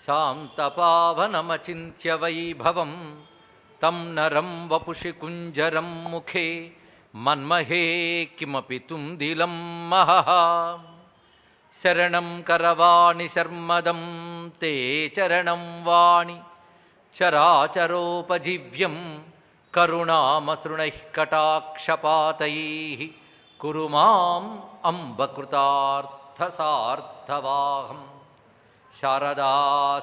శాంతపావనమచింత్య వైభవం తం నరం వపుషి కుంజరం ముఖే మన్మహే కిమపి తుందిలం మహః. శరణం కరవాణి శర్మదం తే చరణం వాణి చరాచరోపజీవ్యం కరుణామసృణైః కటాక్షపాతైః కురు మాం అంబకృతార్థసార్థవాహం. శారదా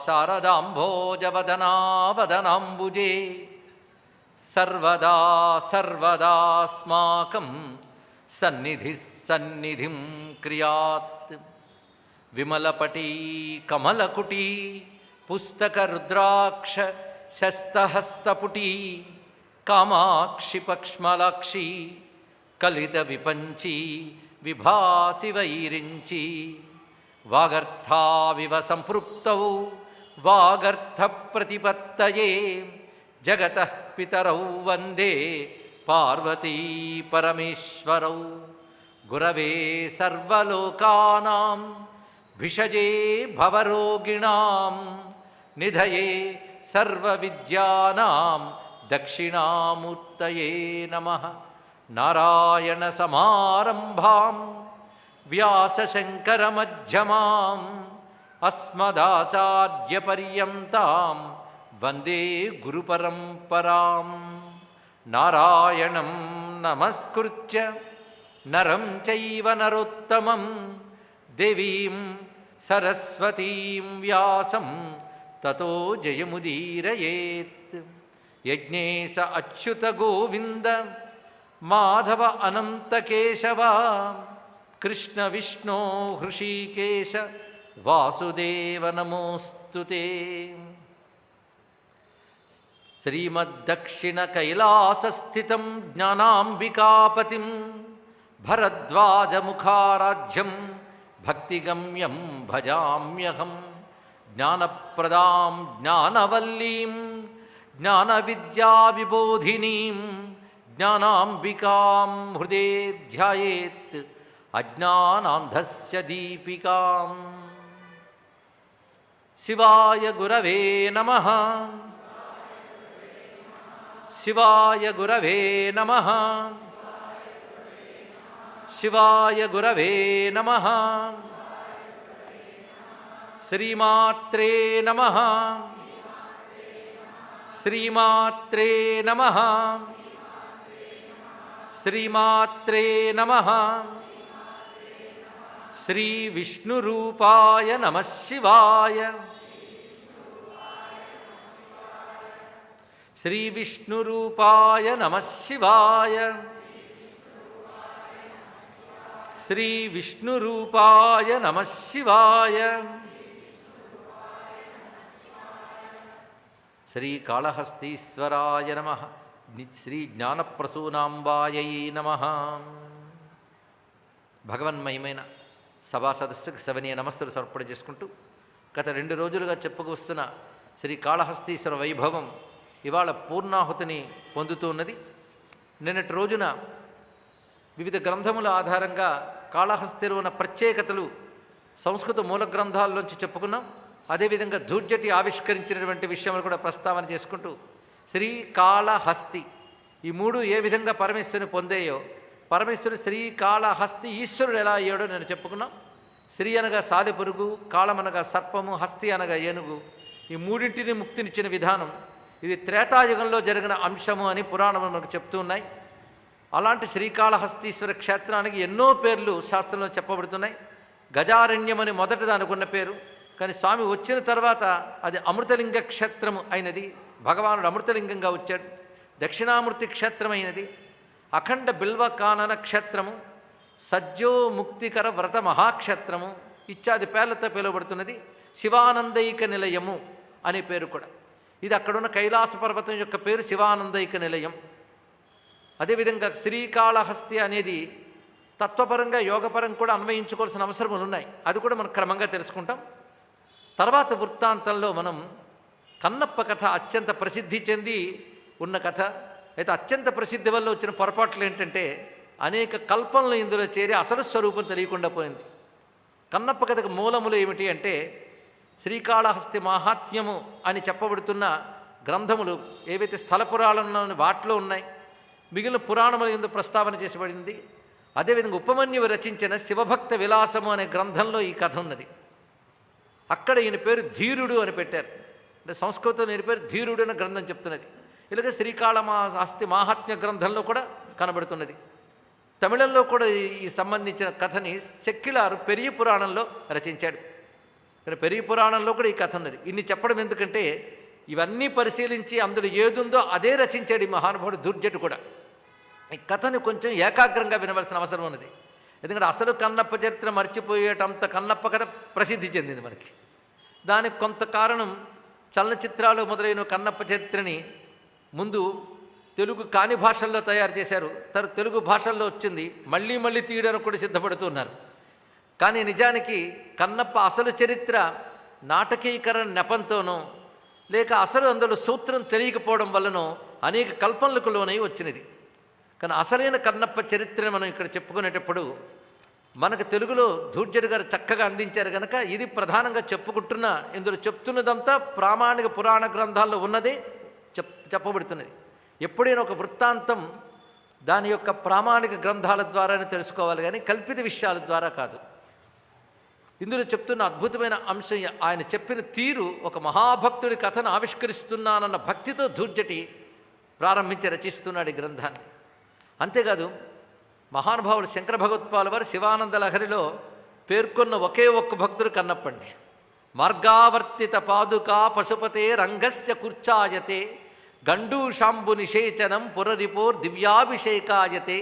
శారదాంభోజవదనా వదనాంబుజే సర్వదా సర్వదాస్మాకం సన్నిధిః సన్నిధిం క్రియాత్. విమలపటీ కమలకుటీ పుస్తకరుద్రాక్ష శస్తహస్తపుటీ కామాక్షి పక్ష్మలాక్షి కలిత విపంచీ విభాసి వైరించి. వాగర్థావివ సంపృక్తౌ వాగర్థ ప్రతిపత్తయే జగతః పితరౌ వందే పార్వతీ పరమేశ్వరౌ. గురవే సర్వలోకానాం భిషజే భవరోగిణాం నిధయే సర్వవిద్యానాం దక్షిణామూర్తయే నమః. నారాయణ సమారంభాం వ్యాసశంకరమధ్యమాం అస్మదాచార్యపర్యంతాం వందే గురుపరంపరాం. నారాయణం నమస్కృత్య నరం చైవ నరోత్తమం దేవీం సరస్వతీం వ్యాసం తతో జయముదీరయేత్. యజ్ఞేశ అచ్యుత గోవింద మాధవ అనంత కేశవ కృష్ణ విష్ణో హృషీకేశ వాసుదేవ నమోస్తుతే. శ్రీమద్దక్షిణ కైలాసస్థితం జ్ఞానాంబికాపతిం భరద్వాజముఖారాజ్యం భక్తిగమ్యం భజామ్యహం. జ్ఞానప్రదాం జ్ఞానవల్లీం జ్ఞానవిద్యావిబోధినీం జ్ఞానాంబికాం హృదే ధ్యాయేత్ అజ్ఞానాంధస్య దీపికాం. శివాయ గురవే నమః. శివాయ గురవే నమః. శివాయ గురవే నమః. శ్రీమాత్రే నమః. శ్రీమాత్రే నమః. శ్రీమాత్రే నమః. శ్రీ విష్ణురూపాయ నమః శివాయ. శ్రీ విష్ణురూపాయ నమః శివాయ. శ్రీ విష్ణురూపాయ నమః శివాయ. శ్రీకాళహస్తీశ్వరాయ నమః. శ్రీ జ్ఞానప్రసూనాంబాయై నమః. భగవన్మయమైన సభా సదస్సుకు సవనీయ నమస్సులు సమర్పణ చేసుకుంటూ గత 2 రోజులుగా చెప్పుకొస్తున్న శ్రీ కాళహస్తీశ్వర వైభవం ఇవాళ పూర్ణాహుతిని పొందుతూ ఉన్నది. నిన్నటి రోజున వివిధ గ్రంథముల ఆధారంగా కాళహస్తిలో ఉన్న ప్రత్యేకతలు సంస్కృత మూల గ్రంథాల్లోంచి చెప్పుకున్నాం. అదేవిధంగా ధూర్జటి ఆవిష్కరించినటువంటి విషయములు కూడా ప్రస్తావన చేసుకుంటూ శ్రీకాళహస్తి ఈ 3 ఏ విధంగా పరమేశ్వరుని పొందేయో పరమేశ్వరుడు శ్రీకాళహస్తి ఈశ్వరుడు ఎలా అయ్యాడో నేను చెప్పుకున్నాం. శ్రీ అనగా సాలెపురుగు, కాళమనగా సర్పము, హస్తి అనగా ఏనుగు. ఈ 3ంటిని ముక్తినిచ్చిన విధానం ఇది త్రేతాయుగంలో జరిగిన అంశము అని పురాణములు మనకు చెప్తూ ఉన్నాయి. అలాంటి శ్రీకాళహస్తీశ్వర క్షేత్రానికి ఎన్నో పేర్లు శాస్త్రంలో చెప్పబడుతున్నాయి. గజారణ్యం అని మొదట దానికి ఉన్న పేరు, కానీ స్వామి వచ్చిన తర్వాత అది అమృతలింగ క్షేత్రము అయినది. భగవానుడు అమృతలింగంగా వచ్చాడు. దక్షిణామూర్తి క్షేత్రమైనది. అఖండ బిల్వ కానన క్షేత్రము, సజ్జో ముక్తికర వ్రత మహాక్షేత్రము ఇత్యాది పేర్లతో పిలువబడుతున్నది. శివానందైక నిలయము అనే పేరు కూడా. ఇది అక్కడున్న కైలాస పర్వతం యొక్క పేరు శివానందైక నిలయం. అదేవిధంగా శ్రీకాళహస్తి అనేది తత్వపరంగా యోగపరంగా కూడా అన్వయించుకోవాల్సిన అవసరములు ఉన్నాయి. అది కూడా మనం క్రమంగా తెలుసుకుంటాం. తర్వాత వృత్తాంతంలో మనం కన్నప్ప కథ అత్యంత ప్రసిద్ధి చెంది ఉన్న కథ. అయితే అత్యంత ప్రసిద్ధి వల్ల వచ్చిన పొరపాట్లు ఏంటంటే అనేక కల్పనలు ఇందులో చేరి అసలు స్వరూపం తెలియకుండా పోయింది. కన్నప్ప కథకు మూలములు ఏమిటి అంటే శ్రీకాళహస్తి మాహాత్మ్యము అని చెప్పబడుతున్న గ్రంథములు ఏవైతే స్థల పురాణంలో వాటిలో ఉన్నాయి, మిగిలిన పురాణముల యందు ప్రస్తావన చేసబడింది. అదేవిధంగా ఉపమన్యువు రచించిన శివభక్త విలాసము అనే గ్రంథంలో ఈ కథ ఉన్నది. అక్కడ ఈయన పేరు ధీరుడు అని పెట్టారు. అంటే సంస్కృతంలో ఈయన పేరు ధీరుడు అనే గ్రంథం చెప్తున్నది. ఇలాగే శ్రీకాళహస్తి మాహాత్మ్య గ్రంథంలో కూడా కనబడుతున్నది. తమిళంలో కూడా ఈ సంబంధించిన కథని సెక్కిలారు పెరియ పురాణంలో రచించాడు. కానీ పెరియ పురాణంలో కూడా ఈ కథ ఉన్నది. ఇన్ని చెప్పడం ఎందుకంటే ఇవన్నీ పరిశీలించి అందులో ఏదుందో అదే రచించాడు ఈ మహానుభావుడు దుర్జటు కూడా. ఈ కథని కొంచెం ఏకాగ్రంగా వినవలసిన అవసరం ఉన్నది. ఎందుకంటే అసలు కన్నప్ప చరిత్ర మర్చిపోయేటంత కన్నప్ప కథ ప్రసిద్ధి చెందింది మనకి. దానికి కొంత కారణం చలనచిత్రాలు మొదలైన కన్నప్ప చరిత్రని ముందు తెలుగు కాని భాషల్లో తయారు చేశారు. తెలుగు భాషల్లో వచ్చింది, మళ్ళీ మళ్ళీ తీయడానికి కూడా సిద్ధపడుతున్నారు. కానీ నిజానికి కన్నప్ప అసలు చరిత్ర నాటకీకరణ నెపంతోనో లేక అసలు అందులో సూత్రం తెలియకపోవడం వల్లనో అనేక కల్పనలకు లోనై వచ్చినది. కానీ అసలైన కన్నప్ప చరిత్రను మనం ఇక్కడ చెప్పుకునేటప్పుడు మనకు తెలుగులో ధూర్జటి గారు చక్కగా అందించారు కనుక ఇది ప్రధానంగా చెప్పుకుంటున్న, ఇందులో చెప్తున్నదంతా ప్రామాణిక పురాణ గ్రంథాల్లో ఉన్నదే చెప్పబడుతున్నది. ఎప్పుడైనా ఒక వృత్తాంతం దాని యొక్క ప్రామాణిక గ్రంథాల ద్వారానే తెలుసుకోవాలి, కానీ కల్పిత విషయాల ద్వారా కాదు. ఇందులో చెప్తున్న అద్భుతమైన అంశం, ఆయన చెప్పిన తీరు ఒక మహాభక్తుడి కథను ఆవిష్కరిస్తున్నానన్న భక్తితో ధూర్జటి ప్రారంభించి రచిస్తున్నాడు ఈ గ్రంథాన్ని. అంతేకాదు మహానుభావుడు శంకర భగవత్పాల వారు శివానంద లహరిలో పేర్కొన్న ఒకే ఒక్క భక్తుడు కన్నప్పండి. మార్గావర్తిత పాదుకా పశుపతే రంగస్య కుర్చాయతే గండూషాంబు నిషేచనం పురరిపోర్ దివ్యాభిషేకాయతే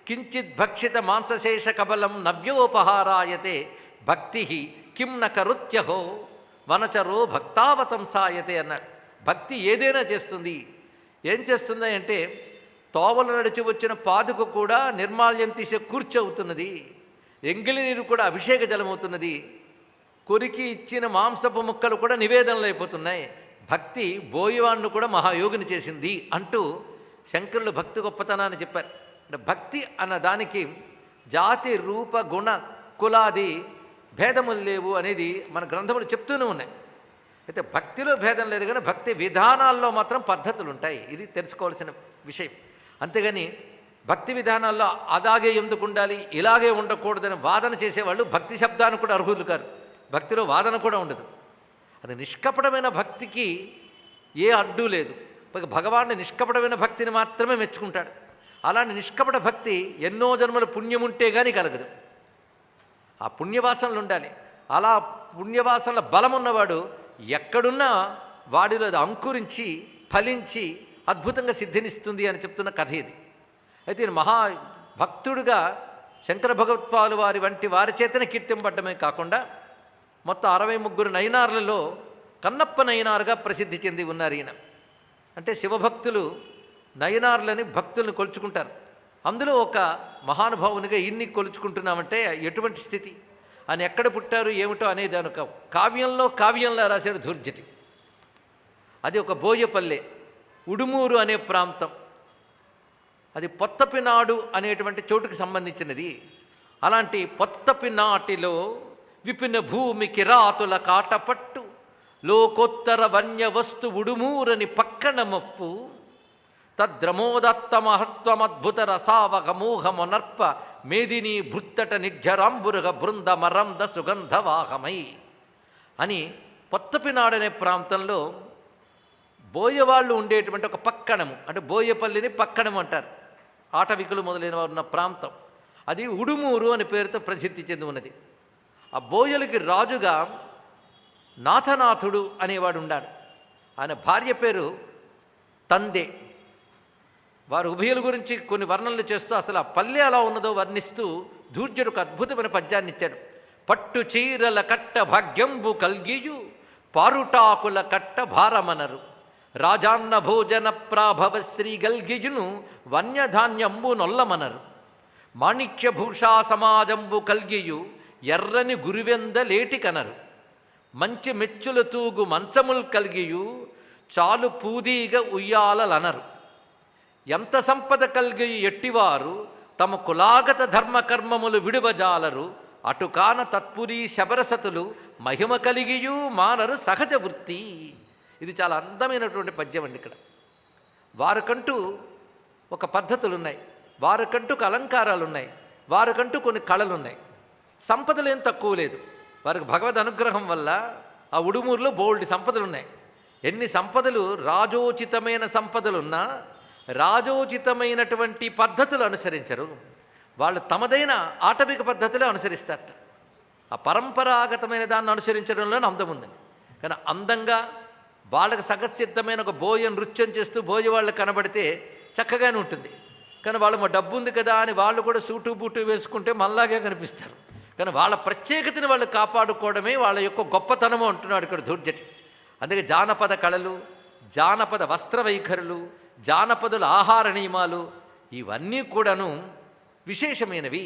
కించిత్ భక్షిత మాంసశేష కబలం నవ్యోపహారాయతే భక్తి కిం న కరుత్యహో వనచరో భక్తావతంసాయతే అన్నాడు. భక్తి ఏదైనా చేస్తుంది. ఏం చేస్తుంది అంటే తోవలు నడిచి వచ్చిన పాదుక కూడా నిర్మాల్యం తీసే కూర్చవుతున్నది, ఎంగిలి నీరు కూడా అభిషేక జలమవుతున్నది, కొరికి ఇచ్చిన మాంసపు ముక్కలు కూడా నివేదనలు అయిపోతున్నాయి. భక్తి బోయవాణ్ణు కూడా మహాయోగిని చేసింది అంటూ శంకరులు భక్తి గొప్పతనాన్ని చెప్పారు. అంటే భక్తి అన్న దానికి జాతి రూప గుణ కులాది భేదములు లేవు అనేది మన గ్రంథములు చెప్తూనే ఉన్నాయి. అయితే భక్తిలో భేదం లేదు, కానీ భక్తి విధానాల్లో మాత్రం పద్ధతులు ఉంటాయి. ఇది తెలుసుకోవాల్సిన విషయం. అంతేగాని భక్తి విధానాల్లో అలాగే ఎందుకు ఉండాలి, ఇలాగే ఉండకూడదని వాదన చేసేవాళ్ళు భక్తి శబ్దానికి కూడా అర్హులు కారు. భక్తిలో వాదన కూడా ఉండదు. అది నిష్కపటమైన భక్తికి ఏ అడ్డు లేదు. భగవాన్ని నిష్కపటమైన భక్తిని మాత్రమే మెచ్చుకుంటాడు. అలాంటి నిష్కపట భక్తి ఎన్నో జన్మల పుణ్యం ఉంటే కానీ కలగదు. ఆ పుణ్యవాసనలు ఉండాలి. అలా పుణ్యవాసనల బలం ఉన్నవాడు ఎక్కడున్నా వాడిలో అది అంకురించి ఫలించి అద్భుతంగా సిద్ధినిస్తుంది అని చెప్తున్న కథ ఇది. అయితే ఈయన మహాభక్తుడుగా శంకర భగవత్పాలు వారి వంటి వారి చేతనే కీర్తింపడ్డమే కాకుండా మొత్తం 63 నయనార్లలో కన్నప్ప నయనారుగా ప్రసిద్ధి చెంది ఉన్నారు ఈయన. అంటే శివభక్తులు నయనార్లని భక్తులను కొలుచుకుంటారు. అందులో ఒక మహానుభావునిగా ఇన్ని కొలుచుకుంటున్నామంటే ఎటువంటి స్థితి అని, ఎక్కడ పుట్టారు ఏమిటో అనేది అనుక కావ్యంలో రాశాడు ధూర్జటి. అది ఒక బోయపల్లె, ఉడుమూరు అనే ప్రాంతం. అది పొత్తపినాడు అనేటువంటి చోటుకి సంబంధించినది. అలాంటి పొత్తపినాటిలో విపిన భూమి కిరాతుల కాటపట్టు లోకోత్తర వన్య వస్తు ఉడుమూరని పక్కన మప్పు తద్రమోదత్త మహత్వమద్భుత రసావగమోహమొనర్ప మేదిని భృత్తట నిర్జరాంబురగ బృంద మరంద సుగంధవాహమై అని పొత్తపినాడనే ప్రాంతంలో బోయవాళ్ళు ఉండేటువంటి ఒక పక్కణము, అంటే బోయపల్లిని పక్కణము అంటారు. ఆటవికులు మొదలైన వారు ఉన్న ప్రాంతం అది ఉడుమూరు అనే పేరుతో ప్రసిద్ధి చెంది ఉన్నది. ఆ బోయలకి రాజుగా నాథనాథుడు అనేవాడు ఉన్నాడు. ఆయన భార్య పేరు తందే. వారు ఉభయుల గురించి కొన్ని వర్ణనలు చేస్తూ అసలు ఆ పల్లె ఎలా ఉన్నదో వర్ణిస్తూ ధూర్జుడు ఒక అద్భుతమైన పద్యాన్ని ఇచ్చాడు. పట్టు చీరల కట్ట భాగ్యంబు కల్గియు పారుటాకుల కట్ట భారమనరు రాజాన్న భోజన ప్రాభవ శ్రీ గల్గియును వన్యధాన్యంబు నొల్లమనరు మాణిక్యభూషా సమాజంబు కల్గియు ఎర్రని గురువెందలేటి కనరు మంచి మెచ్చుల తూగు మంచముల్ కలిగియు చాలు పూదీగ ఉయ్యాలనరు ఎంత సంపద కలిగి ఎట్టివారు తమ కులాగత ధర్మకర్మములు విడువజాలరు అటుకాన తత్పురీ శబరసతులు మహిమ కలిగియు మానరు సహజ వృత్తి. ఇది చాలా అందమైనటువంటి పద్యం అండి. ఇక్కడ వారికంటూ ఒక పద్ధతులు ఉన్నాయి, వారికంటూ ఒక అలంకారాలు ఉన్నాయి, వారికంటూ కొన్ని కళలు ఉన్నాయి. సంపదలు ఏం తక్కువ లేదు. వారికి భగవద్ అనుగ్రహం వల్ల ఆ ఉడుమూరులో బోల్డ్ సంపదలు ఉన్నాయి. ఎన్ని సంపదలు, రాజోచితమైన సంపదలున్నా రాజోచితమైనటువంటి పద్ధతులు అనుసరించరు. వాళ్ళు తమదైన ఆటవిక పద్ధతులే అనుసరిస్తారట. ఆ పరంపరాగతమైన దాన్ని అనుసరించడంలోనే అందం ఉందండి. కానీ అందంగా వాళ్ళకి సగసిద్ధమైన ఒక బోయ నృత్యం చేస్తూ బోయ వాళ్ళు కనబడితే చక్కగానే ఉంటుంది. కానీ వాళ్ళు మా డబ్బు ఉంది కదా అని వాళ్ళు కూడా సూటు బూటు వేసుకుంటే మనలాగే కనిపిస్తారు. కానీ వాళ్ళ ప్రత్యేకతని వాళ్ళు కాపాడుకోవడమే వాళ్ళ యొక్క గొప్పతనము అంటున్నాడు ఇక్కడ ధూర్జటి. అందుకే జానపద కళలు, జానపద వస్త్ర వైఖరులు, జానపదుల ఆహార నియమాలు ఇవన్నీ కూడాను విశేషమైనవి.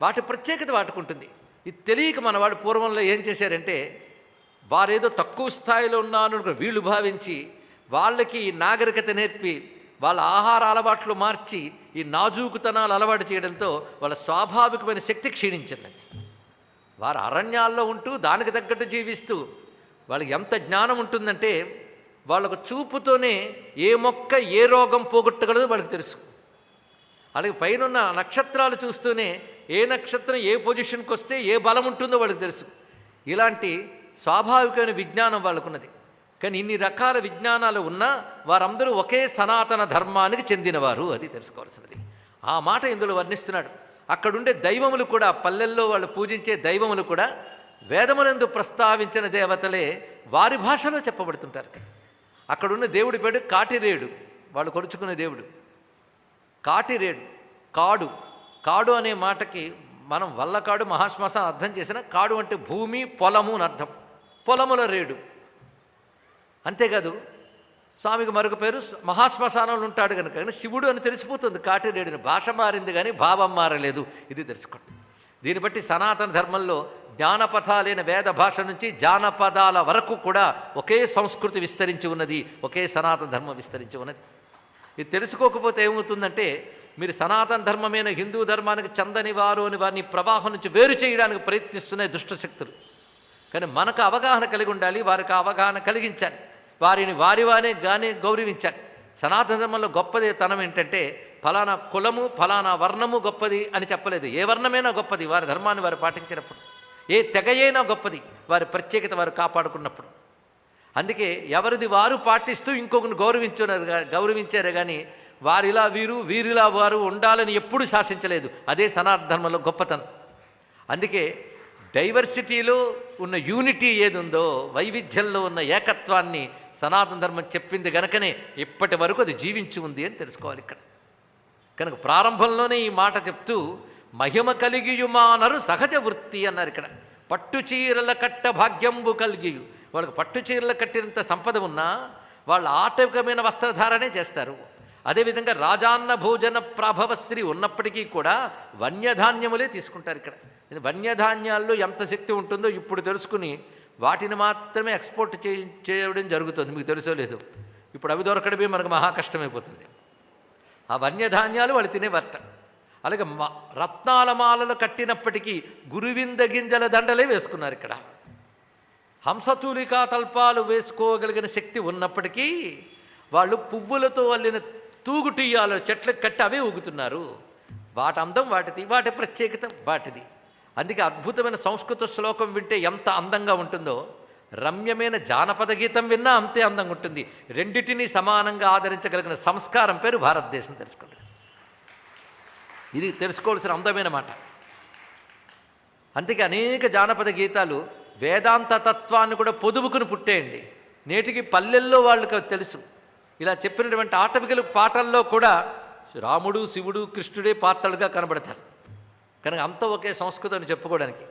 వాటి ప్రత్యేకత వాటుకుంటుంది. ఇది తెలియక మన వాళ్ళు పూర్వంలో ఏం చేశారంటే, వారేదో తక్కువ స్థాయిలో ఉన్నాను వీళ్ళు భావించి వాళ్ళకి నాగరికత నేర్పి వాళ్ళ ఆహార అలవాట్లు మార్చి ఈ నాజూకుతనాలు అలవాటు చేయడంతో వాళ్ళ స్వాభావికమైన శక్తి క్షీణించిందండి. వారు అరణ్యాల్లో ఉంటూ దానికి తగ్గట్టు జీవిస్తూ వాళ్ళకి ఎంత జ్ఞానం ఉంటుందంటే, వాళ్ళకు చూపుతోనే ఏ మొక్క ఏ రోగం పోగొట్టగలదో వాళ్ళకి తెలుసు. అలాగే పైన నక్షత్రాలు చూస్తూనే ఏ నక్షత్రం ఏ పొజిషన్కి వస్తే ఏ బలం ఉంటుందో వాళ్ళకి తెలుసు. ఇలాంటి స్వాభావికమైన విజ్ఞానం వాళ్ళకున్నది. కానీ ఇన్ని రకాల విజ్ఞానాలు ఉన్నా వారందరూ ఒకే సనాతన ధర్మానికి చెందినవారు, అది తెలుసుకోవాల్సినది. ఆ మాట ఇందులో వర్ణిస్తున్నాడు. అక్కడుండే దైవములు కూడా, పల్లెల్లో వాళ్ళు పూజించే దైవములు కూడా వేదమునందు ప్రస్తావించిన దేవతలే వారి భాషలో చెప్పబడుతుంటారు. అక్కడున్న దేవుడి పేరు కాటిరేడు, వాళ్ళు కొలుచుకునే దేవుడు కాటిరేడు. కాడు, కాడు అనే మాటకి మనం వల్లకాడు మహాశ్మశానం అర్థం చేసిన, కాడు అంటే భూమి పొలము అని అర్థం. పొలముల రేడు. అంతేకాదు స్వామికి మరొక పేరు మహాశ్మశానంలో ఉంటాడు కనుక, కానీ శివుడు అని తెలిసిపోతుంది కాటిరేడుని. భాష మారింది కానీ భావం మారలేదు, ఇది తెలుసుకోండి. దీన్ని బట్టి సనాతన ధర్మంలో జ్ఞానపథాలైన వేద భాష నుంచి జానపదాల వరకు కూడా ఒకే సంస్కృతి విస్తరించి ఉన్నది, ఒకే సనాతన ధర్మం విస్తరించి ఉన్నది. ఇది తెలుసుకోకపోతే ఏమవుతుందంటే, మీరు సనాతన ధర్మమైన హిందూ ధర్మానికి చెందని వారు అని వారిని ప్రవాహం నుంచి వేరు చేయడానికి ప్రయత్నిస్తున్నాయి దుష్టశక్తులు. కానీ మనకు అవగాహన కలిగి ఉండాలి, వారికి అవగాహన కలిగించాలి, వారిని వారివానే గానే గౌరవించాలి. సనాతన ధర్మంలో గొప్పది తనం ఏంటంటే, ఫలానా కులము ఫలానా వర్ణము గొప్పది అని చెప్పలేదు. ఏ వర్ణమైనా గొప్పది వారి ధర్మాన్ని వారు పాటించినప్పుడు, ఏ తెగయైనా గొప్పది వారి ప్రత్యేకత వారు కాపాడుకున్నప్పుడు. అందుకే ఎవరిది వారు పాటిస్తూ ఇంకొకరిని గౌరవించారే కానీ వారిలా వీరు వీరిలా వారు ఉండాలని ఎప్పుడూ శాసించలేదు. అదే సనాతన ధర్మంలో గొప్పతనం. అందుకే డైవర్సిటీలో ఉన్న యూనిటీ ఏది ఉందో, వైవిధ్యంలో ఉన్న ఏకత్వాన్ని సనాతన ధర్మం చెప్పింది గనకనే ఇప్పటి వరకు అది జీవించి ఉంది అని తెలుసుకోవాలి ఇక్కడ. కనుక ప్రారంభంలోనే ఈ మాట చెప్తూ మహిమ కలిగియుమానరు సహజ వృత్తి అన్నారు ఇక్కడ. పట్టు చీరల కట్ట భాగ్యంబు కలిగియు, వాళ్ళకి పట్టు చీరలు కట్టినంత సంపద ఉన్నా వాళ్ళు ఆటవికమైన వస్త్రధారణే చేస్తారు. అదేవిధంగా రాజాన్న భోజన ప్రభవశ్రీ ఉన్నప్పటికీ కూడా వన్యధాన్యములే తీసుకుంటారు ఇక్కడ. వన్యధాన్యాల్లో ఎంత శక్తి ఉంటుందో ఇప్పుడు తెలుసుకుని వాటిని మాత్రమే ఎక్స్పోర్ట్ చేయడం జరుగుతుంది. మీకు తెలుసో లేదు, ఇప్పుడు అవి దొరకడమే మనకు మహా కష్టమైపోతుంది. ఆ వన్యధాన్యాలు వాళ్ళు తినేవారట. అలాగే రత్నాల మాలలు కట్టినప్పటికీ గురువింద గింజల దండలే వేసుకున్నారు ఇక్కడ. హంసతూలికా తల్పాలు వేసుకోగలిగిన శక్తి ఉన్నప్పటికీ వాళ్ళు పువ్వులతో అల్లిన తూగుటియ్యాలు చెట్లకు కట్టి అవే ఊగుతున్నారు. వాటి అందం వాటిది, వాటి ప్రత్యేకత వాటిది. అందుకే అద్భుతమైన సంస్కృత శ్లోకం వింటే ఎంత అందంగా ఉంటుందో, రమ్యమైన జానపద గీతం విన్నా అంతే అందంగా ఉంటుంది. రెండిటినీ సమానంగా ఆదరించగలిగిన సంస్కారం పేరు భారతదేశం. తెలుసుకోండి, ఇది తెలుసుకోవాల్సిన అందమైన మాట. అందుకే అనేక జానపద గీతాలు వేదాంత తత్వాన్ని కూడా పొదువుకుని పుట్టేయండి. నేటికి పల్లెల్లో వాళ్ళకి తెలుసు. ఇలా చెప్పినటువంటి ఆటవికల పాటల్లో కూడా రాముడు శివుడు కృష్ణుడే పాత్రలుగా కనబడతారు. కనుక అంత ఒకే సంస్కృతం అని చెప్పుకోవడానికి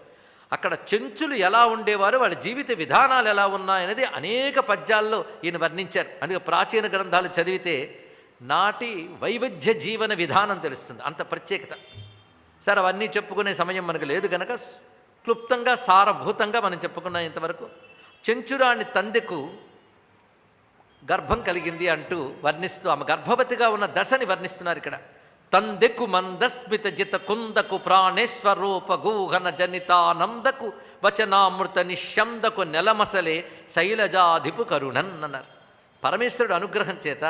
అక్కడ చెంచులు ఎలా ఉండేవారు, వాళ్ళ జీవిత విధానాలు ఎలా ఉన్నాయనేది అనేక పద్యాల్లో ఈయన వర్ణించారు. అందుకే ప్రాచీన గ్రంథాలు చదివితే నాటి వైవిధ్య జీవన విధానం తెలుస్తుంది, అంత ప్రత్యేకత. సరే, అవన్నీ చెప్పుకునే సమయం మనకు లేదు కనుక క్లుప్తంగా సారభూతంగా మనం చెప్పుకున్నాం ఇంతవరకు. చెంచురాణి తందెకు గర్భం కలిగింది అంటూ వర్ణిస్తూ ఆమె గర్భవతిగా ఉన్న దశని వర్ణిస్తున్నారు ఇక్కడ. తందెకు మందస్మిత జిత కుందకు ప్రాణేశ్వరూప గూహన జనితానందకు వచనామృత నిశ్శందకు నెలమసలే శైలజాధిపు కరుణన్ అన్నారు. పరమేశ్వరుడు అనుగ్రహం చేత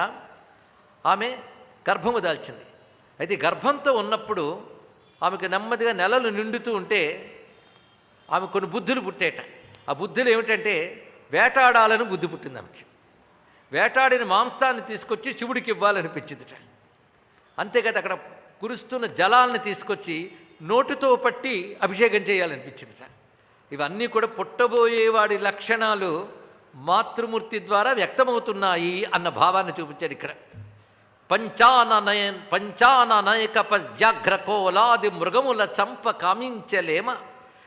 ఆమె గర్భము దాల్చింది. అయితే గర్భంతో ఉన్నప్పుడు ఆమెకు నెమ్మదిగా నెలలు నిండుతూ ఉంటే ఆమె కొన్ని బుద్ధులు పుట్టేట. ఆ బుద్ధులు ఏమిటంటే వేటాడాలని బుద్ధి పుట్టింది ఆమెకి. వేటాడిన మాంసాన్ని తీసుకొచ్చి శివుడికి ఇవ్వాలనిపించిందిట. అంతేకాదు అక్కడ కురుస్తున్న జలాలను తీసుకొచ్చి నోటితో పట్టి అభిషేకం చేయాలనిపించిందిట. ఇవన్నీ కూడా పుట్టబోయేవాడి లక్షణాలు మాతృమూర్తి ద్వారా వ్యక్తమవుతున్నాయి అన్న భావాన్ని చూపించారు ఇక్కడ. పంచాననయక వ్యాఘ్రకోలాది మృగముల చంప కామించలేమ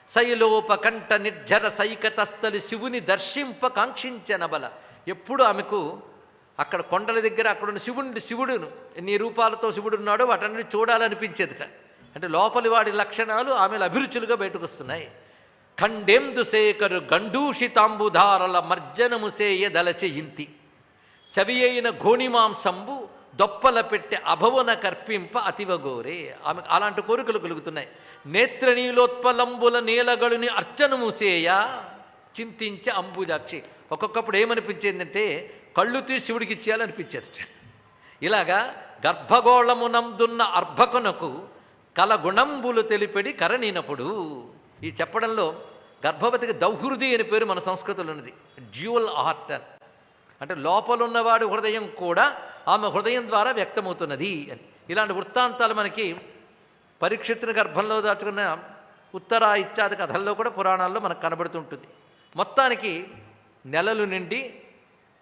శైలోపకంఠ నిర్జర సైకతస్థలి శివుని దర్శింప కాంక్షించనబల. ఎప్పుడు ఆమెకు అక్కడ కొండల దగ్గర అక్కడున్న శివుడును ఎన్ని రూపాలతో శివుడున్నాడో వాటన్ని చూడాలనిపించేదిట. అంటే లోపలి వాడి లక్షణాలు ఆమెలు అభిరుచులుగా బయటకు వస్తున్నాయి. ఖండేందు శేఖరు గండూషితాంబుధారల మర్జనము సేయదలచి ఇంతి చవి అయిన ఘోణిమాంసంబు దొప్పల పెట్టె అభవన కర్పింప అతివగోరే. ఆమె అలాంటి కోరికలు కలుగుతున్నాయి. నేత్రనీలోత్పలంబుల నీలగడుని అర్చనము సేయ చింతించే అంబుజాక్షి. ఒక్కొక్కప్పుడు ఏమనిపించేందంటే కళ్ళు తీసి శివుడికి ఇచ్చేయాలనిపించేది. ఇలాగా గర్భగోళమునందున్న అర్భకునకు కలగుణంబులు తెలిపెడి కరణినప్పుడు. ఈ చెప్పడంలో గర్భవతికి దౌహృది అని పేరు మన సంస్కృతిలో ఉన్నది. డ్యూయల్ హార్ట్ అంటే లోపలున్నవాడి హృదయం కూడా ఆమె హృదయం ద్వారా వ్యక్తమవుతున్నది అని. ఇలాంటి వృత్తాంతాలు మనకి పరీక్షితుని గర్భంలో దాచుకున్న ఉత్తర ఇత్యాది కథల్లో కూడా పురాణాల్లో మనకు కనబడుతుంటుంది. మొత్తానికి నెలలు నిండి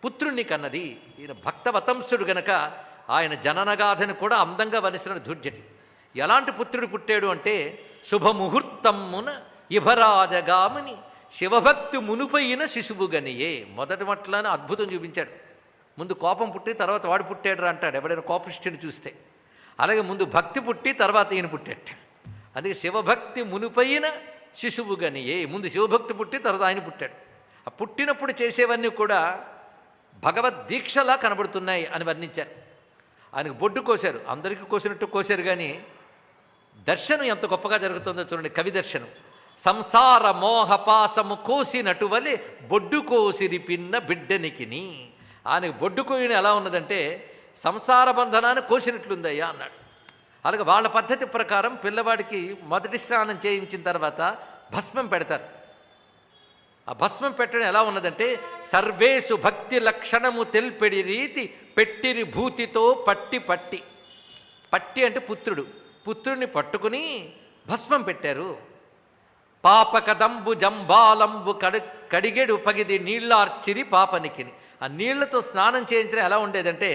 పుత్రుణ్ణి కన్నది. ఈయన భక్తవతంసుడు గనక ఆయన జననగాథను కూడా అందంగా వనిసిన ధూర్జటి. ఎలాంటి పుత్రుడు పుట్టాడు అంటే శుభముహూర్తమ్మున ఇభరాజగాముని శివభక్తి మునుపైన శిశువుగనియే. మొదటి మట్లని అద్భుతం చూపించాడు. ముందు కోపం పుట్టి తర్వాత వాడు పుట్టాడు అంటాడు ఎవడైనా కోపిష్టిని చూస్తే. అలాగే ముందు భక్తి పుట్టి తర్వాత ఈయన పుట్టాడు. అందుకే శివభక్తి మునుపైన శిశువుగనియే. ముందు శివభక్తి పుట్టి తర్వాత ఆయన పుట్టాడు. ఆ పుట్టినప్పుడు చేసేవన్నీ కూడా భగవద్దీక్షలా కనబడుతున్నాయి అని వర్ణించారు. ఆయనకు బొడ్డు కోశారు, అందరికీ కోసినట్టు కోశారు, కానీ దర్శనం ఎంత గొప్పగా జరుగుతుందో చూడండి. కవి దర్శనం. సంసార మోహపాసము కోసినటు వలె బొడ్డు కోసిరి పిన్న బిడ్డనికిని. ఆయనకు బొడ్డు కోయిన ఎలా ఉన్నదంటే సంసార బంధనాన్ని కోసినట్లుందయ్యా అన్నాడు. అలాగే వాళ్ళ పద్ధతి ప్రకారం పిల్లవాడికి మొదటి స్నానం చేయించిన తర్వాత భస్మం పెడతారు. ఆ భస్మం పెట్టడం ఎలా ఉన్నదంటే సర్వేసు భక్తి లక్షణము తెల్పెడి రీతి పెట్టిరి భూతితో పట్టి పట్టి. పట్టి అంటే పుత్రుడు. పుత్రుడిని పట్టుకుని భస్మం పెట్టారు. పాపకదంబు జంబాలంబు కడిగెడు పగిది నీళ్ళార్చిరి పాపనికిని. ఆ నీళ్లతో స్నానం చేయించడం ఎలా ఉండేదంటే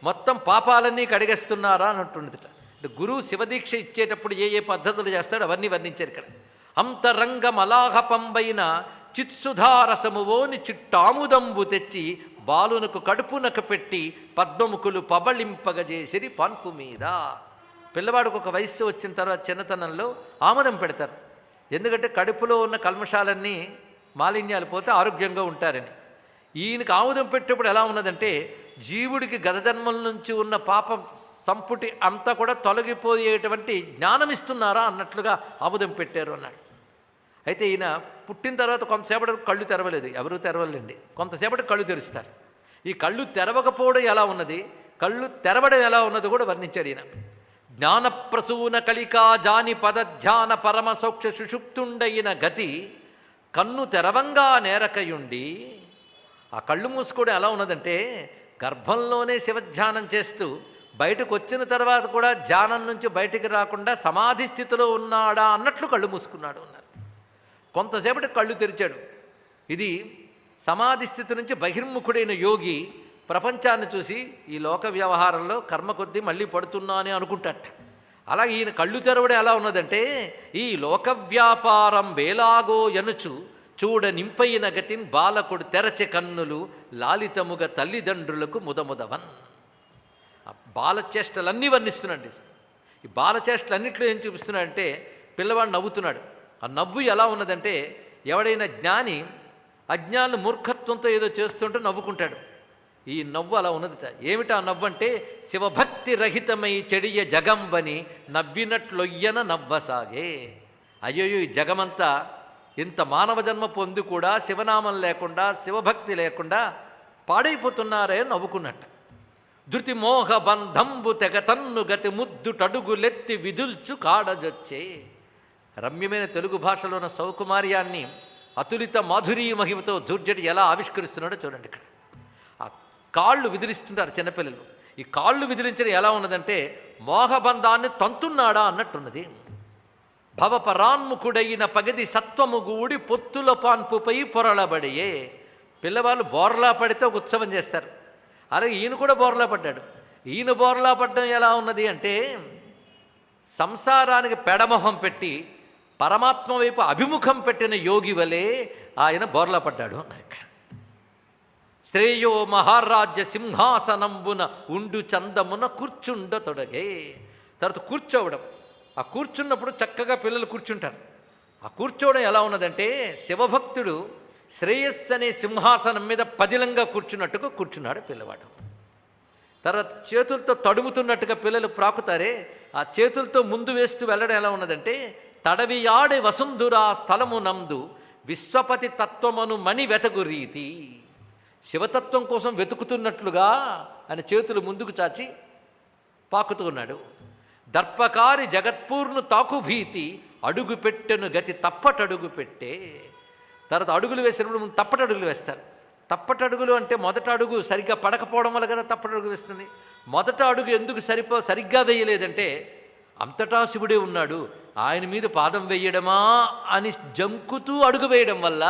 మొత్తం పాపాలన్నీ కడిగేస్తున్నారా అన్నట్టుండేదట. అంటే గురువు శివదీక్ష ఇచ్చేటప్పుడు ఏ ఏ పద్ధతులు చేస్తాడో అవన్నీ వర్ణించారు ఇక్కడ. అంతరంగమలాహపంబైన చిత్సుధారసమువోని చిట్టాముదంబు తెచ్చి బాలునకు కడుపునకు పెట్టి పద్మముకులు పవళింపగజేసిరి పాన్పు మీద. పిల్లవాడికి ఒక వయస్సు వచ్చిన తర్వాత చిన్నతనంలో ఆముదం పెడతారు. ఎందుకంటే కడుపులో ఉన్న కల్మషాలన్నీ మాలిన్యాలు పోతే ఆరోగ్యంగా ఉంటారని. ఈయనకి ఆముదం పెట్టేప్పుడు ఎలా ఉన్నదంటే జీవుడికి గత జన్మల నుంచి ఉన్న పాపం సంపుటి అంతా కూడా తొలగిపోయేటువంటి జ్ఞానం ఇస్తున్నారా అన్నట్లుగా ఆముదం పెట్టారు అన్నాడు. అయితే ఈయన పుట్టిన తర్వాత కొంతసేపటి కళ్ళు తెరవలేదు, ఎవరూ తెరవలేండి, కొంతసేపటి కళ్ళు తెరుస్తారు. ఈ కళ్ళు తెరవకపోవడం ఎలా ఉన్నది, కళ్ళు తెరవడం ఎలా ఉన్నది కూడా వర్ణించాడు ఈయన. జ్ఞానప్రసూన కలికా జాని పదధ్యాన పరమ సౌక్ష సుషుప్తుండయిన గతి కన్ను తెరవంగా నేరకయుండి. ఆ కళ్ళు మూసుకోవడం ఎలా ఉన్నదంటే గర్భంలోనే శివధ్యానం చేస్తూ బయటకు వచ్చిన తర్వాత కూడా ధ్యానం నుంచి బయటికి రాకుండా సమాధి స్థితిలో ఉన్నాడా అన్నట్లు కళ్ళు మూసుకున్నాడు అన్నారు. కొంతసేపటి కళ్ళు తెరిచాడు. ఇది సమాధి స్థితి నుంచి బహిర్ముఖుడైన యోగి ప్రపంచాన్ని చూసి ఈ లోక వ్యవహారంలో కర్మ కొద్దీ మళ్ళీ పడుతున్నానే అనుకుంటాట. అలాగే ఈయన కళ్ళు తెరవడం ఎలా ఉన్నదంటే ఈ లోక వ్యాపారం వేలాగో ఎనుచు చూడ నింపైన గతిన్ బాలకుడు తెరచె కన్నులు లాలితముగా తల్లిదండ్రులకు ముదముదవన్. ఆ బాలచేష్టలన్నీ వర్ణిస్తున్నాడు. ఈ బాలచేష్టలన్నింటిలో ఏం చూపిస్తున్నాడంటే పిల్లవాడు నవ్వుతున్నాడు. ఆ నవ్వు ఎలా ఉన్నదంటే ఎవడైనా జ్ఞాని అజ్ఞానులు మూర్ఖత్వంతో ఏదో చేస్తుంటే నవ్వుకుంటాడు. ఈ నవ్వు అలా ఉన్నదిట. ఏమిటా నవ్వు అంటే శివభక్తి రహితమై చెడియ జగంబని నవ్వినట్లొయ్యన నవ్వసాగే. అయ్యో ఈ జగమంతా ఇంత మానవ జన్మ పొంది కూడా శివనామం లేకుండా శివభక్తి లేకుండా పాడైపోతున్నారే నవ్వుకున్నట్ట. ధృతి మోహ బంధంబు తెగతన్ను గతి ముద్దుటడుగులెత్తి విదుల్చు కాడజొచ్చే. రమ్యమైన తెలుగు భాషలో ఉన్న సౌకుమార్యాన్ని అతులిత మాధురీ మహిమతో దుర్జటి ఎలా ఆవిష్కరిస్తున్నాడో చూడండి. ఇక్కడ ఆ కాళ్ళు విదిలిస్తుంటారు చిన్నపిల్లలు. ఈ కాళ్ళు విదిలించడం ఎలా ఉన్నదంటే మోహబంధాన్ని తంతున్నాడా అన్నట్టున్నది. భవపరాన్ముఖుడైన పగది సత్వము గూడి పొత్తుల పాన్పుపై పొరలబడియే. పిల్లవాళ్ళు బోర్లా పడితే ఒక ఉత్సవం చేస్తారు. అలాగే ఈయన కూడా బోర్లా పడ్డాడు. ఈయన బోర్లా పడ్డం ఎలా ఉన్నది అంటే సంసారానికి పెడమొహం పెట్టి పరమాత్మ వైపు అభిముఖం పెట్టిన యోగి వలె ఆయన బోర్లా పడ్డాడు అన్నారు ఇక్కడ. శ్రేయో మహారాజ్య సింహాసనంబున ఉండు చందమున కూర్చుండ తొడగే. తర్వాత కూర్చోవడం. ఆ కూర్చున్నప్పుడు చక్కగా పిల్లలు కూర్చుంటారు. ఆ కూర్చోవడం ఎలా ఉన్నదంటే శివభక్తుడు శ్రేయస్సు అనే సింహాసనం మీద పదిలంగా కూర్చున్నట్టుగా కూర్చున్నాడు పిల్లవాడు. తర్వాత చేతులతో తడుముతున్నట్టుగా పిల్లలు ప్రాకుతారే, ఆ చేతులతో ముందు వేస్తూ వెళ్ళడం ఎలా ఉన్నదంటే తడవియాడే వసుంధురా స్థలము నందు విశ్వపతి తత్వమును మణి వెతగు రీతి. శివతత్వం కోసం వెతుకుతున్నట్లుగా ఆయన చేతులు ముందుకు చాచి పాకుతూ ఉన్నాడు. దర్పకారి జగత్పూర్ను తాకుభీతి అడుగు పెట్టెను గతి తప్పటడుగు పెట్టే. తర్వాత అడుగులు వేసినప్పుడు ముందు తప్పటడుగులు వేస్తారు. తప్పటడుగులు అంటే మొదట అడుగు సరిగ్గా పడకపోవడం వల్ల కదా తప్పటడుగు వేస్తుంది. మొదట అడుగు ఎందుకు సరిగ్గా వేయలేదంటే అంతటా శివుడే ఉన్నాడు, ఆయన మీద పాదం వేయడమా అని జంకుతూ అడుగు వేయడం వల్ల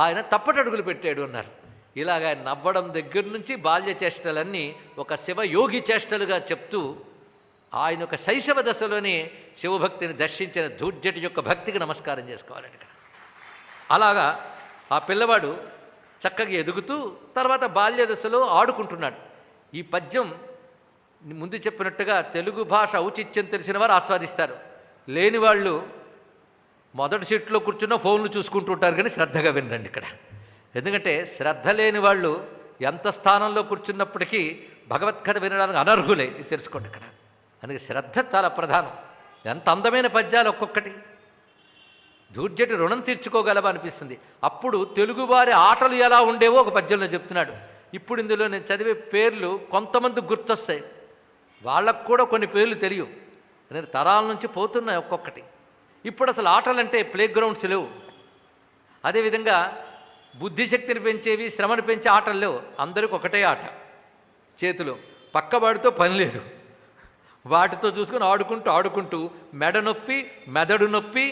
ఆయన తప్పటడుగులు పెట్టాడు అన్నారు. ఇలాగ ఆయన నవ్వడం దగ్గర నుంచి బాల్య చేష్టలన్నీ ఒక శివయోగి చేష్టలుగా చెప్తూ ఆయన ఒక శైశవ దశలోనే శివభక్తిని దర్శించిన ధూర్జటి యొక్క భక్తికి నమస్కారం చేసుకోవాలండి ఇక్కడ. అలాగా ఆ పిల్లవాడు చక్కగా ఎదుగుతూ తర్వాత బాల్య దశలో ఆడుకుంటున్నాడు. ఈ పద్యం ముందు చెప్పినట్టుగా తెలుగు భాష ఔచిత్యం తెలిసిన వారు ఆస్వాదిస్తారు. లేని వాళ్ళు మొదటి సీట్లో కూర్చున్న ఫోన్లు చూసుకుంటుంటారు, కానీ శ్రద్ధగా వినండి ఇక్కడ. ఎందుకంటే శ్రద్ధ లేని వాళ్ళు ఎంత స్థానంలో కూర్చున్నప్పటికీ భగవత్కథ వినడానికి అనర్హులే, ఇది తెలుసుకోండి ఇక్కడ. అందుకే శ్రద్ధ చాలా ప్రధానం. ఎంత అందమైన పద్యాలు ఒక్కొక్కటి. ధూర్జటి రుణం తీర్చుకోగలవా అనిపిస్తుంది. అప్పుడు తెలుగువారి ఆటలు ఎలా ఉండేవో ఒక పద్యంలో చెప్తున్నాడు. ఇప్పుడు ఇందులో నేను చదివే పేర్లు కొంతమంది గుర్తొస్తాయి, వాళ్ళకు కూడా కొన్ని పేర్లు తెలియవు. నేను తరాల నుంచి పోతున్నాయి ఒక్కొక్కటి. ఇప్పుడు అసలు ఆటలంటే ప్లే గ్రౌండ్స్ లేవు. అదేవిధంగా బుద్ధిశక్తిని పెంచేవి, శ్రమను పెంచే ఆటలు లేవు. అందరికీ ఒకటే ఆట, చేతిలో పక్కవాడితో పని లేదు. వాటితో చూసుకుని ఆడుకుంటూ మెడ నొప్పి, మెదడు నొప్పి,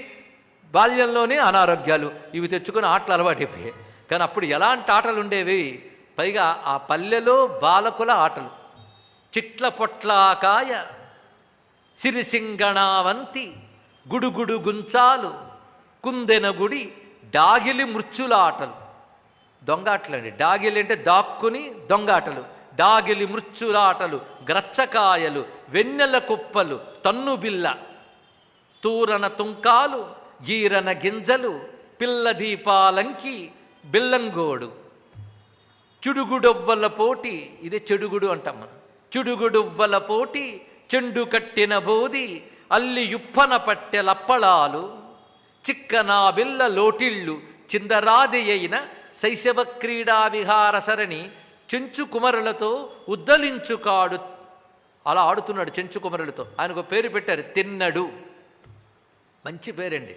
బాల్యంలోనే అనారోగ్యాలు ఇవి తెచ్చుకొని ఆటలు అలవాటైపోయాయి. కానీ అప్పుడు ఎలాంటి ఆటలు ఉండేవి? పైగా ఆ పల్లెలో బాలకుల ఆటలు. చిట్ల పొట్లాకాయ, సిరిసింగణావంతి, గుడుగుడు గుంచాలు, కుందెన గుడి, డాగిలి మృచ్చుల ఆటలు. దొంగ ఆటలండి. డాగిలి అంటే దాక్కుని దొంగ ఆటలు. డాగిలి మృచ్చుల ఆటలు, గ్రచ్చకాయలు, వెన్నెల కుప్పలు, తన్ను బిల్ల, తూరన తుంకాలు, గీరన గింజలు, పిల్ల దీపాలంకి, బిల్లంగోడు, చుడుగుడొవ్వల పోటీ. ఇదే చెడుగుడు అంటాం మనం. చుడుగుడువ్వల పోటీ, చెండు కట్టిన బోది, అల్లి యుప్పన పట్టె లప్పళాలు, చిక్కనా బిల్ల లోటిళ్ళు, చిందరాది అయిన శైశవ క్రీడా విహార సరణి, చెంచు కుమరులతో ఉద్దలించుకాడు. అలా ఆడుతున్నాడు చెంచు కుమరులతో. ఆయనకు పేరు పెట్టారు తిన్నడు. మంచి పేరండి.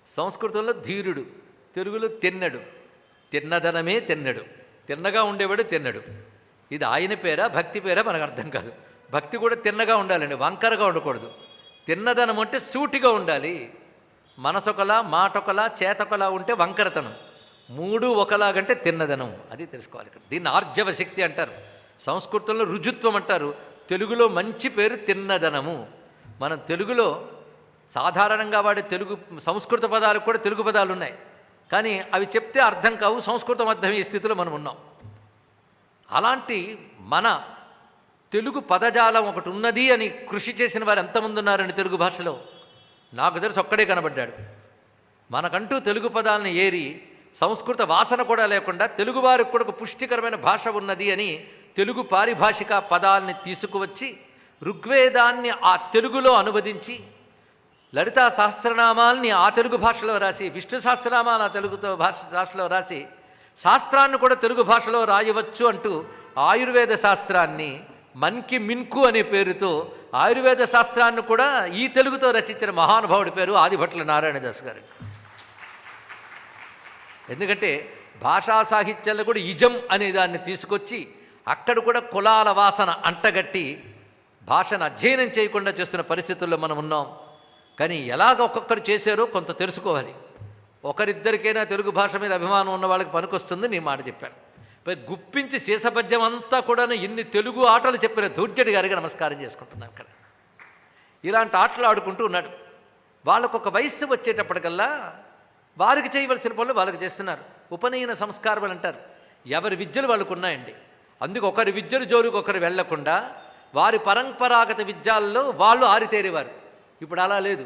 సంస్కృతంలో ధీరుడు, తెలుగులో తిన్నడు. తిన్నదనమే తిన్నడు. తిన్నగా ఉండేవాడు తిన్నడు. ఇది ఆయన పేరా భక్తి పేరా మనకు అర్థం కాదు. భక్తి కూడా తిన్నగా ఉండాలండి, వంకరగా ఉండకూడదు. తిన్నదనం అంటే సూటిగా ఉండాలి. మనసొకలా, మాటొకలా, చేతొకలా ఉంటే వంకరతనం. మూడు ఒకలాగంటే తిన్నదనం. అది తెలుసుకోవాలి ఇక్కడ. దీన్ని ఆర్జవ శక్తి అంటారు, సంస్కృతంలో రుజుత్వం అంటారు, తెలుగులో మంచి పేరు తిన్నదనము. మనం తెలుగులో సాధారణంగా వాడే సంస్కృత పదాలకు కూడా తెలుగు పదాలు ఉన్నాయి, కానీ అవి చెప్తే అర్థం కావు, సంస్కృతం అర్థమయ్యే స్థితిలో మనం ఉన్నాం. అలాంటి మన తెలుగు పదజాలం ఒకటి ఉన్నది అని కృషి చేసిన వారు ఎంతమంది ఉన్నారండి తెలుగు భాషలో? నాకు తెలిసి ఒక్కడే కనబడ్డాడు. మనకంటూ తెలుగు పదాలను ఏరి సంస్కృత వాసన కూడా లేకుండా తెలుగువారికి కూడా ఒక పుష్టికరమైన భాష ఉన్నది అని తెలుగు పారిభాషిక పదాలని తీసుకువచ్చి ఋగ్వేదాన్ని ఆ తెలుగులో అనువదించి లలితా సహస్రనామాల్ని ఆ తెలుగు భాషలో రాసి విష్ణు సహస్రనామాలు ఆ తెలుగుతో భాషలో రాసి శాస్త్రాన్ని కూడా తెలుగు భాషలో రాయవచ్చు అంటూ ఆయుర్వేద శాస్త్రాన్ని మన్కి మిన్కు అనే పేరుతో ఆయుర్వేద శాస్త్రాన్ని కూడా ఈ తెలుగుతో రచించిన మహానుభావుడి పేరు ఆదిభట్ల నారాయణదాస్ గారు. ఎందుకంటే భాషా సాహిత్యంలో కూడా ఇజం అనే దాన్ని తీసుకొచ్చి అక్కడ కూడా కులాల వాసన అంటగట్టి భాషను అధ్యయనం చేయకుండా చేస్తున్న పరిస్థితుల్లో మనం ఉన్నాం. కానీ ఎలాగ ఒక్కొక్కరు చేశారో కొంత తెలుసుకోవాలి. ఒకరిద్దరికైనా తెలుగు భాష మీద అభిమానం ఉన్న వాళ్ళకి పనికొస్తుంది నీ మాట చెప్పాను. గుప్పించి శేషపద్యం అంతా కూడా ఇన్ని తెలుగు ఆటలు చెప్పిన దూర్జటి గారికి నమస్కారం చేసుకుంటున్నాను. అక్కడ ఇలాంటి ఆటలు ఆడుకుంటూ ఉన్నాడు. వాళ్ళకు ఒక వయస్సు వచ్చేటప్పటికల్లా వారికి చేయవలసిన పనులు వాళ్ళకి చేస్తున్నారు. ఉపనయన సంస్కారాలు అంటారు. ఎవరి విద్యలు వాళ్ళకు ఉన్నాయండి. అందుకు ఒకరి విద్యలు జోలికి ఒకరు వెళ్లకుండా వారి పరంపరాగత విద్యాల్లో వాళ్ళు ఆరితేరేవారు. ఇప్పుడు అలా లేదు,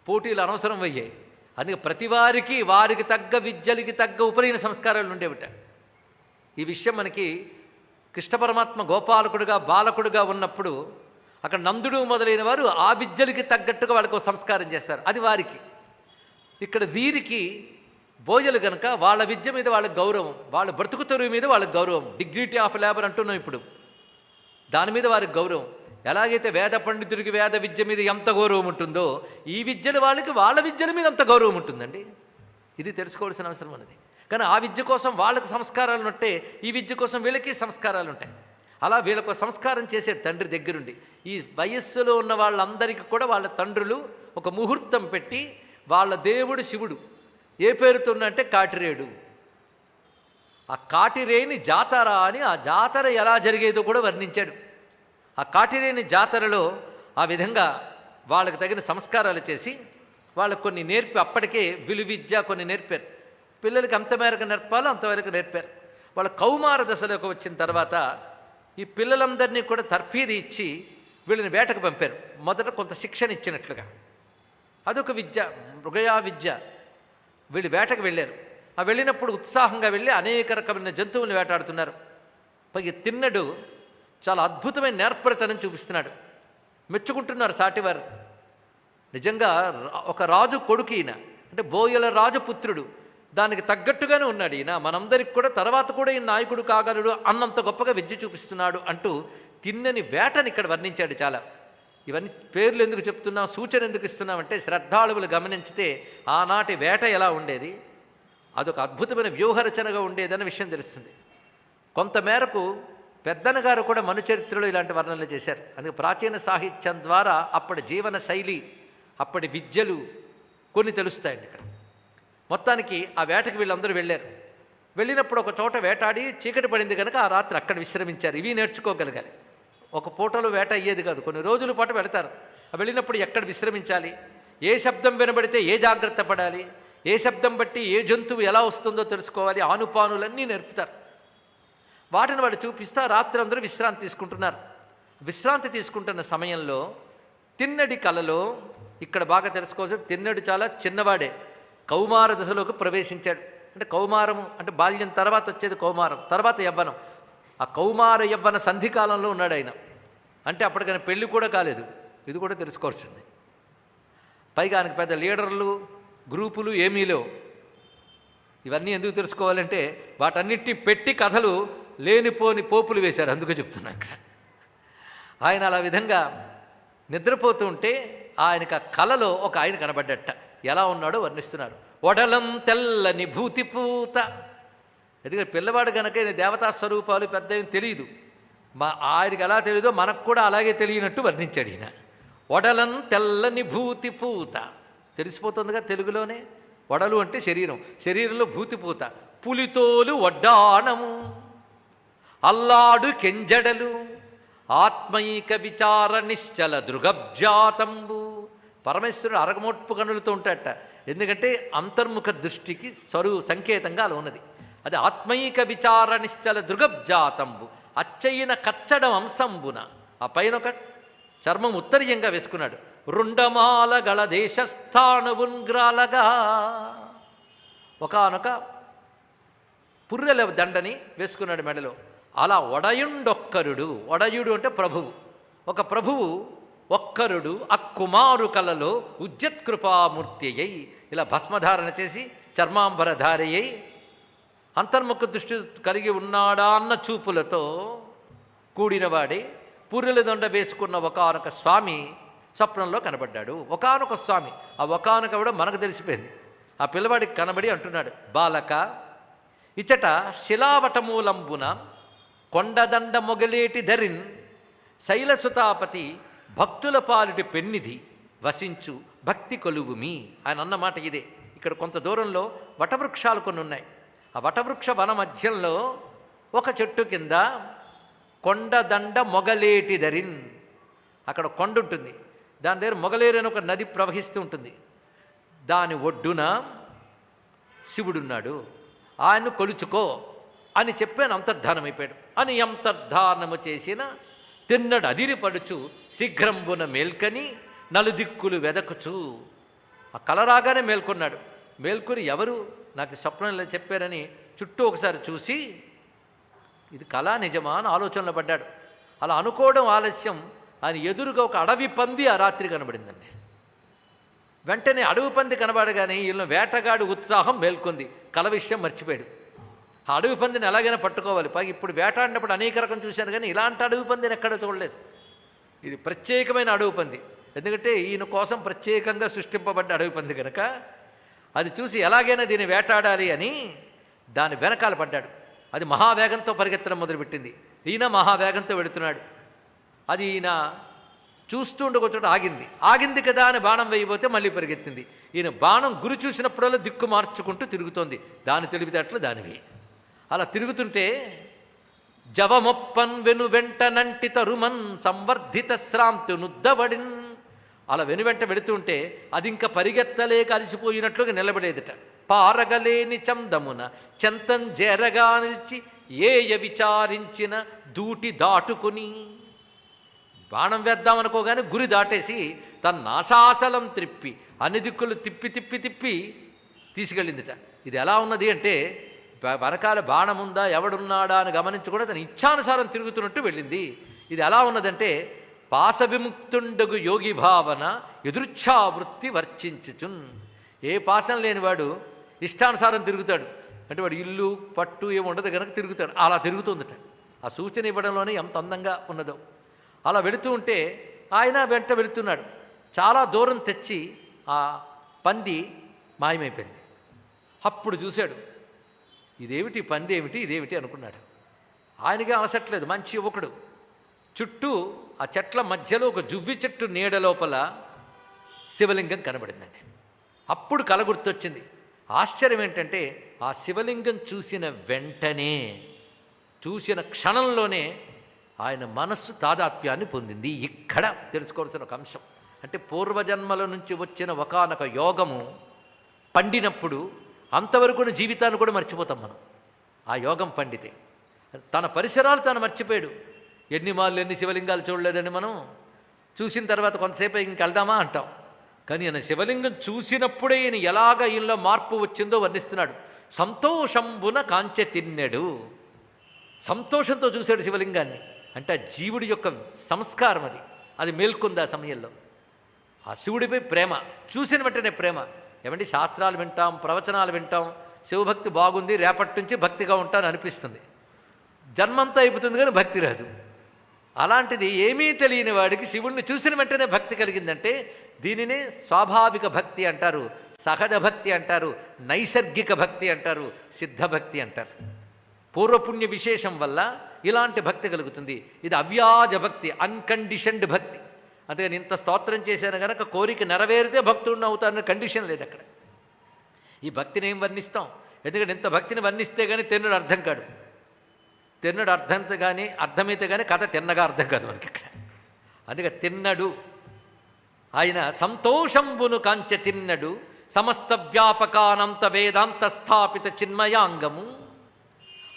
పోటీలు అనవసరం అయ్యాయి. అందుకే ప్రతి వారికి తగ్గ విద్యలకి తగ్గ ఉపనయన సంస్కారాలు ఉండేవిట. ఈ విషయం మనకి కృష్ణ పరమాత్మ గోపాలకుడుగా బాలకుడుగా ఉన్నప్పుడు అక్కడ నందుడు మొదలైన వారు ఆ విద్యలకి తగ్గట్టుగా వాళ్ళకు సంస్కారం చేస్తారు, అది వారికి. ఇక్కడ వీరికి బోయలు గనక వాళ్ళ విద్య మీద వాళ్ళకి గౌరవం, వాళ్ళ బ్రతుకు తెరువు మీద వాళ్ళకి గౌరవం. డిగ్నిటీ ఆఫ్ లేబర్ అంటున్నాం ఇప్పుడు, దాని మీద వారికి గౌరవం. ఎలాగైతే వేద పండితుడికి వేద విద్య మీద ఎంత గౌరవం ఉంటుందో ఈ విద్యల వాళ్ళకి వాళ్ళ విద్యల మీద అంత గౌరవం ఉంటుందండి. ఇది తెలుసుకోవాల్సిన అవసరం ఉన్నది. కానీ ఆ విద్య కోసం వాళ్ళకు సంస్కారాలు ఉంటే ఈ విద్య కోసం వీళ్ళకి సంస్కారాలు ఉంటాయి. అలా వీళ్ళకు సంస్కారం చేసే తండ్రి దగ్గరుండి ఈ వయస్సులో ఉన్న వాళ్ళందరికీ కూడా వాళ్ళ తండ్రులు ఒక ముహూర్తం పెట్టి వాళ్ళ దేవుడు శివుడు ఏ పేరుతో అంటే కాటిరేడు, ఆ కాటిరేని జాతర అని ఆ జాతర ఎలా జరిగేదో కూడా వర్ణించాడు. ఆ కాటిరేని జాతరలో ఆ విధంగా వాళ్ళకి తగిన సంస్కారాలు చేసి వాళ్ళకు కొన్ని నేర్పి అప్పటికే విలువిద్య కొన్ని నేర్పారు. పిల్లలకి అంత మేరకు నేర్పాలో అంతవరకు నేర్పారు. వాళ్ళ కౌమార దశలోకి వచ్చిన తర్వాత ఈ పిల్లలందరినీ కూడా తర్ఫీదు ఇచ్చి వీళ్ళని వేటకు పంపారు. మొదట కొంత శిక్షణ ఇచ్చినట్లుగా అదొక విద్య, మృగయా విద్య. వీళ్ళు వేటకు వెళ్ళారు. ఆ వెళ్ళినప్పుడు ఉత్సాహంగా వెళ్ళి అనేక రకమైన జంతువులను వేటాడుతున్నారు. పైగా తిన్నడు చాలా అద్భుతమైన నేర్పరితనం చూపిస్తున్నాడు. మెచ్చుకుంటున్నారు సాటివారు. నిజంగా ఒక రాజు కొడుకు ఈయన, అంటే బోయల రాజపుత్రుడు, దానికి తగ్గట్టుగానే ఉన్నాడు ఈయన. మనందరికి కూడా తర్వాత కూడా ఈ నాయకుడు కాగలడు అన్నంత గొప్పగా విద్య చూపిస్తున్నాడు అంటూ తిన్నని వేటని ఇక్కడ వర్ణించాడు. చాలా ఇవన్నీ పేర్లు ఎందుకు చెప్తున్నాం, సూచన ఎందుకు ఇస్తున్నామంటే శ్రద్ధాళువులు గమనించితే ఆనాటి వేట ఎలా ఉండేది, అదొక అద్భుతమైన వ్యూహరచనగా ఉండేదన్న విషయం తెలుస్తుంది. కొంతమేరకు పెద్దనగారు కూడా మనుచరిత్రలో ఇలాంటి వర్ణనలు చేశారు. అందుకే ప్రాచీన సాహిత్యం ద్వారా అప్పటి జీవన శైలి, అప్పటి విద్యలు కొన్ని తెలుస్తాయండి ఇక్కడ. మొత్తానికి ఆ వేటకి వీళ్ళందరూ వెళ్ళారు. వెళ్ళినప్పుడు ఒక చోట వేటాడి చీకటి పడింది కనుక ఆ రాత్రి అక్కడ విశ్రమించారు. ఇవి నేర్చుకోగలగాలి. ఒక పూటలో వేట అయ్యేది కాదు, కొన్ని రోజుల పాటు వెళతారు. వెళ్ళినప్పుడు ఎక్కడ విశ్రమించాలి, ఏ శబ్దం వినబడితే ఏ జాగ్రత్త పడాలి, ఏ శబ్దం బట్టి ఏ జంతువు ఎలా వస్తుందో తెలుసుకోవాలి, ఆనుపానులన్నీ నేర్పుతారు. వాటిని వాళ్ళు చూపిస్తూ రాత్రి అందరూ విశ్రాంతి తీసుకుంటున్నారు. విశ్రాంతి తీసుకుంటున్న సమయంలో తిన్నడి కలలో ఇక్కడ బాగా తెలుసుకోవాల్సి, తిన్నడు చాలా చిన్నవాడే, కౌమార దశలోకి ప్రవేశించాడు. అంటే కౌమారము అంటే బాల్యం తర్వాత వచ్చేది కౌమారం, తర్వాత యవ్వనం. ఆ కౌమార యవ్వన సంధికాలంలో ఉన్నాడు ఆయన. అంటే అప్పటికైనా పెళ్ళి కూడా కాలేదు, ఇది కూడా తెలుసుకోవాల్సింది. పైగా ఆయనకు పెద్ద లీడర్లు గ్రూపులు ఏమీ లేవు. ఇవన్నీ ఎందుకు తెలుసుకోవాలంటే వాటన్నిటిని పెట్టి కథలు లేనిపోని పోపులు వేశారు, అందుకే చెప్తున్నా ఇక్కడ. ఆయన అలా విధంగా నిద్రపోతూ ఉంటే ఆయనకు ఆ కలలో ఒక ఆయన కనబడ్డట. ఎలా ఉన్నాడో వర్ణిస్తున్నారు. ఒడలం తెల్లని భూతిపూత. ఎందుకంటే పిల్లవాడు కనుక దేవతా స్వరూపాలు పెద్ద ఏం తెలియదు, ఆయనకి ఎలా తెలియదో మనకు కూడా అలాగే తెలియనట్టు వర్ణించాడు ఈయన. ఒడలం తెల్లని భూతిపూత తెలిసిపోతుందిగా తెలుగులోనే. వడలు అంటే శరీరం, శరీరంలో భూతిపూత. పులితోలు వడ్డాణము, అల్లాడు కెంజడలు, ఆత్మైక విచార నిశ్చల దృగబ్జాతంబు. పరమేశ్వరుడు అరగమోట్పు కనులతో ఉంటాడట. ఎందుకంటే అంతర్ముఖ దృష్టికి సంకేతంగా అలా ఉన్నది. అది ఆత్మైక విచార నిశ్చల దృగబ్జాతంబు. అచ్చయిన కచ్చడం అంశంబున, ఆ పైన ఒక చర్మం ఉత్తరీయంగా వేసుకున్నాడు. రుండమాల గళ దేశస్థానవున్గ్రాలగా, ఒకానొక పుర్రెల దండని వేసుకున్నాడు మెడలో. అలా ఒడయుండొక్కరుడు, ఒడయుడు అంటే ప్రభువు, ఒక ప్రభువు ఒక్కరుడు అక్కుమారు కలలో ఉజ్జత్కృపామూర్తి అయి ఇలా భస్మధారణ చేసి చర్మాంబరధారి అయి అంతర్ముఖ దృష్టి కలిగి ఉన్నాడా అన్న చూపులతో కూడినవాడే పుర్రెల దండ వేసుకున్న ఒకానొక స్వామి స్వప్నంలో కనబడ్డాడు. ఒకానొక స్వామి, ఆ ఒకానొక కూడా మనకు తెలిసిపోయింది. ఆ పిల్లవాడికి కనబడి అంటున్నాడు, బాలక ఇచ్చట శిలావటమూలంబున కొండదండ మొగలేటి ధరిన్ శైలసుతాపతి భక్తుల పాలిటి పెన్నిధి వసించు భక్తి కొలువుమి. ఆయన అన్నమాట ఇదే. ఇక్కడ కొంత దూరంలో వటవృక్షాలు కొన్ని ఉన్నాయి. ఆ వటవృక్ష వన మధ్యంలో ఒక చెట్టు కింద కొండదండ మొగలేటి ధరిన్, అక్కడ కొండ ఉంటుంది, దాని దగ్గర మొగలేరు అని ఒక నది ప్రవహిస్తూ ఉంటుంది. దాని ఒడ్డున శివుడున్నాడు, ఆయన్ను కొలుచుకో అని చెప్పాను. అంతర్ధానమైపోయాడు అని అంతర్ధానము చేసిన తిన్నడు అదిరిపడుచు శీఘ్రంబున మేల్కని నలుదిక్కులు వెదకుచు. ఆ కల రాగానే మేల్కొన్నాడు. మేల్కొని ఎవరు నాకు స్వప్నంలో చెప్పారని చుట్టూ ఒకసారి చూసి ఇది కళ నిజమా అని ఆలోచనలో పడ్డాడు. అలా అనుకోవడం ఆలస్యం, ఆయన ఎదురుగా ఒక అడవి పంది ఆ రాత్రి కనబడిందండి. వెంటనే అడవి పంది కనబడగానే వీళ్ళ వేటగాడు ఉత్సాహం మేల్కొంది. కల విషయం మర్చిపోయాడు. ఆ అడవి పందిని ఎలాగైనా పట్టుకోవాలి. పైగా ఇప్పుడు వేటాడినప్పుడు అనేక రకం చూశాను, కానీ ఇలాంటి అడవి పందిని ఎక్కడ చూడలేదు. ఇది ప్రత్యేకమైన అడవి పంది, ఎందుకంటే ఈయన కోసం ప్రత్యేకంగా సృష్టింపబడ్డ అడవి పంది కనుక అది చూసి ఎలాగైనా దీన్ని వేటాడాలి అని దాని వెనకాల పడ్డాడు. అది మహావేగంతో పరిగెత్తడం మొదలుపెట్టింది. ఈయన మహావేగంతో వెళుతున్నాడు. అది ఈయన చూస్తుండే ఒక చోట ఆగింది కదా అని బాణం వేయబోతే మళ్ళీ పరిగెత్తింది. ఈయన బాణం గురి చూసినప్పుడల్లా దిక్కు మార్చుకుంటూ తిరుగుతోంది. దాని తెలివితేటలు దానివి. అలా తిరుగుతుంటే జవమొప్పన్ వెను వెంట నంటి తరుమన్ సంవర్ధిత శ్రాంతి నుద్దవడిన్, అలా వెనువెంట వెళుతుంటే అది ఇంకా పరిగెత్తలేక అలసిపోయినట్లుగా నిలబడేదట. పారగలేని చందమున చెంతం జేరగా నిలిచి ఏయ విచారించిన దూటి దాటుకుని, బాణం వేద్దామనుకోగానే గురి దాటేసి తన నాశాసలం త్రిప్పి అన్ని దిక్కులు తిప్పి తిప్పి తిప్పి తీసుకెళ్ళిందిట. ఇది ఎలా ఉన్నది అంటే వెనకాల బాణం ఉందా ఎవడున్నాడా అని గమనించి కూడా తన ఇచ్ఛానుసారం తిరుగుతున్నట్టు వెళ్ళింది. ఇది ఎలా ఉన్నదంటే పాస విముక్తుండగు యోగి భావన ఎదుర్ఛావృత్తి వర్చించుచున్. ఏ పాసం లేనివాడు ఇష్టానుసారం తిరుగుతాడు అంటే వాడు ఇల్లు పట్టు ఏమి ఉండదు కనుక తిరుగుతాడు. అలా తిరుగుతుందట. ఆ సూచన ఇవ్వడంలోనే ఎంత అందంగా ఉన్నదో. అలా వెళుతూ ఉంటే ఆయన వెంట వెళుతున్నాడు. చాలా దూరం తెచ్చి ఆ పంది మాయమైపోయింది. అప్పుడు చూశాడు, ఇదేమిటి పంది ఏమిటి ఇదేమిటి అనుకున్నాడు. ఆయనకే అలసట్లేదు, మంచి యువకుడు. చుట్టూ ఆ చెట్ల మధ్యలో ఒక జువ్వి చెట్టు నీడ లోపల శివలింగం కనబడిందండి. అప్పుడు కల గుర్తొచ్చింది. ఆశ్చర్యం ఏంటంటే ఆ శివలింగం చూసిన వెంటనే, చూసిన క్షణంలోనే ఆయన మనస్సు తాదాత్మ్యాన్ని పొందింది. ఇక్కడ తెలుసుకోవాల్సిన ఒక అంశం అంటే పూర్వజన్మల నుంచి వచ్చిన ఒకానొక యోగము పండినప్పుడు అంతవరకున్న జీవితాన్ని కూడా మర్చిపోతాం మనం. ఆ యోగం పండితే తన పరిసరాలు తాను మర్చిపోయాడు. ఎన్ని శివలింగాలు చూడలేదని మనం చూసిన తర్వాత కొంతసేపు ఇంకెళ్దామా అంటాం. కానీ ఆయన శివలింగం చూసినప్పుడే ఈయన ఎలాగ ఈయనలో మార్పు వచ్చిందో వర్ణిస్తున్నాడు. సంతోషంబున కాంచె తిన్నెడు, సంతోషంతో చూశాడు శివలింగాన్ని. అంటే ఆ జీవుడి యొక్క సంస్కారం అది మేల్కొంది ఆ సమయంలో. ఆ శివుడిపై ప్రేమ, చూసిన వెంటనే ప్రేమ. ఏమంటే శాస్త్రాలు వింటాం, ప్రవచనాలు వింటాం, శివభక్తి బాగుంది, రేపటి నుంచి భక్తిగా ఉంటాను అనిపిస్తుంది. జన్మంతా అయిపోతుంది కానీ భక్తి రాదు. అలాంటిది ఏమీ తెలియని వాడికి శివుణ్ణి చూసిన వెంటనే భక్తి కలిగిందంటే దీనినే స్వాభావిక భక్తి అంటారు, సహజ భక్తి అంటారు, నైసర్గిక భక్తి అంటారు, సిద్ధభక్తి అంటారు. పూర్వపుణ్య విశేషం వల్ల ఇలాంటి భక్తి కలుగుతుంది. ఇది అవ్యాజ భక్తి, అన్కండిషన్డ్ భక్తి. అంతేగాని ఇంత స్తోత్రం చేశాను కనుక కోరిక నెరవేరితే భక్తుడిని అవుతారన్న కండిషన్ లేదు అక్కడ. ఈ భక్తిని ఏం వర్ణిస్తాం? ఎందుకంటే ఇంత భక్తిని వర్ణిస్తే కానీ తెన్నుడు అర్థం కాడు. తెన్నుడు అర్థమైతే కానీ కథ తిన్నగా అర్థం కాదు మనకి ఇక్కడ. అందుకే తిన్నడు ఆయన సంతోషంబును కాంచె తిన్నడు సమస్త వ్యాపకానంత వేదాంత స్థాపిత చిన్మయాంగము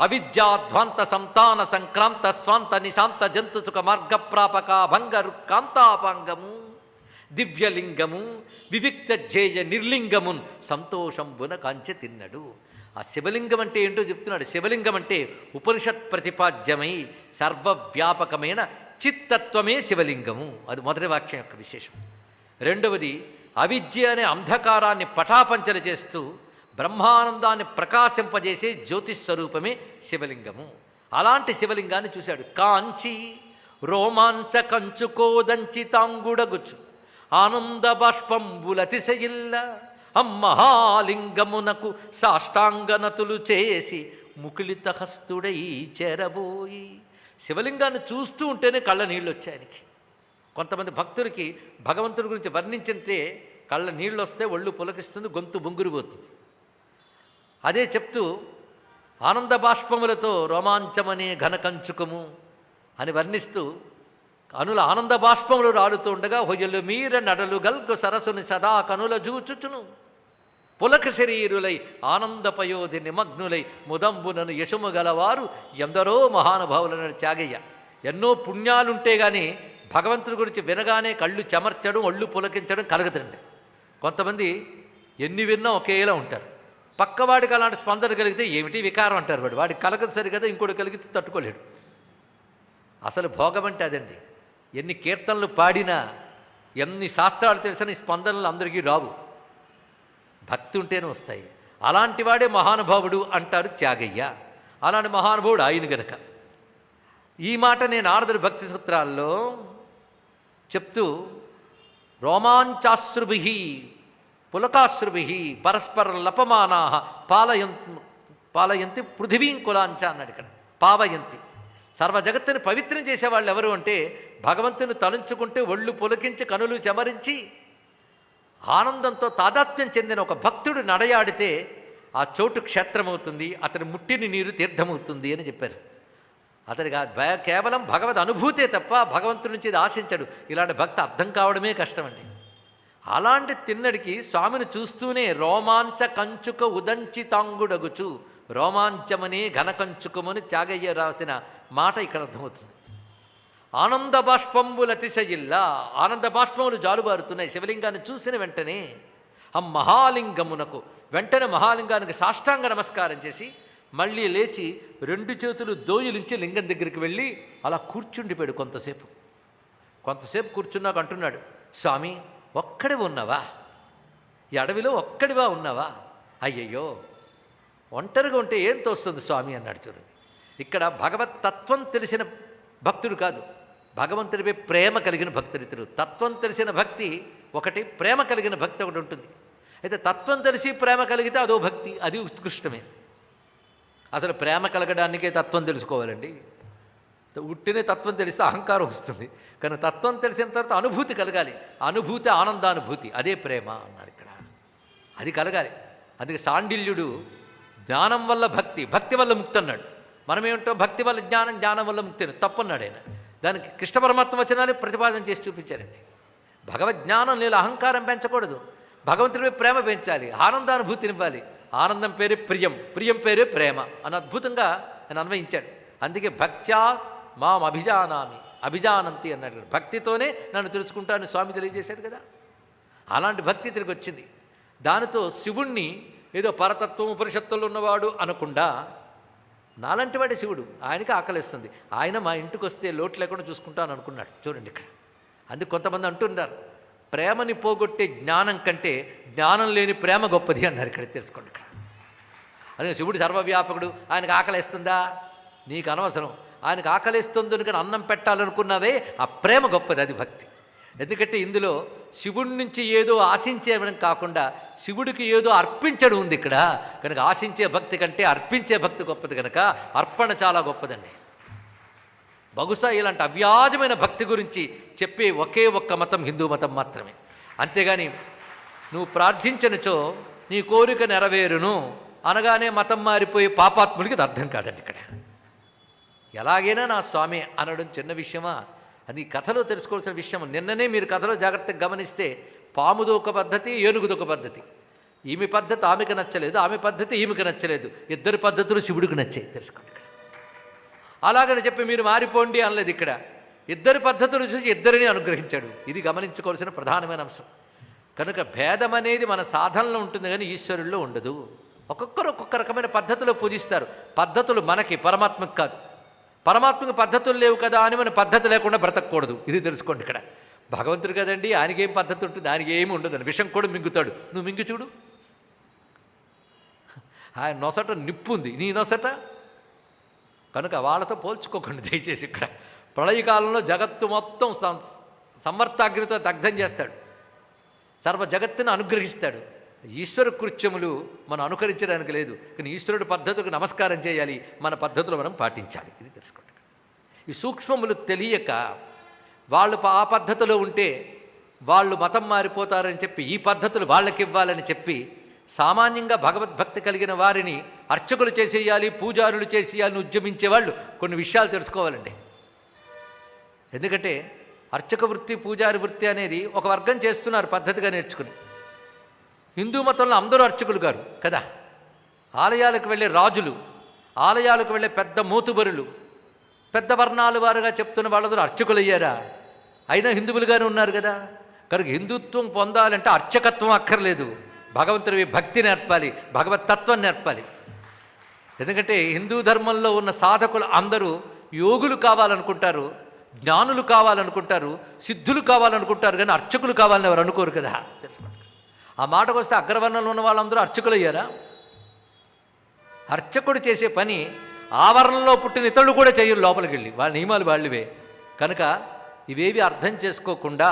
అవిద్యాధ్వాంత సంతాన సంక్రాంత స్వాంత నిశాంత జంతు సుఖ మార్గప్రాపక భంగరు కాంతాపాంగము దివ్యలింగము వివిక్త జేయ నిర్లింగమున్ సంతోషంబున కాంచె తిన్నడు. ఆ శివలింగం అంటే ఏంటో చెప్తున్నాడు. శివలింగం అంటే ఉపనిషత్ ప్రతిపాద్యమై సర్వవ్యాపకమైన చిత్తత్వమే శివలింగము. అది మొదటి వాక్యం యొక్క విశేషం. రెండవది, అవిద్య అనే అంధకారాన్ని పటాపంచలు చేస్తూ బ్రహ్మానందాన్ని ప్రకాశింపజేసే జ్యోతిస్వరూపమే శివలింగము. అలాంటి శివలింగాన్ని చూశాడు. కాంచి రోమాంచ కంచుకోదంచి తాంగుడగుచు ఆనంద బాష్పంబులతిశయిల్ల అమ్మహాలింగమునకు సాష్టాంగనతులు చేసి ముకులిత హస్తుడై చేరబోయి. శివలింగాన్ని చూస్తూ ఉంటేనే కళ్ళ నీళ్ళు వచ్చాయి ఆయనకి. కొంతమంది భక్తులకి భగవంతుడి గురించి వర్ణించితే కళ్ళ నీళ్ళు వస్తే ఒళ్ళు పులకిస్తుంది, గొంతు బొంగురిపోతుంది. అదే చెప్తూ ఆనంద బాష్పములతో రోమాంచమనే ఘనకంచుకము అని వర్ణిస్తూ కనుల ఆనంద బాష్పములు రాలుతూ ఉండగా హొయ్యలు మీర నడలు గల్గు సరసుని సదా కనుల జూచుచును పులక శరీరులై ఆనందపయోధి నిమగ్నులై ముదంబునను యశము గలవారు ఎందరో మహానుభావులన్న త్యాగయ్య. ఎన్నో పుణ్యాలుంటే గాని భగవంతుడి గురించి వినగానే కళ్ళు చెమర్చడం, ఒళ్ళు పులకించడం కలగతండి. కొంతమంది ఎన్ని విన్నా ఒకేలా ఉంటారు. పక్కవాడికి అలాంటి స్పందన కలిగితే ఏమిటి వికారం అంటారు. వాడికి కలగదు సరి కదా, ఇంకోటి కలిగితే తట్టుకోలేడు. అసలు భోగం అంటే అదండి. ఎన్ని కీర్తనలు పాడినా, ఎన్ని శాస్త్రాలు తెలిసిన స్పందనలు అందరికీ రావు, భక్తి ఉంటేనే వస్తాయి. అలాంటి వాడే మహానుభావుడు అంటారు త్యాగయ్య. అలాంటి మహానుభావుడు ఆయన గనక ఈ మాట నేను నారదుడి భక్తి సూత్రాల్లో చెప్తూ రోమాంచాశ్రుభి పులకాశ్రుభి పరస్పర లపమానా పాలయంతి పృథివీం కులాంచ అన్నాడు. ఇక్కడ పావయంతి, సర్వ జగత్తుని పవిత్రం చేసేవాళ్ళు ఎవరు అంటే భగవంతుని తలుంచుకుంటే ఒళ్ళు పులకించి కనులు చెమరించి ఆనందంతో తాదాత్మ్యం చెందిన ఒక భక్తుడు నడయాడితే ఆ చోటు క్షేత్రమవుతుంది, అతని ముట్టిని నీరు తీర్థమవుతుంది అని చెప్పారు. అతడికి కేవలం భగవద్ అనుభూతే తప్ప భగవంతుడి నుంచి ఇది ఆశించడు. ఇలాంటి భక్తి అర్థం కావడమే కష్టమండి. అలాంటి తిన్నడికి స్వామిని చూస్తూనే రోమాంచ కంచుక ఉదంచి తాంగుడగుచు, రోమాంచమని ఘనకంచుకమని త్యాగయ్య రాసిన మాట ఇక్కడ అర్థమవుతుంది. ఆనంద బాష్పంబులు అతిశయిల్లా, ఆనంద బాష్పములు జాలుబారుతున్నాయి శివలింగాన్ని చూసిన వెంటనే. ఆ మహాలింగమునకు వెంటనే మహాలింగానికి సాష్టాంగ నమస్కారం చేసి మళ్ళీ లేచి రెండు చేతులు దోయులించి లింగం దగ్గరికి వెళ్ళి అలా కూర్చుండిపోయాడు. కొంతసేపు కూర్చున్నాక అంటున్నాడు, స్వామి ఒక్కడివి ఉన్నావా? ఈ అడవిలో ఒక్కడివా ఉన్నావా? అయ్యయ్యో, ఒంటరిగా ఉంటే ఏం తోస్తుంది స్వామి అన్నాడు. చూడండి, ఇక్కడ భగవత్ తత్వం తెలిసిన భక్తుడు కాదు, భగవంతుడిపై ప్రేమ కలిగిన భక్తుడిద్దరు. తత్వం తెలిసిన భక్తి ఒకటి, ప్రేమ కలిగిన భక్తి ఒకటి ఉంటుంది. అయితే తత్వం తెలిసి ప్రేమ కలిగితే అదో భక్తి, అది ఉత్కృష్టమే. అసలు ప్రేమ కలగడానికే తత్వం తెలుసుకోవాలండి. ఉట్టినే తత్వం తెలిస్తే అహంకారం వస్తుంది. కానీ తత్వం తెలిసిన తర్వాత అనుభూతి కలగాలి. అనుభూతి ఆనందానుభూతి, అదే ప్రేమ అన్నాడు ఇక్కడ. అది కలగాలి. అందుకే సాండిల్యుడు జ్ఞానం వల్ల భక్తి, భక్తి వల్ల ముక్తి అన్నాడు. మనమేమిటో భక్తి వల్ల జ్ఞానం, జ్ఞానం వల్ల ముక్తి అని తప్పన్నాడు ఆయన. దానికి కృష్ణ పరమాత్మ వచనాలు ప్రతిపాదన చేసి చూపించారండి. భగవజ్ఞానం లేదు, అహంకారం పెంచకూడదు, భగవంతుడి ప్రేమ పెంచాలి, ఆనందానుభూతినివ్వాలి. ఆనందం పేరే ప్రియం, ప్రియం పేరే ప్రేమ అని అద్భుతంగా ఆయన అన్వయించాడు. అందుకే భక్త్యా మాం అభిజానామి అభిజానంతి అన్నాడు. భక్తితోనే నన్ను తెలుసుకుంటానని స్వామి తెలియజేశాడు కదా. అలాంటి భక్తి తిరిగి వచ్చింది. దానితో శివుణ్ణి ఏదో పరతత్వం ఉపనిషత్తుల్లో ఉన్నవాడు అనకుండా నాలంటి వాడే శివుడు, ఆయనకి ఆకలిస్తుంది, ఆయన మా ఇంటికి వస్తే లోటు లేకుండా చూసుకుంటాను అనుకున్నాడు. చూడండి ఇక్కడ. అందుకు కొంతమంది అంటున్నారు, ప్రేమని పోగొట్టే జ్ఞానం కంటే జ్ఞానం లేని ప్రేమ గొప్పది అన్నారు. ఇక్కడ తెలుసుకోండి. ఇక్కడ అదే శివుడు సర్వవ్యాపకుడు, ఆయనకు ఆకలిస్తుందా? నీకు అనవసరం. ఆయనకు ఆకలిస్తుంది కానీ అన్నం పెట్టాలనుకున్నావే, ఆ ప్రేమ గొప్పది, అది భక్తి. ఎందుకంటే ఇందులో శివుడి నుంచి ఏదో ఆశించేయడం కాకుండా శివుడికి ఏదో అర్పించడం ఉంది ఇక్కడ. కనుక ఆశించే భక్తి కంటే అర్పించే భక్తి గొప్పది, కనుక అర్పణ చాలా గొప్పదండి. బహుశా ఇలాంటి అవ్యాజమైన భక్తి గురించి చెప్పే ఒకే ఒక్క మతం హిందూ మతం మాత్రమే. అంతేగాని నువ్వు ప్రార్థించనిచో నీ కోరిక నెరవేరును అనగానే మతం మారిపోయి పాపాత్ముడికి అది అర్థం కాదండి. ఇక్కడ ఎలాగైనా నా స్వామి అనడం చిన్న విషయమా? అది కథలో తెలుసుకోవాల్సిన విషయం. నిన్ననే మీరు కథలో జాగ్రత్తగా గమనిస్తే పాముదో ఒక పద్ధతి, ఏనుగుదో ఒక పద్ధతి. ఈమె పద్ధతి ఆమెకు నచ్చలేదు, ఆమె పద్ధతి ఈమెకు నచ్చలేదు. ఇద్దరు పద్ధతులు శివుడికి నచ్చాయి. తెలుసుకోండి. ఇక్కడ అలాగని చెప్పి మీరు మారిపోండి అనలేదు. ఇక్కడ ఇద్దరి పద్ధతులు చూసి ఇద్దరిని అనుగ్రహించాడు. ఇది గమనించుకోవాల్సిన ప్రధానమైన అంశం. కనుక భేదం అనేది మన సాధనలో ఉంటుంది కానీ ఈశ్వరుల్లో ఉండదు. ఒక్కొక్కరు ఒక్కొక్క రకమైన పద్ధతిలో పూజిస్తారు. పద్ధతులు మనకి, పరమాత్మకి కాదు. పరమాత్మకి పద్ధతులు లేవు కదా అని మన పద్ధతి లేకుండా బ్రతకూడదు. ఇది తెలుసుకోండి. ఇక్కడ భగవంతుడు కదండి, ఆయనకేం పద్ధతి ఉంటుంది, ఆయనకి ఏమి ఉండదు అని. విషం కూడా మింగుతాడు, నువ్వు మింగి చూడు. ఆయన నొసట నిప్పు ఉంది, నీ నొసట. కనుక వాళ్ళతో పోల్చుకోకండి దయచేసి. ఇక్కడ ప్రళయకాలంలో జగత్తు మొత్తం సంవర్తాగ్నితో దగ్ధం చేస్తాడు, సర్వ జగత్తును అనుగ్రహిస్తాడు. ఈశ్వర కృత్యములు మనం అనుకరించడానికి లేదు, కానీ ఈశ్వరుడి పద్ధతులకు నమస్కారం చేయాలి, మన పద్ధతులు మనం పాటించాలి. ఇది తెలుసుకోండి. ఈ సూక్ష్మములు తెలియక వాళ్ళు ఆ పద్ధతిలో ఉంటే వాళ్ళు మతం మారిపోతారని చెప్పి ఈ పద్ధతులు వాళ్ళకి ఇవ్వాలని చెప్పి సామాన్యంగా భగవద్భక్తి కలిగిన వారిని అర్చకులు చేసేయాలి, పూజారులు చేసేయాలని ఉద్యమించే వాళ్ళు కొన్ని విషయాలు తెలుసుకోవాలండి. ఎందుకంటే అర్చక వృత్తి, పూజారి వృత్తి అనేది ఒక వర్గం చేస్తున్నారు పద్ధతిగా నేర్చుకుని. హిందూ మతంలో అందరూ అర్చకులు గారు కదా. ఆలయాలకు వెళ్ళే రాజులు, ఆలయాలకు వెళ్ళే పెద్ద మూతుబరులు, పెద్ద వర్ణాలు వారుగా చెప్తున్న వాళ్ళందరూ అర్చకులు అయ్యారా? అయినా హిందువులుగానే ఉన్నారు కదా. కనుక హిందుత్వం పొందాలంటే అర్చకత్వం అక్కర్లేదు, భగవంతుడి భక్తి నేర్పాలి, భగవతత్వం నేర్పాలి. ఎందుకంటే హిందూ ధర్మంలో ఉన్న సాధకులు అందరూ యోగులు కావాలనుకుంటారు, జ్ఞానులు కావాలనుకుంటారు, సిద్ధులు కావాలనుకుంటారు, కానీ అర్చకులు కావాలని ఎవరు అనుకోరు కదా. తెలుసుకోండి. ఆ మాటకు వస్తే అగ్రవర్ణంలో ఉన్న వాళ్ళందరూ అర్చకులు అయ్యారా? అర్చకుడు చేసే పని ఆవరణలో పుట్టిన ఇతరులు కూడా చేయరు, లోపలికి వెళ్ళి వాళ్ళ నియమాలు వాళ్ళవే. కనుక ఇవేవి అర్థం చేసుకోకుండా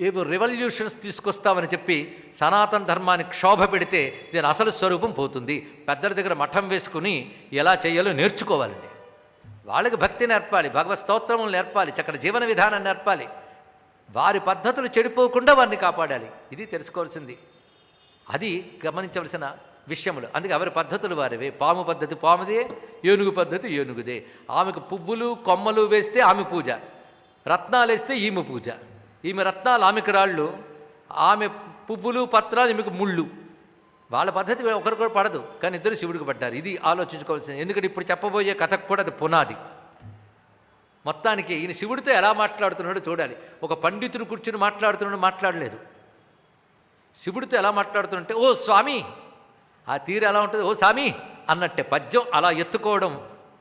ఏవో రెవల్యూషన్స్ తీసుకొస్తామని చెప్పి సనాతన ధర్మానికి క్షోభ పెడితే దీని అసలు స్వరూపం పోతుంది. పెద్దల దగ్గర మఠం వేసుకుని ఎలా చేయాలో నేర్చుకోవాలండి. వాళ్ళకి భక్తి నేర్పాలి, భగవత్ స్తోత్రములు నేర్పాలి, చక్కటి జీవన విధానం నేర్పాలి, వారి పద్ధతులు చెడిపోకుండా వారిని కాపాడాలి. ఇది తెలుసుకోవాల్సింది, అది గమనించవలసిన విషయములు. అందుకే ఎవరి పద్ధతులు వారివే. పాము పద్ధతి పాముదే, ఏనుగు పద్ధతి ఏనుగుదే. ఆమెకు పువ్వులు కొమ్మలు వేస్తే ఆమె పూజ, రత్నాలు వేస్తే ఈమె పూజ. ఈమె రత్నాలు ఆమెకు రాళ్ళు, ఆమె పువ్వులు పత్రాలు ఈమెకు ముళ్ళు. వాళ్ళ పద్ధతి ఒకరికొకరు పడదు, కానీ ఇద్దరు శివుడికి పడ్డారు. ఇది ఆలోచించుకోవాల్సింది. ఎందుకంటే ఇప్పుడు చెప్పబోయే కథకు కూడా అది పునాది. మొత్తానికి ఈయన శివుడితో ఎలా మాట్లాడుతున్నాడో చూడాలి. ఒక పండితుడు కూర్చుని మాట్లాడుతున్నాడు మాట్లాడలేదు. శివుడితో ఎలా మాట్లాడుతుంటే ఓ స్వామి, ఆ తీరు ఎలా ఉంటుంది, ఓ స్వామి అన్నట్టే. పద్యం అలా ఎత్తుకోవడం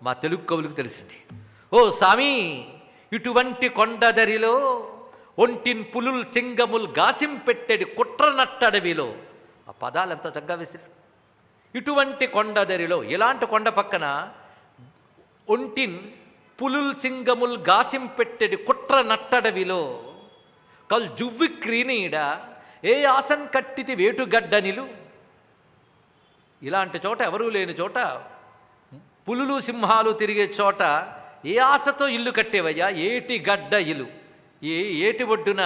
మా తెలుగు కవులకు తెలిసింది. ఓ స్వామి, ఇటువంటి కొండదరిలో ఒంటిన్ పులుల్ సింగముల్ గాసింపెట్టెడి కుట్ర నట్టడవిలో. ఆ పదాలు ఎంత చక్కగా వేసారు. ఇటువంటి కొండదరిలో, ఇలాంటి కొండ పక్కన ఒంటిన్ పులుల్ సింగముల్ గాసింపెట్టెడి కుట్ర నట్టడవిలో కల్ జువ్వి క్రీనీడ ఏ ఆసన్ కట్టితి వేటుగడ్డనిలు. ఇలాంటి చోట, ఎవరూ లేని చోట, పులులు సింహాలు తిరిగే చోట ఏ ఆశతో ఇల్లు కట్టేవయ్యా? ఏటి గడ్డ ఇల్లు, ఏటి ఒడ్డున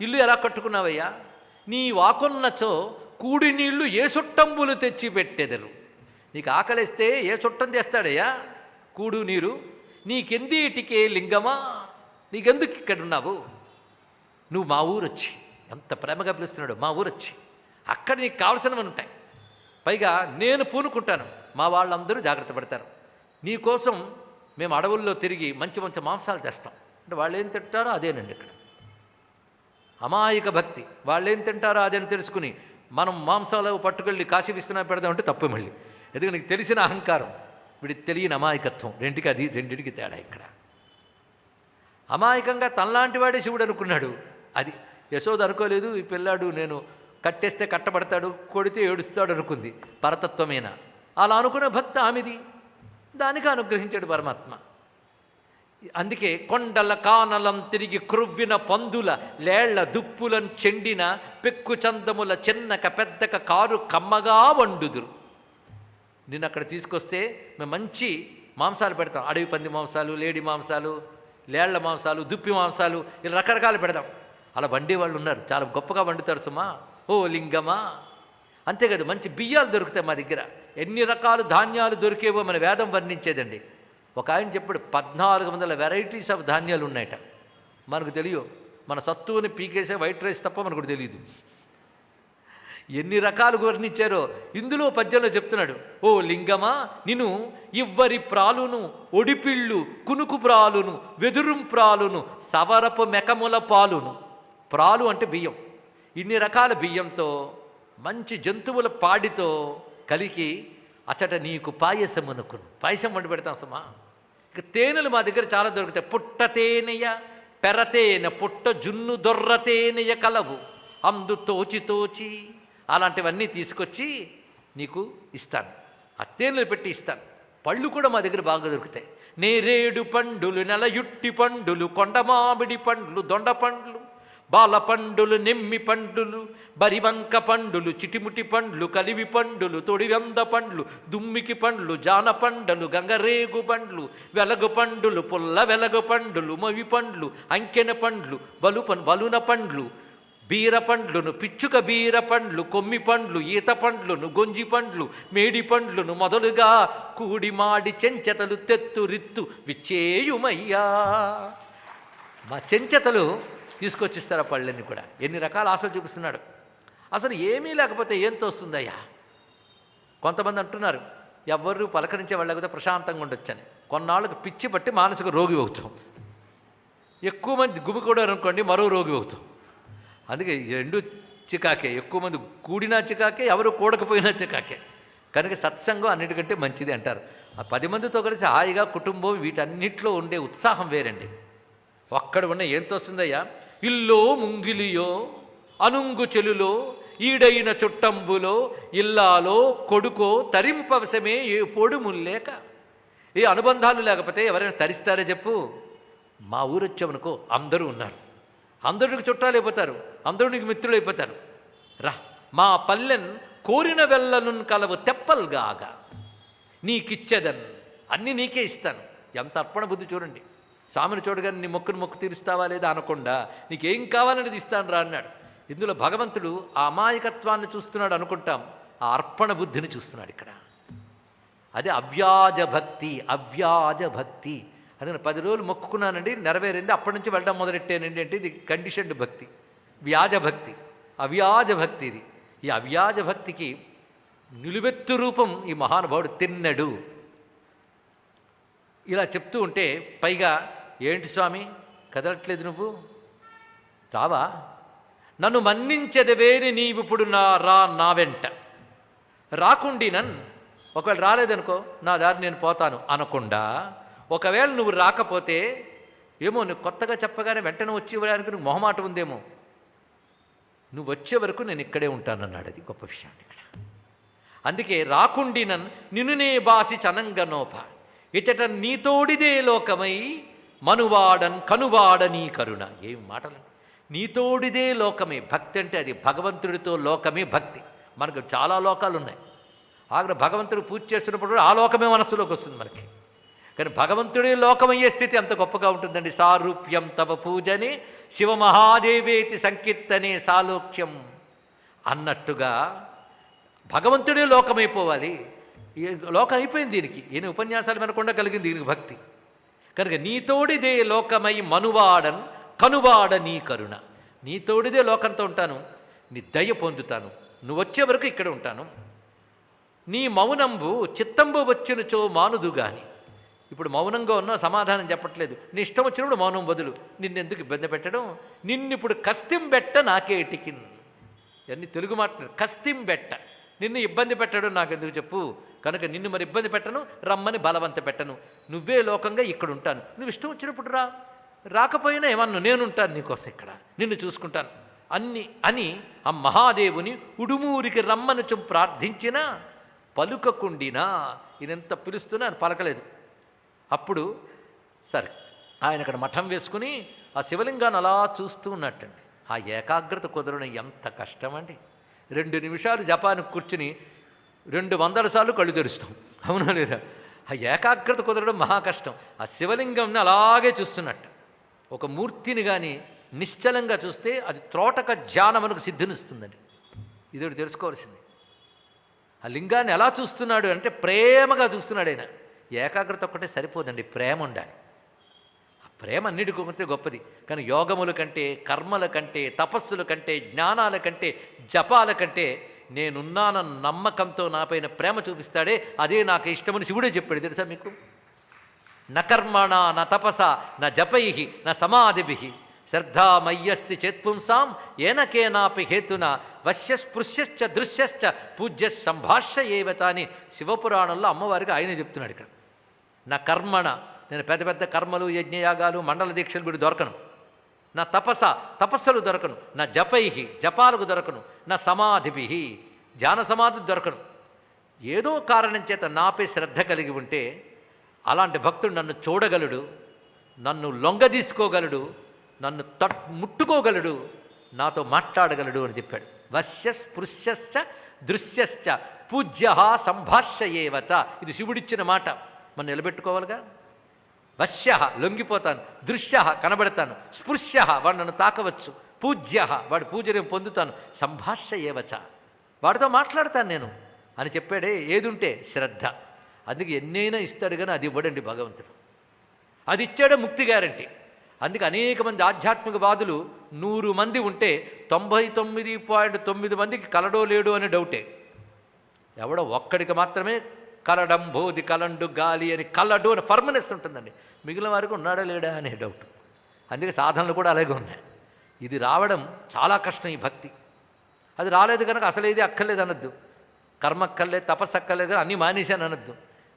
ఇల్లు ఎలా కట్టుకున్నావయ్యా? నీ వాకున్నచో కూడి నీళ్లు ఏ చుట్టంబులు తెచ్చి పెట్టెదరు. నీకు ఆకలిస్తే ఏ చుట్టం తెస్తాడయ్యా కూడు నీరు? నీకెందేటికే లింగమా, నీకెందుకు ఇక్కడున్నావు? నువ్వు మా ఊరొచ్చి, ఎంత ప్రేమగా పిలుస్తున్నాడు, మా ఊరొచ్చి, అక్కడ నీకు కావలసినవి ఉంటాయి. పైగా నేను పూనుకుంటాను, మా వాళ్ళందరూ జాగ్రత్త పడతారు. నీకోసం మేము అడవుల్లో తిరిగి మంచి మంచి మాంసాలు తెస్తాం. అంటే వాళ్ళు ఏం తింటారో అదేనండి. ఇక్కడ అమాయక భక్తి, వాళ్ళు ఏం తింటారో అదేని తెలుసుకుని మనం మాంసాలు పట్టుకెళ్ళి కాశీ విశ్వనాథ్ పెడదామంటే తప్పు మళ్ళీ. ఎందుకంటే నీకు తెలిసిన అహంకారం, వీడికి తెలియని అమాయకత్వం, రెండింటికి తేడా. ఇక్కడ అమాయకంగా తనలాంటి వాడే శివుడు అనుకున్నాడు. అది యశోద అనుకోలేదు. ఈ పిల్లాడు నేను కట్టేస్తే కట్టబడతాడు, కొడితే ఏడుస్తాడు అనుకుంది. పరతత్వమేనా? అలా అనుకున్న భక్తి ఆమెది, దానికి అనుగ్రహించాడు పరమాత్మ. అందుకే కొండల కానలం తిరిగి క్రొవ్విన పందుల లేళ్ల దుప్పులను చెండిన పెక్కు చందముల చిన్నక పెద్దక కారు కమ్మగా వండుదురు. నేను అక్కడ తీసుకొస్తే మేము మంచి మాంసాలు పెడతాం. అడవి పంది మాంసాలు, లేడి మాంసాలు, లేళ్ల మాంసాలు, దుప్పి మాంసాలు, ఇలా రకరకాలు పెడదాం. అలా వండేవాళ్ళు ఉన్నారు, చాలా గొప్పగా వండుతారు సుమా. ఓ లింగమా. అంతేకాదు, మంచి బియ్యాలు దొరుకుతాయి మా దగ్గర. ఎన్ని రకాల ధాన్యాలు దొరికేవో మన వేదం వర్ణించేదండి. ఒక ఆయన చెప్పాడు 1400 వెరైటీస్ ఆఫ్ ధాన్యాలు ఉన్నాయట. మనకు తెలియదు. మన సత్తువుని పీకేసే వైట్ రైస్ తప్ప మనకు తెలియదు. ఎన్ని రకాలు వర్ణించారో ఇందులో పద్యంలో చెప్తున్నాడు. ఓ లింగమా, నిన్ను ఇవ్వరి ప్రాలును, ఒడిపిళ్ళు, కునుకు ప్రాలును, వెదురుం ప్రాలును, సవరపు మెకముల పాలును. ప్రాలు అంటే బియ్యం. ఇన్ని రకాల బియ్యంతో మంచి జంతువుల పాడితో కలికి అచ్చట నీకు పాయసమునుకును. పాయసం వండి పెడతాం సుమా. ఇక తేనెలు మా దగ్గర చాలా దొరుకుతాయి. పుట్ట తేనెయ, పెరతేనె, పుట్ట జున్ను దొర్ర తేనెయ కలవు అందు తోచి తోచి, అలాంటివన్నీ తీసుకొచ్చి నీకు ఇస్తాను. ఆ తేనెలు పెట్టి ఇస్తాను. పళ్ళు కూడా మా దగ్గర బాగా దొరుకుతాయి. నేరేడు పండులు, నెలయుట్టి పండులు, కొండమామిడి పండ్లు, దొండ పండ్లు, బాల పండులు, నెమ్మి పండులు, బరివంక పండులు, చిటిముటి పండ్లు, కలివి పండులు, తొడివంద పండ్లు, దుమ్మికి పండ్లు, జాన పండలు, గంగరేగు పండ్లు, వెలగు పండులు, పుల్ల వెలగు పండులు, మవి పండ్లు, అంకెన పండ్లు, బలున పండ్లు, బీర పండ్లును, పిచ్చుక బీర పండ్లు, కొమ్మి పండ్లు, ఈత పండ్లును, గొంజి పండ్లు, మేడి పండ్లును మొదలుగా కూడి మాడి చెంచెతలు తెత్తు రిత్తు విచ్చేయుమయ్యా. మా చెంచెతలు తీసుకొచ్చిస్తారు ఆ పళ్ళన్నీ కూడా. ఎన్ని రకాల ఆశలు చూపిస్తున్నాడు. అసలు ఏమీ లేకపోతే ఏం తోస్తుందయ్యా? కొంతమంది అంటున్నారు ఎవ్వరూ పలకరించే వాళ్ళకపోతే ప్రశాంతంగా ఉండొచ్చని. కొన్నాళ్ళకు పిచ్చి పట్టి మానసిక రోగి అవుతాం. ఎక్కువ మంది గుమికూడారు అనుకోండి, మరో రోగి అవుతాం. అందుకే రెండు చికాకే. ఎక్కువ మంది కూడినా చికాకే, ఎవరు కూడకపోయినా చికాకే. కనుక సత్సంగం అన్నిటికంటే మంచిది అంటారు. ఆ 10 మందితో కలిసి హాయిగా కుటుంబం వీటన్నిటిలో ఉండే ఉత్సాహం వేరండి. ఒక్కడ ఉన్న ఏం తోస్తుందయ్యా? ఇల్లో ముంగిలియో, అనుంగు చెలులో, ఈడైన చుట్టంబులో, ఇల్లాలో కొడుకో తరింపవశమే ఏ పొడు ముల్లేక. ఏ అనుబంధాలు లేకపోతే ఎవరైనా తరిస్తారో చెప్పు? మా ఊరు వచ్చామనుకో, అందరూ ఉన్నారు, అందరికి చుట్టాలు అయిపోతారు, అందరూ నీకు మిత్రులు అయిపోతారు. రా మా పల్లెన్ కోరిన వెళ్ళను కలవు తెప్పల్గాగా నీకిచ్చేదన్, అన్నీ నీకే ఇస్తాను. ఎంత అర్పణ బుద్ధి చూడండి. స్వామిని చూడగానే నీ మొక్కు తీరుస్తావా లేదా అనకుండా నీకేం కావాలనేది ఇస్తాను రా అన్నాడు. ఇందులో భగవంతుడు ఆ అమాయకత్వాన్ని చూస్తున్నాడు అనుకుంటాం, ఆ అర్పణ బుద్ధిని చూస్తున్నాడు ఇక్కడ. అదే అవ్యాజ భక్తి. అవ్యాజ భక్తి అదే 10 రోజులు మొక్కుకున్నానండి, నెరవేరింది, అప్పటి నుంచి వెళ్ళడం మొదలెట్టానండి అంటే ఇది కండిషన్డ్ భక్తి. వ్యాజ భక్తి, అవ్యాజ భక్తి ఇది. ఈ అవ్యాజ భక్తికి నిలువెత్తు రూపం ఈ మహానుభావుడు తిన్నడు. ఇలా చెప్తూ ఉంటే పైగా ఏంటి స్వామి కదలట్లేదు, నువ్వు రావా? నన్ను మన్నించెదవేని నీవిప్పుడు నా వెంట రాకుండినన్. ఒకవేళ రాలేదనుకో, నా దారి నేను పోతాను అనకుండా, ఒకవేళ నువ్వు రాకపోతే ఏమో నువ్వు కొత్తగా చెప్పగానే వెంటనే వచ్చి ఇవ్వడానికి నువ్వు మొహమాట ఉందేమో, నువ్వు వచ్చే వరకు నేను ఇక్కడే ఉంటానన్నాడు. అది గొప్ప విషయం ఇక్కడ. అందుకే రాకుండినన్ నిన్నునే బాసి చనంగనోప ఇచట నీతోడిదే లోకమై మనువాడన్ కనువాడ నీ కరుణ. ఏం మాటలు! నీతోడిదే లోకమే భక్తి అంటే అది భగవంతుడితో లోకమే భక్తి. మనకు చాలా లోకాలు ఉన్నాయి. ఆగ్ర భగవంతుడు పూజ చేస్తున్నప్పుడు ఆ లోకమే మనస్సులోకి వస్తుంది మనకి. కానీ భగవంతుడే లోకమయ్యే స్థితి అంత గొప్పగా ఉంటుందండి. సారూప్యం తవ పూజనే శివమహాదేవేతి సంకీర్తనే సాలోక్యం అన్నట్టుగా భగవంతుడే లోకమైపోవాలి. లోకం అయిపోయింది దీనికి. ఈయన ఉపన్యాసాలు వినకుండా కలిగింది దీనికి భక్తి. కనుక నీతోడిదే లోకమై మనువాడన్ కనువాడ నీ కరుణ. నీతోడిదే లోకంతో ఉంటాను, నీ దయ పొందుతాను, నువ్వు వచ్చే వరకు ఇక్కడ ఉంటాను. నీ మౌనంబు చిత్తంబు వచ్చినచో మానుదు గాని. ఇప్పుడు మౌనంగా ఉన్నా సమాధానం చెప్పట్లేదు. నీ ఇష్టం వచ్చినప్పుడు మౌనం బదులు నిన్నెందుకు ఇబ్బంది పెట్టడం? నిన్నిప్పుడు కస్తింబెట్ట నాకేటికిన్. ఇవన్నీ తెలుగు మాట్లాడు. కస్తింబెట్ట, నిన్ను ఇబ్బంది పెట్టడం నాకెందుకు చెప్పు? కనుక నిన్ను మరి ఇబ్బంది పెట్టను, రమ్మని బలవంత పెట్టను. నువ్వే లోకంగా ఇక్కడ ఉంటాను, నువ్వు ఇష్టం వచ్చినప్పుడు రా, రాకపోయినా ఏమన్నా నేనుంటాను నీకోసం ఇక్కడ, నిన్ను చూసుకుంటాను అని ఆ మహాదేవుని ఉడుమూరికి రమ్మను ప్రార్థించినా పలుకకుండినా. ఈయనెంత పిలుస్తున్నా ఆయన పలకలేదు. అప్పుడు సరే ఆయన అక్కడ మఠం వేసుకుని ఆ శివలింగాన్ని అలా చూస్తూ ఉన్నట్టండి. ఆ ఏకాగ్రత కుదరడం ఎంత కష్టమండి. 2 నిమిషాలు జపానికి కూర్చుని 200 సార్లు కళ్ళు తెరుస్తాం, అవునా లేదా? ఆ ఏకాగ్రత కుదరడం మహా కష్టం. ఆ శివలింగంని అలాగే చూస్తున్నట్టు. ఒక మూర్తిని కానీ నిశ్చలంగా చూస్తే అది త్రోటక ధ్యానమునకు సిద్ధినిస్తుందండి. ఇది తెలుసుకోవాల్సింది. ఆ లింగాన్ని ఎలా చూస్తున్నాడు అంటే ప్రేమగా చూస్తున్నాడు ఆయన. ఏకాగ్రత ఒక్కటే సరిపోదండి, ప్రేమ ఉండాలి. ఆ ప్రేమ అన్నిటికొకటే గొప్పది. కానీ యోగముల కంటే, కర్మల కంటే, తపస్సుల కంటే, జ్ఞానాల కంటే, జపాల కంటే నేనున్నానన్న నమ్మకంతో నాపైన ప్రేమ చూపిస్తాడే అదే నాకు ఇష్టమని శివుడే చెప్పాడు. తెలుసా మీకు? నకర్మణ న తపస న జపై న సమాధిభి శ్రద్ధామయ్యస్తి చేత్పుంసాం ఏనకేనాపి హేతున వశ్యస్పృశ్యశ్చ దృశ్యశ్చ పూజ్య సంభాష్య ఏవత అని శివపురాణంలో అమ్మవారికి ఆయనే చెప్తున్నాడు. ఇక్కడ నా కర్మణ, నేను పెద్ద పెద్ద కర్మలు యజ్ఞయాగాలు మండల దీక్షలు వీడు దొరకను. నా తపస, తపస్సులు దొరకను. నా జపై, జపాలకు దొరకను. నా సమాధిభి, ధ్యాన సమాధి దొరకను. ఏదో కారణం చేత నాపై శ్రద్ధ కలిగి ఉంటే అలాంటి భక్తుడు నన్ను చూడగలడు, నన్ను లొంగదీసుకోగలడు, నన్ను ముట్టుకోగలడు, నాతో మాట్లాడగలడు అని చెప్పాడు. వశ్య స్పృశ్యశ్చ దృశ్యశ్చ పూజ్య సంభాష్యేవచ. ఇది శివుడిచ్చిన మాట, మనం నిలబెట్టుకోవాలిగా. వశ్య లొంగిపోతాను, దృశ్య కనబడతాను, స్పృశ్య వాడు నన్ను తాకవచ్చు, పూజ్య వాడి పూజ నేను పొందుతాను, సంభాష్యేవచ వాడితో మాట్లాడతాను నేను అని చెప్పాడే. ఏదుంటే శ్రద్ధ. అందుకే ఎన్నైనా ఇస్తాడు కానీ అది ఇవ్వడండి భగవంతుడు. అది ఇచ్చాడే ముక్తి గ్యారంటీ. అందుకే అనేక మంది ఆధ్యాత్మికవాదులు 100 మంది ఉంటే 99.9 మందికి కలడో లేడు అనే డౌటే. ఎవడో ఒక్కడికి మాత్రమే కలడం బోధి కలండు గాలి అని కలడు అని ఫర్మనెస్ ఉంటుందండి. మిగిలిన వారికి ఉన్నాడా లేడా అనే డౌట్. అందుకే సాధనలు కూడా అలాగే ఉన్నాయి. ఇది రావడం చాలా కష్టం ఈ భక్తి. అది రాలేదు కనుక అసలు ఇది అక్కర్లేదు అనొద్దు, కర్మ అక్కర్లేదు, తపస్సు అక్కర్లేదు కానీ అన్నీ మానేశాను అనొద్దు.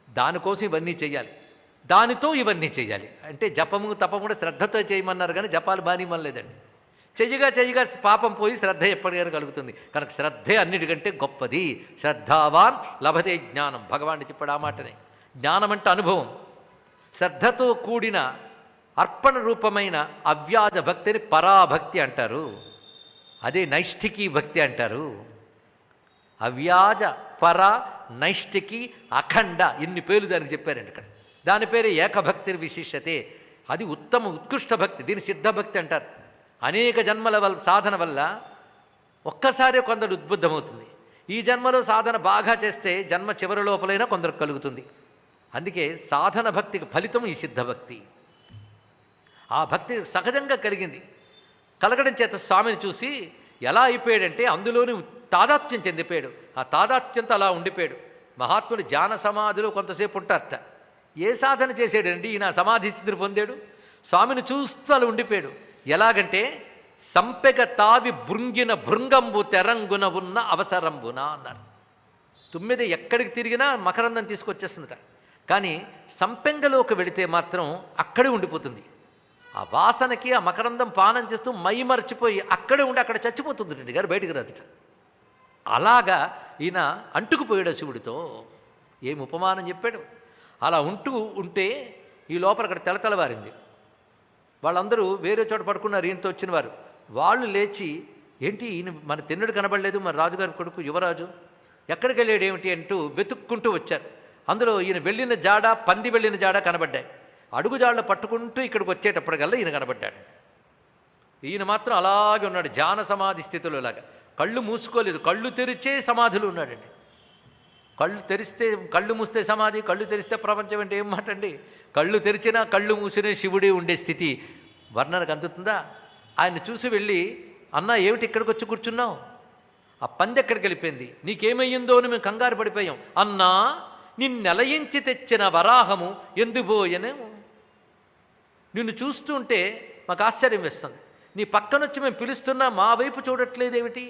దానికోసం ఇవన్నీ చేయాలి, దానితో ఇవన్నీ చేయాలి. అంటే జపము తపము కూడా శ్రద్ధతో చేయమన్నారు కానీ జపాలు బానిమనలేదండి. చెయ్యగా పాపం పోయి శ్రద్ధ ఎప్పటికైనా కలుగుతుంది. కనుక శ్రద్ధే అన్నిటికంటే గొప్పది. శ్రద్ధావాన్ లభతే జ్ఞానం. భగవానుడు చెప్పాడు ఆ మాటనే. జ్ఞానం అంటే అనుభవం. శ్రద్ధతో కూడిన అర్పణ రూపమైన అవ్యాజ భక్తిని పరాభక్తి అంటారు. అదే నైష్ఠికీ భక్తి అంటారు. అవ్యాజ, పర, నైష్ఠికి, అఖండ ఇన్ని పేర్లు దానికి చెప్పారండి ఇక్కడ. దాని పేరే ఏకభక్తి విశిష్టతే. అది ఉత్తమ ఉత్కృష్ట భక్తి. దీన్ని సిద్ధభక్తి అంటారు. అనేక జన్మల సాధన వల్ల ఒక్కసారే కొందరు ఉద్బుద్ధమవుతుంది. ఈ జన్మలో సాధన బాగా చేస్తే జన్మ చివరి లోపలైనా కొందరు కలుగుతుంది. అందుకే సాధన భక్తికి ఫలితం ఈ సిద్ధభక్తి. ఆ భక్తి సహజంగా కలిగింది. కలగడం చేత స్వామిని చూసి ఎలా అయిపోయాడంటే అందులోని తాదాత్మ్యం చెందిపోయాడు. ఆ తాదాత్మ్యంతో అలా ఉండిపోయాడు. మహాత్ముడు ధ్యాన సమాధిలో కొంతసేపు ఉంటారట. ఏ సాధన చేసాడండి ఈయన సమాధి స్థితిని పొందాడు? స్వామిని చూస్తూ అలా ఉండిపోయాడు. ఎలాగంటే సంపెగ తావి భృంగిన భృంగంబు తెరంగున ఉన్న అవసరంబున అన్నారు. తుమ్మిద ఎక్కడికి తిరిగినా మకరందం తీసుకొచ్చేస్తుందట. కానీ సంపెంగలోకి వెళితే మాత్రం అక్కడే ఉండిపోతుంది. ఆ వాసనకి ఆ మకరందం పానం చేస్తూ మై మర్చిపోయి అక్కడే ఉండి అక్కడ చచ్చిపోతుంది రెడ్డి గారు, బయటికి రాదుట. అలాగా ఈయన అంటుకుపోయాడు శివుడితో. ఏం ఉపమానం చెప్పాడు. అలా ఉంటే ఈ లోపల అక్కడ తెలతెలవారింది. వాళ్ళందరూ వేరే చోట పడుకున్నారు ఈయనతో వచ్చిన వారు. వాళ్ళు లేచి ఏంటి ఈయన మన తిన్నుడు కనబడలేదు, మన రాజుగారి కొడుకు యువరాజు ఎక్కడికి వెళ్ళాడు ఏమిటి అంటూ వెతుక్కుంటూ వచ్చారు. అందులో ఈయన వెళ్ళిన జాడ, పంది వెళ్ళిన జాడ కనబడ్డాయి. అడుగుజాడలు పట్టుకుంటూ ఇక్కడికి వచ్చేటప్పటికల్లా ఈయన కనబడ్డాడు. ఈయన మాత్రం అలాగే ఉన్నాడు ధ్యాన సమాధి స్థితిలో లాగా. కళ్ళు మూసుకోలేదు, కళ్ళు తెరిచే సమాధిలో ఉన్నాడండి. కళ్ళు మూస్తే సమాధి, కళ్ళు తెరిస్తే ప్రపంచం అంటే ఏం మాట అండి. కళ్ళు తెరిచినా కళ్ళు మూసినా శివుడే ఉండే స్థితి వర్ణనకు అందుతుందా? ఆయన చూసి వెళ్ళి, అన్న ఏమిటి ఇక్కడికి వచ్చి కూర్చున్నావు? ఆ పంది ఎక్కడికి వెళ్ళిపోయింది, నీకేమయ్యిందో అని మేము కంగారు పడిపోయాం. అన్నా నిన్నెలయించి తెచ్చిన వరాహము ఎందుబోయను? నిన్ను చూస్తుంటే మాకు ఆశ్చర్యం వేస్తుంది. నీ పక్కనొచ్చి మేము పిలుస్తున్నా మా వైపు చూడట్లేదేమిటి?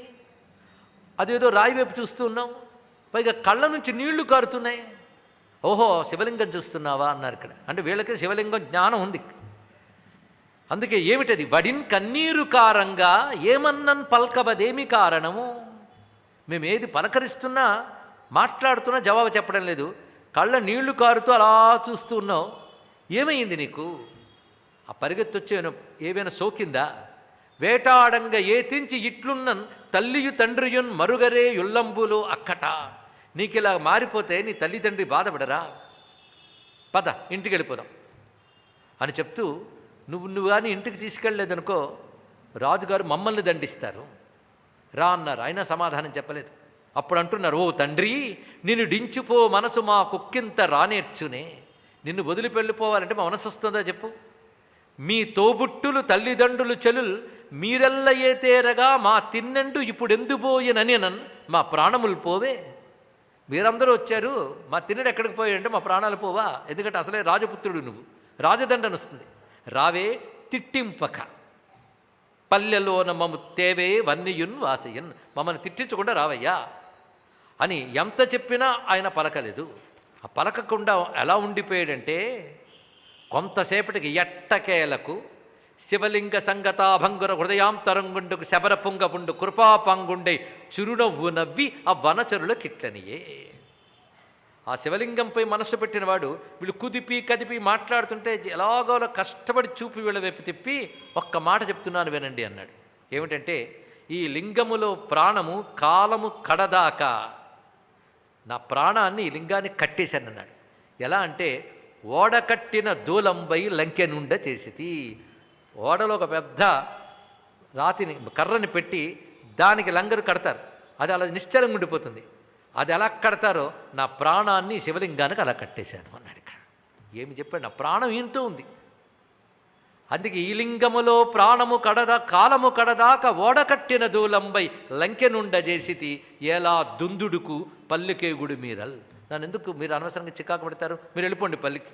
అదేదో రాయి వైపు చూస్తూ ఉన్నాం, పైగా కళ్ళ నుంచి నీళ్లు కారుతున్నాయి. ఓహో శివలింగం చూస్తున్నావా అన్నారు ఇక్కడ. అంటే వీళ్ళకి శివలింగం జ్ఞానం ఉంది. అందుకే ఏమిటది? వడిన్ కన్నీరు కారంగా ఏమన్నన్ పల్కవదేమి కారణము? మేము ఏది పలకరిస్తున్నా మాట్లాడుతున్నా జవాబు చెప్పడం లేదు. కళ్ళ నీళ్లు కారుతూ అలా చూస్తూ ఉన్నావు, ఏమైంది నీకు? ఆ పరిగెత్తొచ్చే ఏమైనా సోకిందా? వేటాడంగా ఏతించి ఇట్లున్నన్ తల్లియు తండ్రియున్ మరుగరే యుల్లంబులు అక్కట. నీకు ఇలా మారిపోతే నీ తల్లిదండ్రి బాధపడరా? పద ఇంటికి వెళ్ళిపోదాం అని చెప్తూ నువ్వు కానీ ఇంటికి తీసుకెళ్ళలేదనుకో రాజుగారు మమ్మల్ని దండిస్తారు రా అన్నారు. అయినా సమాధానం చెప్పలేదు. అప్పుడు అంటున్నారు, ఓ తండ్రి నిన్ను డించిపో మనసు మా కుక్కింత రానేర్చునే. నిన్ను వదిలిపెళ్ళిపోవాలంటే మా మనసు వస్తుందా చెప్పు? మీ తోబుట్టులు తల్లిదండ్రులు చెలుల్ మీరెల్ల ఏ తేరగా మా తిన్నెండు ఇప్పుడెందు పోయిననినన్ మా ప్రాణములు పోవే. మీరందరూ వచ్చారు, మా తిన్నడు ఎక్కడికి పోయాయంటే మా ప్రాణాలు పోవా. ఎందుకంటే అసలే రాజపుత్రుడు నువ్వు, రాజదండన వస్తుంది. రావే తిట్టింపక పల్లెలోన మమ్ము తేవే వన్నియున్ వాసయన్, మమ్మల్ని తిట్టించకుండా రావయ్యా అని ఎంత చెప్పినా ఆయన పలకలేదు. ఆ పలకకుండా ఎలా ఉండిపోయాడంటే కొంతసేపటికి ఎట్టకేలకు శివలింగ సంగతాభంగుర హృదయాంతరంగుండుకు శబర పుంగపుండు కృపాపంగుండై చిరునవ్వు నవ్వి ఆ వనచరుల కిట్లనియే. ఆ శివలింగంపై మనస్సు పెట్టినవాడు వీళ్ళు కుదిపి కదిపి మాట్లాడుతుంటే ఎలాగోలా కష్టపడి చూపి వీళ్ళ వైపు తిప్పి ఒక్క మాట చెప్తున్నాను వినండి అన్నాడు. ఏమిటంటే ఈ లింగములో ప్రాణము కాలము కడదాకా నా ప్రాణాన్ని ఈ లింగాన్ని కట్టేశాను అన్నాడు. ఎలా అంటే ఓడకట్టిన దూలంబై లంకెనుండ చేసితి. ఓడలో ఒక పెద్ద రాతిని కర్రని పెట్టి దానికి లంగరు కడతారు, అది అలా నిశ్చలంగా ఉండిపోతుంది. అది ఎలా కడతారో నా ప్రాణాన్ని శివలింగానికి అలా కట్టేశాను అన్నాడు. ఇక్కడ ఏమి చెప్పాడు, నా ప్రాణం ఈయనతో ఉంది. అందుకే ఈ లింగములో ప్రాణము కాలము కడదాక ఓడకట్టిన దూలంబై లంకెనుండ చేసితి ఎలా దుందుడుకు పల్లికేగుడు మీరల్. నన్ను ఎందుకు మీరు అనవసరంగా చికాకు పెడతారు, మీరు వెళ్ళిపోండి పల్లికి.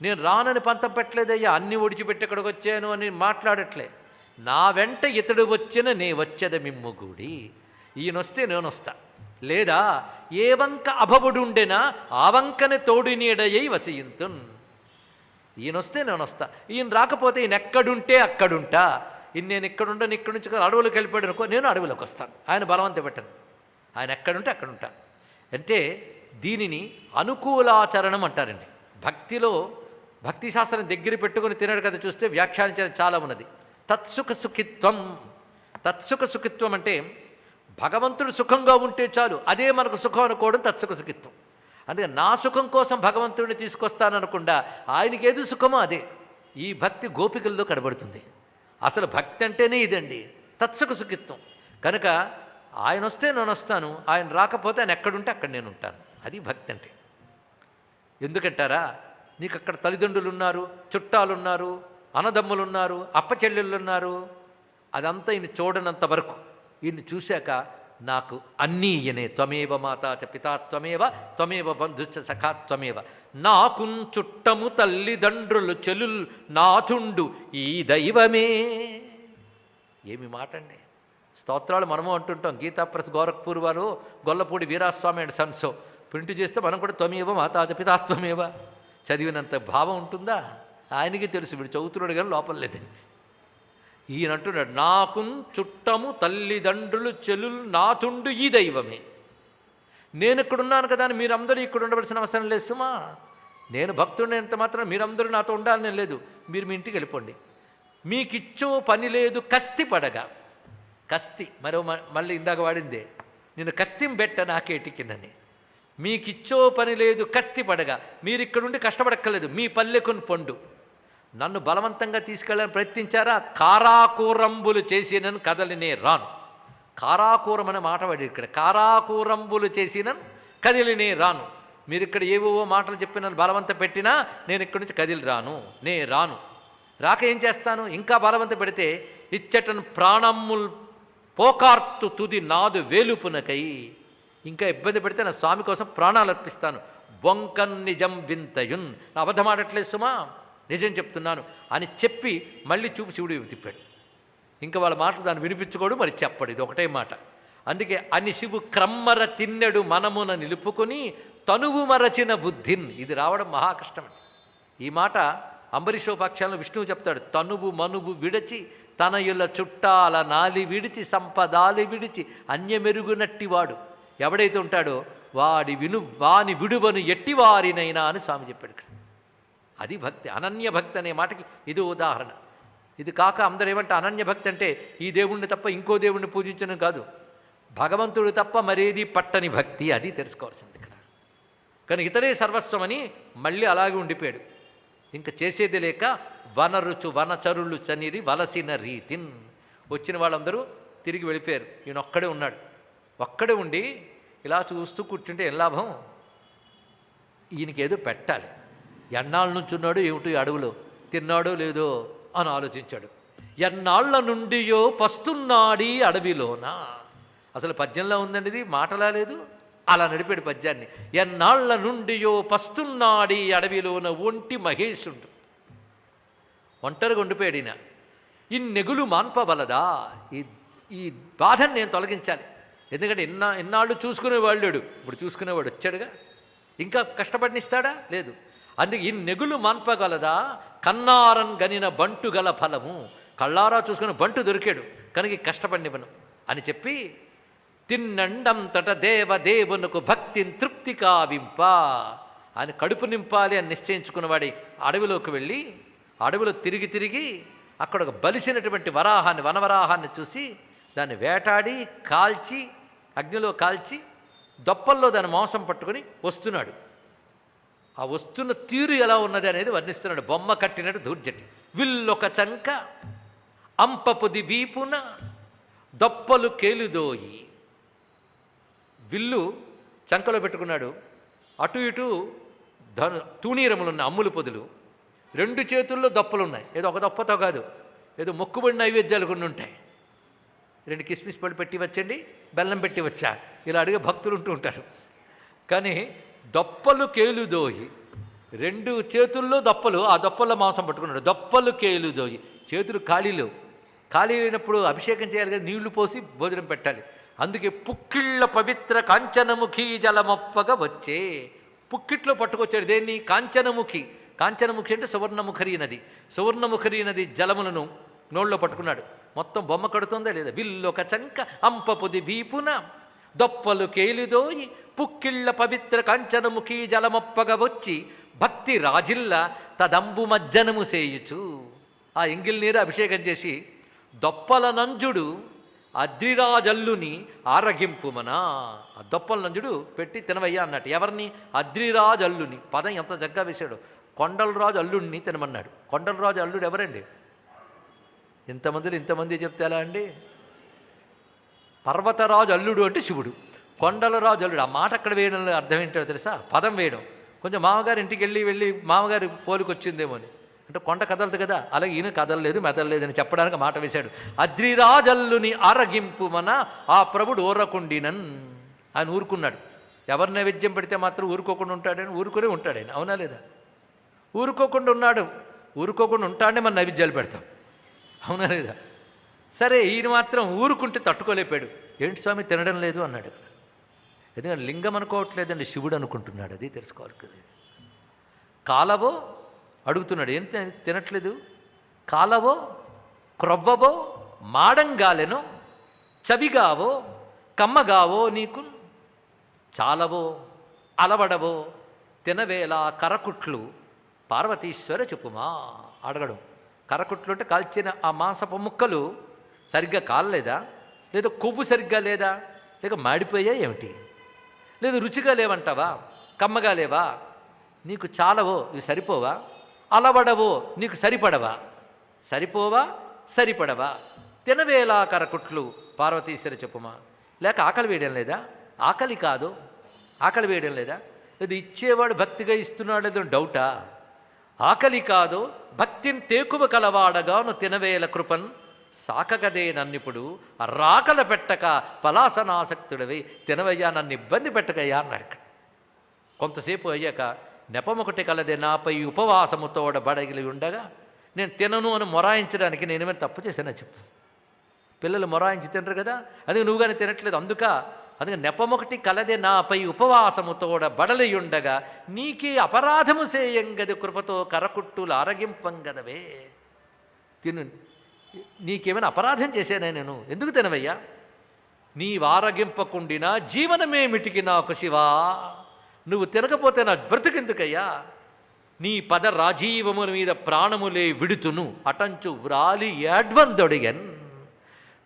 నేను రానని పంతం పెట్టలేదయ్యా, అన్నీ ఒడిచిపెట్టి ఇక్కడికి వచ్చాను అని మాట్లాడట్లే. నా వెంట ఇతడు వచ్చిన నే వచ్చేద మిమ్ముగూడి. ఈయనొస్తే నేనొస్తా, లేదా ఏ వంక అభవుడుండెనా ఆ వంకని తోడు నీడయ్యి వసయింతున్. ఈయనొస్తే నేనొస్తా, ఈయన రాకపోతే ఈయన ఎక్కడుంటే అక్కడుంటా. నేను ఇక్కడుండను, ఇక్కడి నుంచి అడవులకు వెళ్ళిపోయాడు అనుకో, నేను అడవులకు వస్తాను. ఆయన బలవంత పెట్టను, ఆయన ఎక్కడుంటే అక్కడుంటా. అంటే దీనిని అనుకూలాచరణం అంటారండి. భక్తిలో భక్తి శాస్త్రం దగ్గర పెట్టుకుని తినడు కదా చూస్తే వ్యాఖ్యానించడం చాలా ఉన్నది. తత్సుఖ సుఖిత్వం. తత్సుఖ సుఖిత్వం అంటే భగవంతుడు సుఖంగా ఉంటే చాలు, అదే మనకు సుఖం అనుకోవడం తత్సుఖ సుఖిత్వం. అందుకే నా సుఖం కోసం భగవంతుడిని తీసుకొస్తాననకుండా ఆయనకి ఏది సుఖమో అదే. ఈ భక్తి గోపికల్లో కనబడుతుంది. అసలు భక్తి అంటేనే ఇదండి, తత్సుఖ సుఖిత్వం. కనుక ఆయన వస్తే నేను వస్తాను, ఆయన రాకపోతే ఆయన ఎక్కడుంటే అక్కడ నేను ఉంటాను. అది భక్తి అంటే. ఎందుకంటారా, నీకు అక్కడ తల్లిదండ్రులు ఉన్నారు, చుట్టాలున్నారు, అన్నదమ్ములున్నారు, అప్పచెల్లెళ్ళున్నారు, అదంతా ఈయన చూడనంత వరకు. ఈయన్ని చూశాక నాకు అన్నీ ఈయనే. త్వమేవ మాతా చ పితా త్వమేవ త్వమేవ బంధుచ సఖా త్వమేవ. నాకున్ చుట్టము తల్లిదండ్రులు చెలుల్ నాథుండు ఈ దైవమే. ఏమి మాట అండి. స్తోత్రాలు మనము అంటుంటాం. గీతా ప్రెస్ గోరఖ్పూర్ వారు గొల్లపూడి వీరాస్వామి అండ్ సన్సో ప్రింట్ చేస్తే మనం కూడా త్వమేవ మాతా చ పితా త్వమేవ చదివినంత భావం ఉంటుందా? ఆయనకి తెలుసు, వీడు చదువుతున్నాడు కానీ లోపల లేదని. ఈయన అంటున్నాడు, నాకు చుట్టము తల్లిదండ్రులు చెలుల్ నాథుండు ఈ దైవమే. నేను ఇక్కడున్నాను కదా అని మీరందరూ ఇక్కడ ఉండవలసిన అవసరం లేదు సుమా. నేను భక్తుడిని ఎంత మాత్రం మీరందరూ నాతో ఉండాలని లేదు. మీరు మీ ఇంటికి వెళ్ళిపోండి. మీకిచ్చో పని లేదు కస్తి పడగా. కస్తి మళ్ళీ ఇందాక వాడిందే, నేను కస్తిం బెట్ట నాకేటికినని. మీకిచ్చో పని లేదు కస్తి పడగా. మీరు ఇక్కడుండి కష్టపడక్కర్లేదు, మీ పల్లెకుని పొండు. నన్ను బలవంతంగా తీసుకెళ్ళాలని ప్రయత్నించారా, కారాకూరంబులు చేసినను కదలినే రాను. కారాకూరం అనే మాట వాడి ఇక్కడ. కారాకూరంబులు చేసినను కదిలినే రాను. మీరు ఇక్కడ ఏవో మాటలు చెప్పి నన్ను బలవంత పెట్టినా నేను ఇక్కడి నుంచి కదిలి రాను, నే రాను. రాక ఏం చేస్తాను, ఇంకా బలవంత పెడితే ఇచ్చటను ప్రాణముల్ పోకార్తు తుది నాదు వేలుపునకై. ఇంకా ఇబ్బంది పెడితే నా స్వామి కోసం ప్రాణాలు అర్పిస్తాను. బొంకన్ నిజం వింతయున్. నా అబద్ధమాడట్లేదు సుమా, నిజం చెప్తున్నాను అని చెప్పి మళ్ళీ చూపు శివుడు తిప్పాడు. ఇంకా వాళ్ళ మాటలు దాన్ని వినిపించుకోడు, మరి చెప్పడు. ఇది ఒకటే మాట. అందుకే అని శివు క్రమ్మర తిన్నెడు మనమున నిలుపుకొని తనువు మరచిన బుద్ధిన్. ఇది రావడం మహాకష్టం. ఈ మాట అంబరీషోపాఖ్యానంలో విష్ణువు చెప్తాడు. తనువు మనువు విడచి తనయుల చుట్టాల నాలి విడిచి సంపదాలి విడిచి అన్యమెరుగునట్టివాడు ఎవడైతే ఉంటాడో వాని విడువను ఎట్టివారినైనా అని స్వామి చెప్పాడు ఇక్కడ. అది భక్తి. అనన్య భక్తి అనే మాటకి ఇది ఉదాహరణ. ఇది కాక అందరూ ఏమంటే అనన్య భక్తి అంటే ఈ దేవుణ్ణి తప్ప ఇంకో దేవుణ్ణి పూజించడం కాదు, భగవంతుడు తప్ప మరేది పట్టని భక్తి. అది తెలుసుకోవాల్సింది ఇక్కడ. కానీ ఇతరే సర్వస్వం అని మళ్ళీ అలాగే ఉండిపోయాడు. ఇంకా చేసేది లేక వనరుచు వనచరులు చనిరి వలసిన రీతిన్. వచ్చిన వాళ్ళందరూ తిరిగి వెళ్ళిపోయారు. ఈయన ఒక్కడే ఉన్నాడు. ఒక్కడే ఉండి ఇలా చూస్తూ కూర్చుంటే ఏం లాభం? ఈయనకి ఏదో పెట్టాలి. ఎన్నాళ్ళ నుంచి ఉన్నాడు ఏమిటో అడవులో, తిన్నాడో లేదో అని ఆలోచించాడు. ఎన్నాళ్ల నుండియో పస్తున్నాడీ అడవిలోన. అసలు పద్యంలో ఉందండి, ఇది మాటలా లేదు, అలా నడిపాడు పద్యాన్ని. ఎన్నాళ్ల నుండియో పస్తున్నాడీ అడవిలోన ఒంటి మహేశుడు. ఒంటరిగా ఉండిపోయాడు ఈయన. ఇన్నెగులు మాన్పవలదా, ఈ బాధను నేను తొలగించాలి. ఎందుకంటే ఎన్నాళ్ళు చూసుకునేవాళ్ళు లేడు, ఇప్పుడు చూసుకునేవాడు వచ్చాడుగా, ఇంకా కష్టపడినిస్తాడా లేదు. అందుకే ఇన్నెగులు మాన్పగలదా కన్నారన్ గనిన బంటు గల ఫలము. కళ్ళారా చూసుకుని బంటు దొరికాడు కనుక కష్టపడినివ్వను అని చెప్పి, తిన్నండంతట దేవదేవునకు భక్తిని తృప్తి కావింప అని కడుపు నింపాలి అని నిశ్చయించుకున్నవాడి అడవిలోకి వెళ్ళి, అడవిలో తిరిగి తిరిగి అక్కడ ఒక బలిసినటువంటి వరాహాన్ని, వనవరాహాన్ని చూసి దాన్ని వేటాడి కాల్చి, అగ్నిలో కాల్చి దొప్పల్లో దాని మాంసం పట్టుకొని వస్తున్నాడు. ఆ వస్తున్న తీరు ఎలా ఉన్నది అనేది వర్ణిస్తున్నాడు. బొమ్మ కట్టినట్టు దూర్జటి. విల్లొక చంక అంపపుది వీపున దొప్పలు కేలుదోయి. విల్లు చంకలో పెట్టుకున్నాడు, అటు ఇటు తూణీరములున్న అమ్ములు పొదులు, రెండు చేతుల్లో దొప్పలున్నాయి. ఏదో ఒక దొప్పతో కాదు, ఏదో మొక్కుబడి నైవేద్యాలు కొన్ని ఉంటాయి. రెండు కిస్మిస్ పళ్ళు పెట్టి వచ్చండి, బెల్లం పెట్టి వచ్చా, ఇలా అడిగే భక్తులు ఉంటూ ఉంటారు. కానీ దొప్పలు కేలుదోయి, రెండు చేతుల్లో దొప్పలు, ఆ దొప్పల్లో మాంసం పట్టుకున్నాడు. దొప్పలు కేలుదోయి, చేతులు ఖాళీలు. ఖాళీ అయినప్పుడు అభిషేకం చేయాలి కదా, నీళ్లు పోసి భోజనం పెట్టాలి. అందుకే పుక్కిళ్ళ పవిత్ర కాంచనముఖి జలమొప్పగా వచ్చే. పుక్కిట్లో పట్టుకొచ్చాడు దేన్ని? కాంచనముఖి. కాంచనముఖి అంటే సువర్ణముఖరీ నది. సువర్ణముఖరీ నది జలములను నోళ్ళలో పట్టుకున్నాడు. మొత్తం బొమ్మ కడుతుందా లేదా? విల్లొక చంక అంపపుది వీపున దొప్పలు కేలిదోయి పుక్కిళ్ళ పవిత్ర కాంచనముఖి జలమొప్పగా వచ్చి భక్తి రాజిల్ల తదంబు మజ్జనము సేయుచు. ఆ ఎంగిల్ నీరు అభిషేకం చేసి దొప్పల నంజుడు అద్రిరాజల్లుని ఆరగింపుమనా. ఆ దొప్పల నంజుడు పెట్టి తినవయ్యా అన్నట్టు. ఎవరిని? అద్రిరాజల్లుని. పదం ఎంత జగ్గా వేశాడు. కొండలరాజు అల్లుడిని తినమన్నాడు. కొండలరాజు అల్లుడు ఎవరండి? ఇంతమంది చెప్తే ఎలా అండి? పర్వతరాజు అల్లుడు అంటే శివుడు, కొండలరాజు అల్లుడు. ఆ మాట అక్కడ వేయడం అర్థం ఏంటో తెలుసా? పదం వేయడం. కొంచెం మామగారు ఇంటికి వెళ్ళి మామగారి పోలికొచ్చిందేమో అని, అంటే కొండ కదలదు కదా, అలాగే ఈయన కదలలేదు మెదలలేదు అని చెప్పడానికి మాట వేశాడు. అద్రిరాజల్లుని ఆరగింపు మన ఆ ప్రభుడు ఊరకుండినన్. ఆయన ఊరుకున్నాడు. ఎవరి నైవేద్యం పెడితే మాత్రం ఊరుకోకుండా ఉంటాడని ఊరుకునే ఉంటాడు ఆయన, అవునా లేదా? ఊరుకోకుండా ఉన్నాడు. ఊరుకోకుండా ఉంటాడనే మన నైవేద్యాలు పెడతాం, అవునా లేదా? సరే, ఈయన మాత్రం ఊరుకుంటే తట్టుకోలేపాడు. ఏంటి స్వామి తినడం లేదు అన్నాడు. ఎందుకంటే లింగం అనుకోవట్లేదండి, శివుడు అనుకుంటున్నాడు. అది తెలుసుకోవాలి కదా. కాలవో అడుగుతున్నాడు, ఏం తినట్లేదు? కాలవో క్రొవ్వవో మాడంగాలెనో చవిగావో కమ్మగావో నీకు చాలవో అలవడవో తినవేళ కరకుట్లు పార్వతీశ్వర చెప్పుమా. అడగడం. కరకుట్లు అంటే కాల్చిన ఆ మాంసపు ముక్కలు సరిగ్గా కాలలేదా, లేదా కొవ్వు సరిగ్గా లేదా, లేక మాడిపోయా ఏమిటి, లేదా రుచిగా లేవంటావా, కమ్మగా లేవా, నీకు చాలవో ఇవి సరిపోవా, అలవడవో నీకు సరిపడవా, సరిపోవా సరిపడవా, తినవేలా కరకుట్లు పార్వతీశ్వర చెప్పుమా. లేక ఆకలి వేయడం లేదా? ఆకలి కాదు, ఆకలి వేయడం లేదా? లేదా ఇచ్చేవాడు భక్తిగా ఇస్తున్నాడు లేదో డౌటా? ఆకలి కాదు, భక్తిని తేకువ కలవాడగాను తినవేల కృపన్ సాకగదే నన్నిప్పుడు రాకల పెట్టక పలాసనాసక్తుడవై తినవయ్యా, నన్ను ఇబ్బంది పెట్టకయ్యా అన్నాడు. ఇక్కడ కొంతసేపు అయ్యాక నెపమొకటి కలదే నాపై ఉపవాసముతోడ బడగిలి ఉండగా నేను తినను అని మొరాయించడానికి నేనేమైనా తప్పు చేశానా చెప్పు. పిల్లలు మొరాయించి తినరు కదా, అందుకే నువ్వు కానీ తినట్లేదు. అందుకే నెపమొకటి కలదే నాపై ఉపవాసముతోడ బడలి ఉండగా నీకే అపరాధము సేయంగది కృపతో కరకుట్టులు ఆరగింపంగదవే. తిను, నీకేమైనా అపరాధం చేశానే నేను? ఎందుకు తినవయ్యా? నీ వారగింపకుండినా జీవనమేమిటికి నాకు శివా. నువ్వు తినకపోతే నా బ్రతుకెందుకయ్యా? నీ పద రాజీవముల మీద ప్రాణములే విడుతును అటంచు వ్రాలి ఏడ్వందొడిగన్.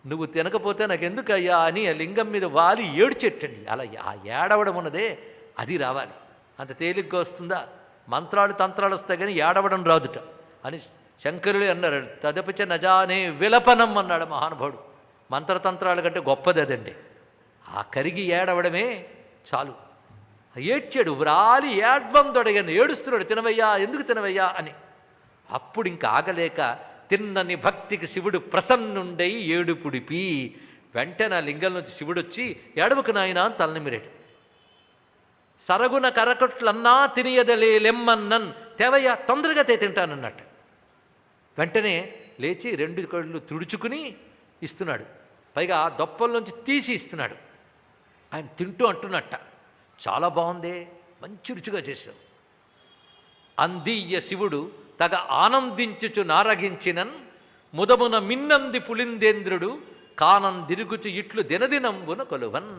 నువ్వు తినకపోతే నాకెందుకయ్యా అని ఆ లింగం మీద వాలి ఏడ్చెట్టండి. అలా ఆ ఏడవడం ఉన్నదే అది రావాలి. అంత తేలిగ్గా వస్తుందా? మంత్రాలు తంత్రాలు వస్తాయి కానీ ఏడవడం రాదుట అని శంకరులు అన్నారు. తదపచ నజానే విలపనం అన్నాడు మహానుభావుడు. మంత్రతంత్రాల కంటే గొప్పది అదండి. ఆ కరిగి ఏడవడమే చాలు. ఏడ్చాడు, వ్రాలి ఏడ్వందొడగని, ఏడుస్తున్నాడు, తినవయ్యా ఎందుకు తినవయ్యా అని. అప్పుడు ఇంకా ఆగలేక తిన్నని భక్తికి శివుడు ప్రసన్నుండై ఏడుపుడిపి. వెంటనే ఆ లింగం నుంచి శివుడు వచ్చి ఏడవకు నాయనా అని తలనిమిరాడు. సరగున కరకొట్లన్నా తినియదలేలెమ్మన్నన్, తేవయ్య తొందరగా తింటానన్నట్టు. వెంటనే లేచి 2 కళ్ళు తుడుచుకుని ఇస్తున్నాడు. పైగా దొప్పల్లోంచి తీసి ఇస్తున్నాడు. ఆయన తింటూ అంటున్నట్ట, చాలా బాగుందే, మంచి రుచిగా చేశావు. అందీయ శివుడు తగ ఆనందించుచు నారగించినన్, ముదమున మిన్నంది పులిందేంద్రుడు కానందిరుగుచు ఇట్లు దినదినంబున కొలువన్.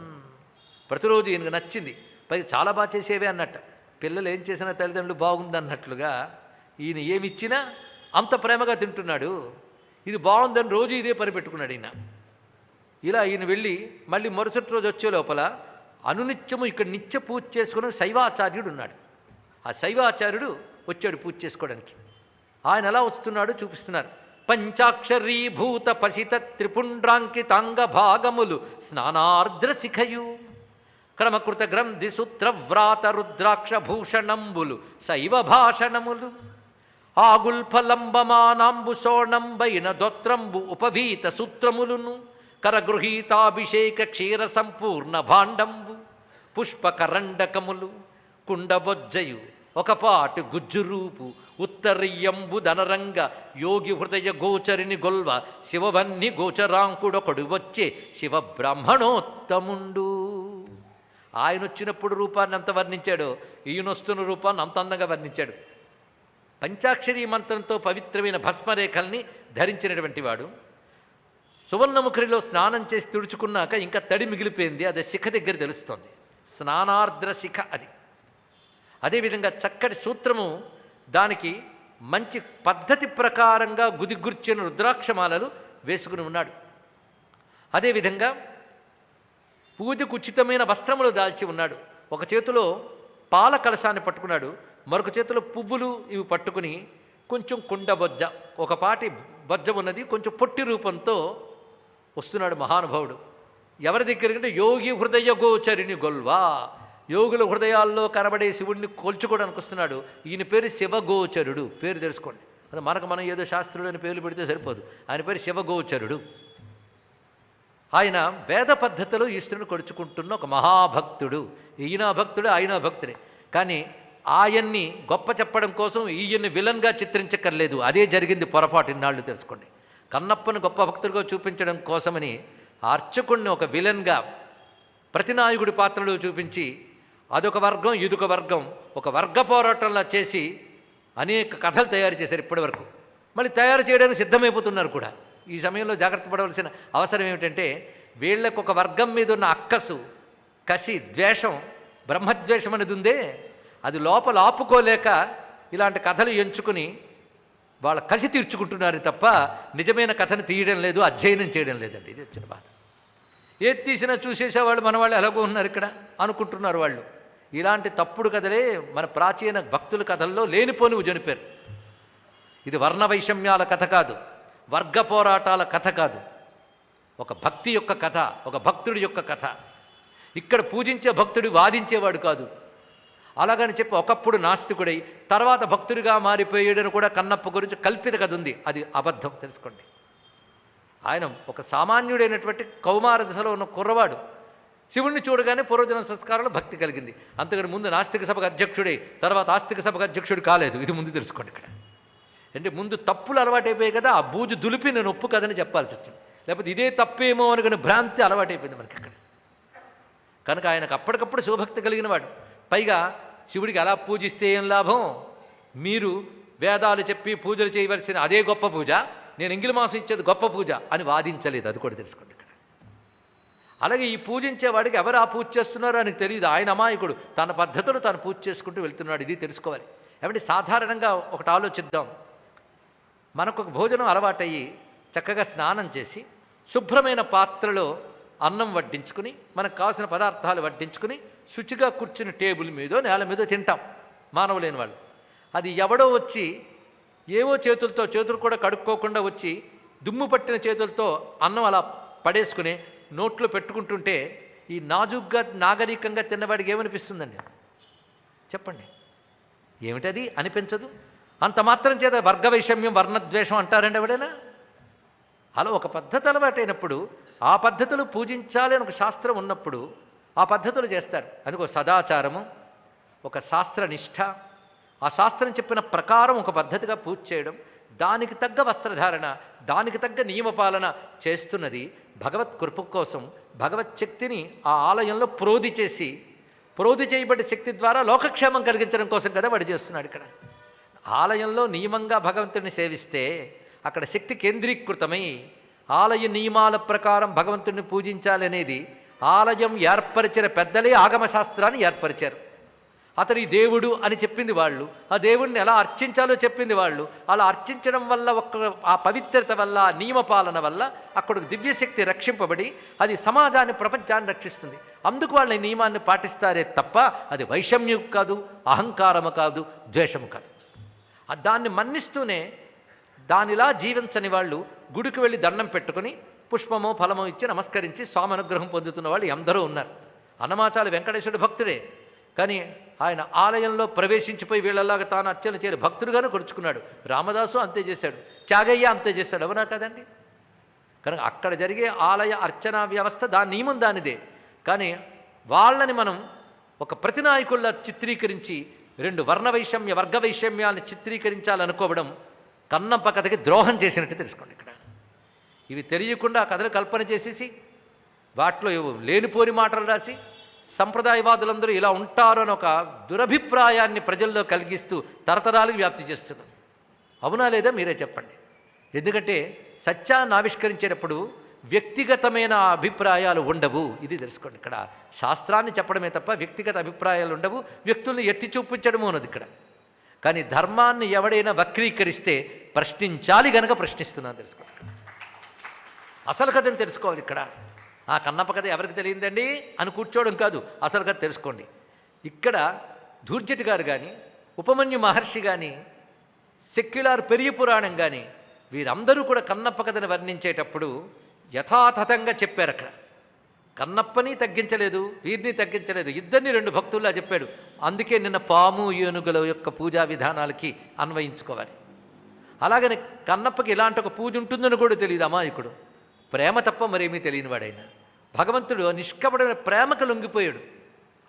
ప్రతిరోజు ఈయనకు నచ్చింది, పైగా చాలా బాగా చేసేవే అన్నట్ట. పిల్లలు ఏం చేసినా తల్లిదండ్రులు బాగుందన్నట్లుగా ఈయన ఏమిచ్చినా అంత ప్రేమగా తింటున్నాడు. ఇది బాగుందని రోజు ఇదే పని పెట్టుకున్నాడు ఈయన. ఇలా ఈయన వెళ్ళి మళ్ళీ మరుసటి రోజు వచ్చే లోపల అనునిత్యము ఇక్కడ నిత్య పూజ చేసుకుని శైవాచార్యుడు ఉన్నాడు. ఆ శైవాచార్యుడు వచ్చాడు పూజ చేసుకోవడానికి. ఆయన ఎలా వస్తున్నాడు చూపిస్తున్నారు. పంచాక్షరీభూత పసిత త్రిపుండ్రాంకితాంగ భాగములు స్నానార్ద్ర శిఖయు క్రమకృత గ్రంథి సూత్రవ్రాత రుద్రాక్ష భూషణంబులు శైవ భాషణములు ఆగుల్ఫలంబమానాంబు శోణంబైన దొత్రంబు ఉపవీత సూత్రములును కరగృహీతాభిషేక క్షీర సంపూర్ణ భాండంబు పుష్పకరండకములు కుండబొజ్జయు ఒకపాటు గుజ్జురూపు ఉత్తరీయంబు ధనరంగ యోగి హృదయ గోచరిని గొల్వ శివవన్ని గోచరాంకుడొకడు వచ్చే శివ బ్రాహ్మణోత్తముండు. ఆయన వచ్చినప్పుడు రూపాన్ని అంత వర్ణించాడో ఈయనొస్తున్న రూపాన్ని అంత అందంగా వర్ణించాడు. పంచాక్షరీ మంత్రంతో పవిత్రమైన భస్మరేఖల్ని ధరించినటువంటి వాడు. సువర్ణముఖరిలో స్నానం చేసి తుడుచుకున్నాక ఇంకా తడి మిగిలిపోయింది, అది శిఖ దగ్గర తెలుస్తోంది. స్నానార్ద్ర శిఖ అది. అదేవిధంగా చక్కటి సూత్రము, దానికి మంచి పద్ధతి ప్రకారంగా గుదిగుర్చిన రుద్రాక్షమాలలు వేసుకుని ఉన్నాడు. అదేవిధంగా పూజకు ఉచితమైన వస్త్రములు దాల్చి ఉన్నాడు. ఒక చేతిలో పాల కలశాన్ని పట్టుకున్నాడు, మరొక చేతిలో పువ్వులు ఇవి పట్టుకుని కొంచెం కుండ బొజ్జ, ఒకపాటి బొజ్జ ఉన్నది, కొంచెం పొట్టి రూపంతో వస్తున్నాడు మహానుభావుడు. ఎవరి దగ్గరికంటే యోగి హృదయ గోచరిని గొల్వా, యోగుల హృదయాల్లో కనబడే శివుడిని కోల్చుకోవడానికి వస్తున్నాడు. ఈయన పేరు శివగోచరుడు. పేరు తెలుసుకోండి, అది మనం ఏదో శాస్త్రుడు అని పేర్లు పెడితే సరిపోదు. ఆయన పేరు శివగోచరుడు. ఆయన వేద పద్ధతిలో ఈశ్వరుని కొడుచుకుంటున్న ఒక మహాభక్తుడు. ఈయన భక్తుడు, ఆయన భక్తుడే. కానీ ఆయన్ని గొప్ప చెప్పడం కోసం ఈయన్ని విలన్గా చిత్రించక్కర్లేదు. అదే జరిగింది పొరపాటు. ఇన్నాళ్ళు తెలుసుకోండి. కన్నప్పను గొప్ప భక్తుడిగా చూపించడం కోసమని అర్చకుడిని ఒక విలన్గా ప్రతినాయకుడి పాత్రలో చూపించి అదొక వర్గం ఇదొక వర్గం ఒక వర్గ పోరాటంలా చేసి అనేక కథలు తయారు చేశారు ఇప్పటివరకు. మళ్ళీ తయారు చేయడానికి సిద్ధమైపోతున్నారు కూడా. ఈ సమయంలో జాగ్రత్త పడవలసిన అవసరం ఏమిటంటే, వీళ్ళకు ఒక వర్గం మీద ఉన్న అక్కసు, కసి, ద్వేషం, బ్రహ్మద్వేషం అనేది ఉందే, అది లోపల ఆపుకోలేక ఇలాంటి కథలు ఎంచుకుని వాళ్ళ కసి తీర్చుకుంటున్నారు తప్ప నిజమైన కథను తీయడం లేదు, అధ్యయనం చేయడం లేదండి. ఇది వచ్చిన బాధ. ఏది తీసినా చూసేసేవాళ్ళు మన వాళ్ళు ఎలాగో ఉన్నారు ఇక్కడ అనుకుంటున్నారు వాళ్ళు. ఇలాంటి తప్పుడు కథలే మన ప్రాచీన భక్తుల కథల్లో లేనిపోనివి జనిపారు. ఇది వర్ణ వైషమ్యాల కథ కాదు, వర్గ పోరాటాల కథ కాదు, ఒక భక్తి యొక్క కథ, ఒక భక్తుడి యొక్క కథ. ఇక్కడ పూజించే భక్తుడు వాదించేవాడు కాదు. అలాగని చెప్పి ఒకప్పుడు నాస్తికుడై తర్వాత భక్తుడిగా మారిపోయాడని కూడా కన్నప్ప గురించి కల్పిత కథ ఉంది. అది అబద్ధం, తెలుసుకోండి. ఆయన ఒక సామాన్యుడైనటువంటి కౌమార దశలో ఉన్న కుర్రవాడు. శివుణ్ణి చూడగానే పూర్వజన సంస్కారంలో భక్తి కలిగింది. అంతకని ముందు నాస్తిక సభకు అధ్యక్షుడే, తర్వాత ఆస్తిక సభకు అధ్యక్షుడు కాలేదు. ఇది ముందు తెలుసుకోండి. ఇక్కడ అంటే ముందు తప్పులు అలవాటైపోయాయి కదా, ఆ బూజు దులిపి నేను ఒప్పు కదని చెప్పాల్సి వచ్చింది. లేకపోతే ఇదే తప్పేమో అనుకుని భ్రాంతి అలవాటైపోయింది మనకి ఇక్కడ. కనుక ఆయనకు అప్పటికప్పుడు శివభక్తి కలిగిన వాడు. పైగా శివుడికి ఎలా పూజిస్తే ఏం లాభం? మీరు వేదాలు చెప్పి పూజలు చేయవలసిన అదే గొప్ప పూజ, నేను ఎంగిలి మాసం ఇచ్చేది గొప్ప పూజ అని వాదించలేదు. అది కూడా తెలుసుకోండి ఇక్కడ. అలాగే ఈ పూజించేవాడికి ఎవరు ఆ పూజ చేస్తున్నారో ఆయనకు తెలియదు. ఆయన అమాయకుడు, తన పద్ధతులు తాను పూజ చేసుకుంటూ వెళ్తున్నాడు. ఇది తెలుసుకోవాలి. ఏమంటే సాధారణంగా ఒకటి ఆలోచిద్దాం. మనకు ఒక భోజనం అలవాటయ్యి చక్కగా స్నానం చేసి శుభ్రమైన పాత్రలో అన్నం వడ్డించుకుని మనకు కావాల్సిన పదార్థాలు వడ్డించుకుని శుచిగా కూర్చుని టేబుల్ మీదో నేల మీదో తింటాం మానవులేని వాళ్ళు. అది ఎవడో వచ్చి ఏవో చేతులు కూడా కడుక్కోకుండా వచ్చి దుమ్ము పట్టిన చేతులతో అన్నం అలా పడేసుకుని నోట్లో పెట్టుకుంటుంటే ఈ నాజుగ్గా నాగరికంగా తిన్నవాడికి ఏమనిపిస్తుందండి? చెప్పండి, ఏమిటది? అనిపించదు. అంత మాత్రం చేత వర్గవైషమ్యం వర్ణద్వేషం అంటారండి ఎవడైనా? అలా ఒక పద్ధతి అలవాటైనప్పుడు ఆ పద్ధతులు పూజించాలి అని ఒక శాస్త్రం ఉన్నప్పుడు ఆ పద్ధతులు చేస్తారు. అందుకో సదాచారము, ఒక శాస్త్రనిష్ట, ఆ శాస్త్రం చెప్పిన ప్రకారం ఒక పద్ధతిగా పూజ చేయడం, దానికి తగ్గ వస్త్రధారణ, దానికి తగ్గ నియమపాలన చేస్తున్నది భగవత్ కృప కోసం. భగవత్ శక్తిని ఆ ఆలయంలో ప్రోధి చేసి, ప్రోధి చేయబడ్డ శక్తి ద్వారా లోకక్షేమం కలిగించడం కోసం కదా వాడు చేస్తున్నాడు. ఇక్కడ ఆలయంలో నియమంగా భగవంతుడిని సేవిస్తే అక్కడ శక్తి కేంద్రీకృతమై ఆలయ నియమాల ప్రకారం భగవంతుడిని పూజించాలనేది ఆలయం ఏర్పరిచిన పెద్దలే ఆగమశాస్త్రాన్ని ఏర్పరిచారు. అతని దేవుడు అని చెప్పింది వాళ్ళు, ఆ దేవుడిని ఎలా అర్చించాలో చెప్పింది వాళ్ళు. అలా అర్చించడం వల్ల ఆ పవిత్రత వల్ల, నియమపాలన వల్ల అక్కడ దివ్యశక్తి రక్షింపబడి అది సమాజాన్ని, ప్రపంచాన్ని రక్షిస్తుంది. అందుకు వాళ్ళ నియమాన్ని పాటిస్తారే తప్ప అది వైషమ్యం కాదు, అహంకారము కాదు, ద్వేషము కాదు. దాన్ని మన్నిస్తూనే దానిలా జీవించని వాళ్ళు గుడికి వెళ్ళి దండం పెట్టుకుని పుష్పమో ఫలమో ఇచ్చి నమస్కరించి స్వామి అనుగ్రహం పొందుతున్న వాళ్ళు ఎందరో ఉన్నారు. అన్నమాచాలి వెంకటేశ్వరుడు భక్తుడే, కానీ ఆయన ఆలయంలో ప్రవేశించిపోయి వీళ్ళలాగా తాను అర్చన చేయరు, భక్తుడుగానే కొరుచుకున్నాడు. రామదాసు అంతే చేశాడు, త్యాగయ్య అంతే చేశాడు, అవునా కదండి? కనుక అక్కడ జరిగే ఆలయ అర్చనా వ్యవస్థ దాని నియమం దానిదే. కానీ వాళ్ళని మనం ఒక ప్రతినాయకుల్లా చిత్రీకరించి రెండు వర్ణవైషమ్య వర్గవైషమ్యాన్ని చిత్రీకరించాలనుకోవడం కన్నప్ప కథకి ద్రోహం చేసినట్టు తెలుసుకోండి. ఇక్కడ ఇవి తెలియకుండా కథలు కల్పన చేసేసి వాటిలో లేనిపోని మాటలు రాసి సంప్రదాయవాదులందరూ ఇలా ఉంటారు అని ఒక దురభిప్రాయాన్ని ప్రజల్లో కలిగిస్తూ తరతరాలకు వ్యాప్తి చేస్తున్నారు. అవునా లేదా మీరే చెప్పండి. ఎందుకంటే సత్యాన్ని ఆవిష్కరించేటప్పుడు వ్యక్తిగతమైన అభిప్రాయాలు ఉండవు, ఇది తెలుసుకోండి. ఇక్కడ శాస్త్రాన్ని చెప్పడమే తప్ప వ్యక్తిగత అభిప్రాయాలు ఉండవు, వ్యక్తుల్ని ఎత్తి చూపించడము ఉన్నది ఇక్కడ. కానీ ధర్మాన్ని ఎవడైనా వక్రీకరిస్తే ప్రశ్నించాలి గనక ప్రశ్నిస్తున్నాను తెలుసుకోండి. అసలు కథని తెలుసుకోవాలి. ఇక్కడ ఆ కన్నప్ప కథ ఎవరికి తెలియదండి అని కూర్చోవడం కాదు, అసలు కథ తెలుసుకోండి. ఇక్కడ ధూర్జటి గారు కానీ, ఉపమన్యు మహర్షి కానీ, సెక్యులార్ పెరియ పురాణం కానీ వీరందరూ కూడా కన్నప్ప కథను వర్ణించేటప్పుడు యథాతథంగా చెప్పారు. అక్కడ కన్నప్పని తగ్గించలేదు, వీరిని తగ్గించలేదు, ఇద్దరిని రెండు భక్తుల్లా చెప్పాడు. అందుకే నిన్న పాము ఏనుగుల యొక్క పూజా విధానాలకి అన్వయించుకోవాలి. అలాగని కన్నప్పకి ఇలాంటి ఒక పూజ ఉంటుందని కూడా తెలియదు అమాయకుడు. ప్రేమ తప్ప మరేమీ తెలియని వాడైనా భగవంతుడు నిష్కపడమైన ప్రేమకు లొంగిపోయాడు.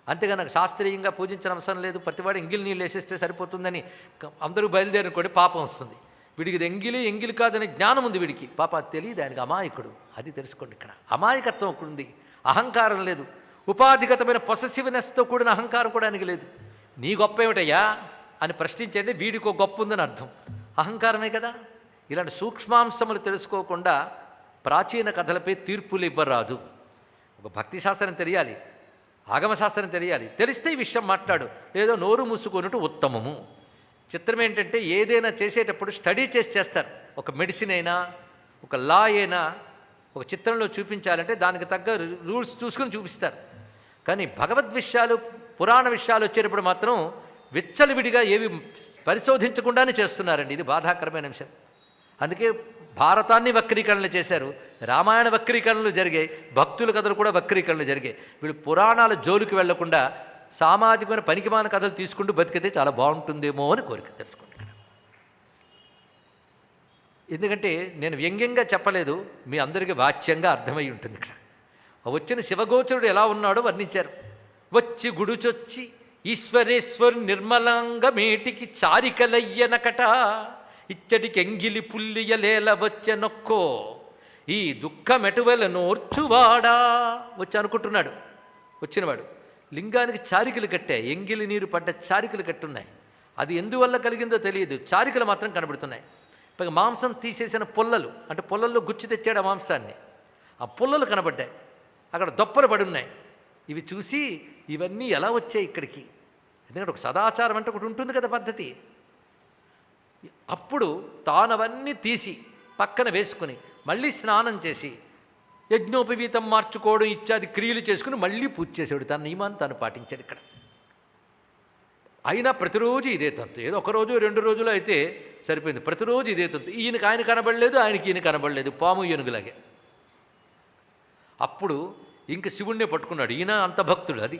అంతేగా నాకు శాస్త్రీయంగా పూజించిన అవసరం లేదు, ప్రతివాడు ఎంగిలి నీళ్ళు వేసేస్తే సరిపోతుందని అందరూ బయలుదేరనుకోండి పాపం వస్తుంది. వీడికి ఎంగిలి కాదనే జ్ఞానం ఉంది వీడికి, పాప అది తెలియదు, ఆయనకి అమాయకుడు. అది తెలుసుకోండి. ఇక్కడ అమాయకత్వం ఒకటి ఉంది, అహంకారం లేదు. ఉపాధిగతమైన పొసెసివ్నెస్తో కూడిన అహంకారం కూడా ఆయనకి లేదు. నీ గొప్ప ఏమిటయ్యా అని ప్రశ్నించండి, వీడికో గొప్ప ఉందని అర్థం, అహంకారమే కదా. ఇలాంటి సూక్ష్మాంశములు తెలుసుకోకుండా ప్రాచీన కథలపై తీర్పులు ఇవ్వరాదు. ఒక భక్తి శాస్త్రం తెలియాలి, ఆగమశాస్త్రం తెలియాలి, తెలిస్తే ఈ విషయం మాట్లాడు, లేదో నోరు మూసుకొనుట ఉత్తమము. చిత్రం ఏంటంటే ఏదైనా చేసేటప్పుడు స్టడీ చేసి చేస్తారు. ఒక మెడిసిన్ అయినా, ఒక లా అయినా ఒక చిత్రంలో చూపించాలంటే దానికి తగ్గ రూల్స్ చూసుకుని చూపిస్తారు. కానీ భగవద్ విషయాలు, పురాణ విషయాలు వచ్చేటప్పుడు మాత్రం విచ్చలవిడిగా ఏవి పరిశోధించకుండానే చేస్తున్నారండి. ఇది బాధాకరమైన విషయం. అందుకే భారతాన్ని వక్రీకరణలు చేశారు, రామాయణ వక్రీకరణలు జరిగాయి, భక్తుల కథలు కూడా వక్రీకరణలు జరిగాయి. వీళ్ళు పురాణాల జోలికి వెళ్లకుండా సామాజికమైన పనికిమాన కథలు తీసుకుంటూ బతికితే చాలా బాగుంటుందేమో అని కోరిక తెలుసుకోండి ఇక్కడ. ఎందుకంటే నేను వ్యంగ్యంగా చెప్పలేదు, మీ అందరికీ వాచ్యంగా అర్థమై ఉంటుంది. ఇక్కడ వచ్చిన శివగోచరుడు ఎలా ఉన్నాడో వర్ణించారు. వచ్చి గుడుచొచ్చి ఈశ్వరేశ్వరు నిర్మలంగా మేటికి చారికలయ్యనకట, ఇచ్చటికి ఎంగిలి పుల్లియలేల వచ్చెనొక్కో ఈ దుఃఖమెటువెల నోర్చువాడా. వచ్చి అనుకుంటున్నాడు వచ్చినవాడు, లింగానికి చారికలు కట్టాయి, ఎంగిలి నీరు పడ్డ చారికలు కట్టున్నాయి. అది ఎందువల్ల కలిగిందో తెలియదు, చారికలు మాత్రం కనబడుతున్నాయి. పైగా మాంసం తీసేసిన పుల్లలు, అంటే పుల్లల్లో గుచ్చి తెచ్చాడు ఆ మాంసాన్ని, ఆ పుల్లలు కనబడ్డాయి, అక్కడ దొప్పలు పడున్నాయి. ఇవి చూసి ఇవన్నీ ఎలా వచ్చాయి ఇక్కడికి? ఎందుకంటే ఒక సదాచారం అంటే ఒకటి ఉంటుంది కదా పద్ధతి. అప్పుడు తానవన్నీ తీసి పక్కన వేసుకుని మళ్ళీ స్నానం చేసి యజ్ఞోపవీతం మార్చుకోవడం ఇత్యాది క్రియలు చేసుకుని మళ్ళీ పూజ చేసాడు. తన నియమాన్ని తాను పాటించాడు ఇక్కడ. అయినా ప్రతిరోజు ఇదే తంతు. ఏదో ఒక రోజు 2 రోజులు అయితే సరిపోయింది, ప్రతిరోజు ఇదే తంతు. ఈయనకి ఆయన కనబడలేదు, ఆయనకి ఈయన కనబడలేదు, పాము ఏనుగులాగే. అప్పుడు ఇంక శివుణ్ణే పట్టుకున్నాడు. ఈయన అంత భక్తుడు, అది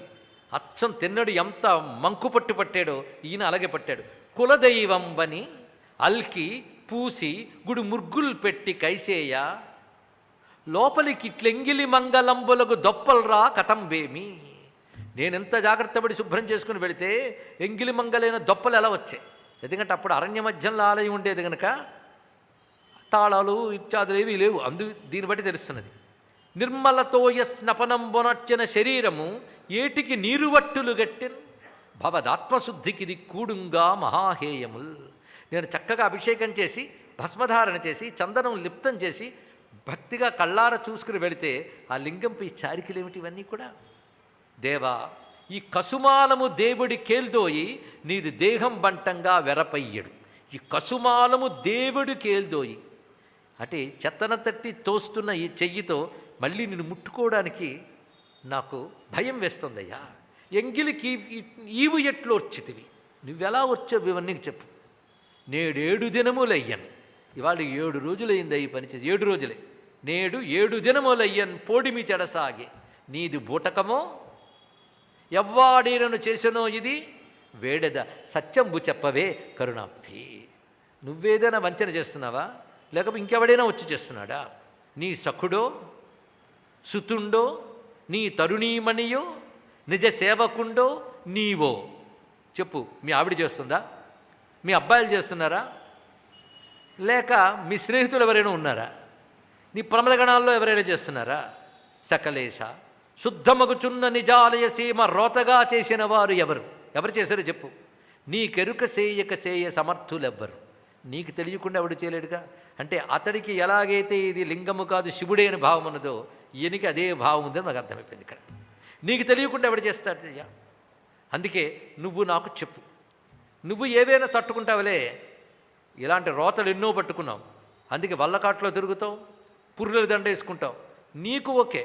అచ్చం తిన్నడు ఎంత మంకు పట్టాడో ఈయన అలాగే పట్టాడు. కులదైవంబని అల్కి పూసి గుడి ముర్గుల్ పెట్టి కైసేయ లోపలికి ఇట్లెంగిలి మంగళంబులకు దొప్పల్రా కథంబేమి. నేనెంత జాగ్రత్త పడి శుభ్రం చేసుకుని వెళితే ఎంగిలి మంగలైన దొప్పలు ఎలా వచ్చాయి? ఎందుకంటే అప్పుడు అరణ్య మధ్యంలో ఆలయం ఉండేది కనుక తాళాలు ఇత్యాదులు ఏవీ లేవు. దీన్ని బట్టి తెలుస్తున్నది. నిర్మలతోయ స్నపనంబొనర్చిన శరీరము ఏటికి నీరువట్టులు గట్టిన్ భవదాత్మశుద్ధికిది కూడుంగా మహాహేయముల్. నేను చక్కగా అభిషేకం చేసి భస్మధారణ చేసి చందనం లిప్తం చేసి భక్తిగా కళ్ళార చూసుకుని వెళితే ఆ లింగంపై చారికలేమిటి? ఇవన్నీ కూడా దేవా, ఈ కసుమాలము దేవుడి కేల్దోయి నీది దేహం బంటంగా వెరపయ్యడు. ఈ కసుమాలము దేవుడి కేల్దోయి అంటే చెత్తన తట్టి తోస్తున్న ఈ చెయ్యితో మళ్ళీ నిన్ను ముట్టుకోవడానికి నాకు భయం వేస్తుందయ్యా. ఎంగిలికి ఈవు ఎట్లు వచ్చితివి, నువ్వెలా వచ్చావు ఇవన్నీ చెప్పు. నేడు 7 దినములయ్యన్. ఇవాళ 7 రోజులైంది ఈ పని చేసి. 7 రోజులే. నేడు 7 దినములయ్యన్ పోడిమి చెడసాగే నీది బూటకమో ఎవ్వాడేనను చేసనో ఇది వేడెద సత్యంబు చెప్పవే కరుణాబ్ధి. నువ్వేదైనా వంచన చేస్తున్నావా లేకపోతే ఇంకెవడైనా వచ్చి చేస్తున్నాడా? నీ సఖుడో సుతుండో నీ తరుణీమణియో నిజ సేవకుండో నీవో చెప్పు. మీ ఆవిడ చేస్తుందా? మీ అబ్బాయిలు చేస్తున్నారా? లేక మీ స్నేహితులు ఎవరైనా ఉన్నారా? నీ ప్రమదగణాల్లో ఎవరైనా చేస్తున్నారా? సకలేశ శుద్ధమగుచున్న నిజాలయ సీమ రోతగా చేసిన వారు ఎవరు చేశారో చెప్పు. నీకెరుక సేయక సేయ సమర్థులెవ్వరు. నీకు తెలియకుండా ఎవడు చేయలేడుగా. అంటే అతడికి ఎలాగైతే ఇది లింగము కాదు శివుడే అని భావం ఉన్నదో ఈయనకి అదే భావం ఉందని నాకు అర్థమైపోయింది ఇక్కడ. నీకు తెలియకుండా ఎవడు చేస్తాడయ్యా? అందుకే నువ్వు నాకు చెప్పు. నువ్వు ఏవైనా తట్టుకుంటావులే, ఇలాంటి రోతలు ఎన్నో పట్టుకున్నావు, అందుకే వల్లకాట్లో తిరుగుతావు, పుర్రెలు దండ వేసుకుంటావు, నీకు ఓకే.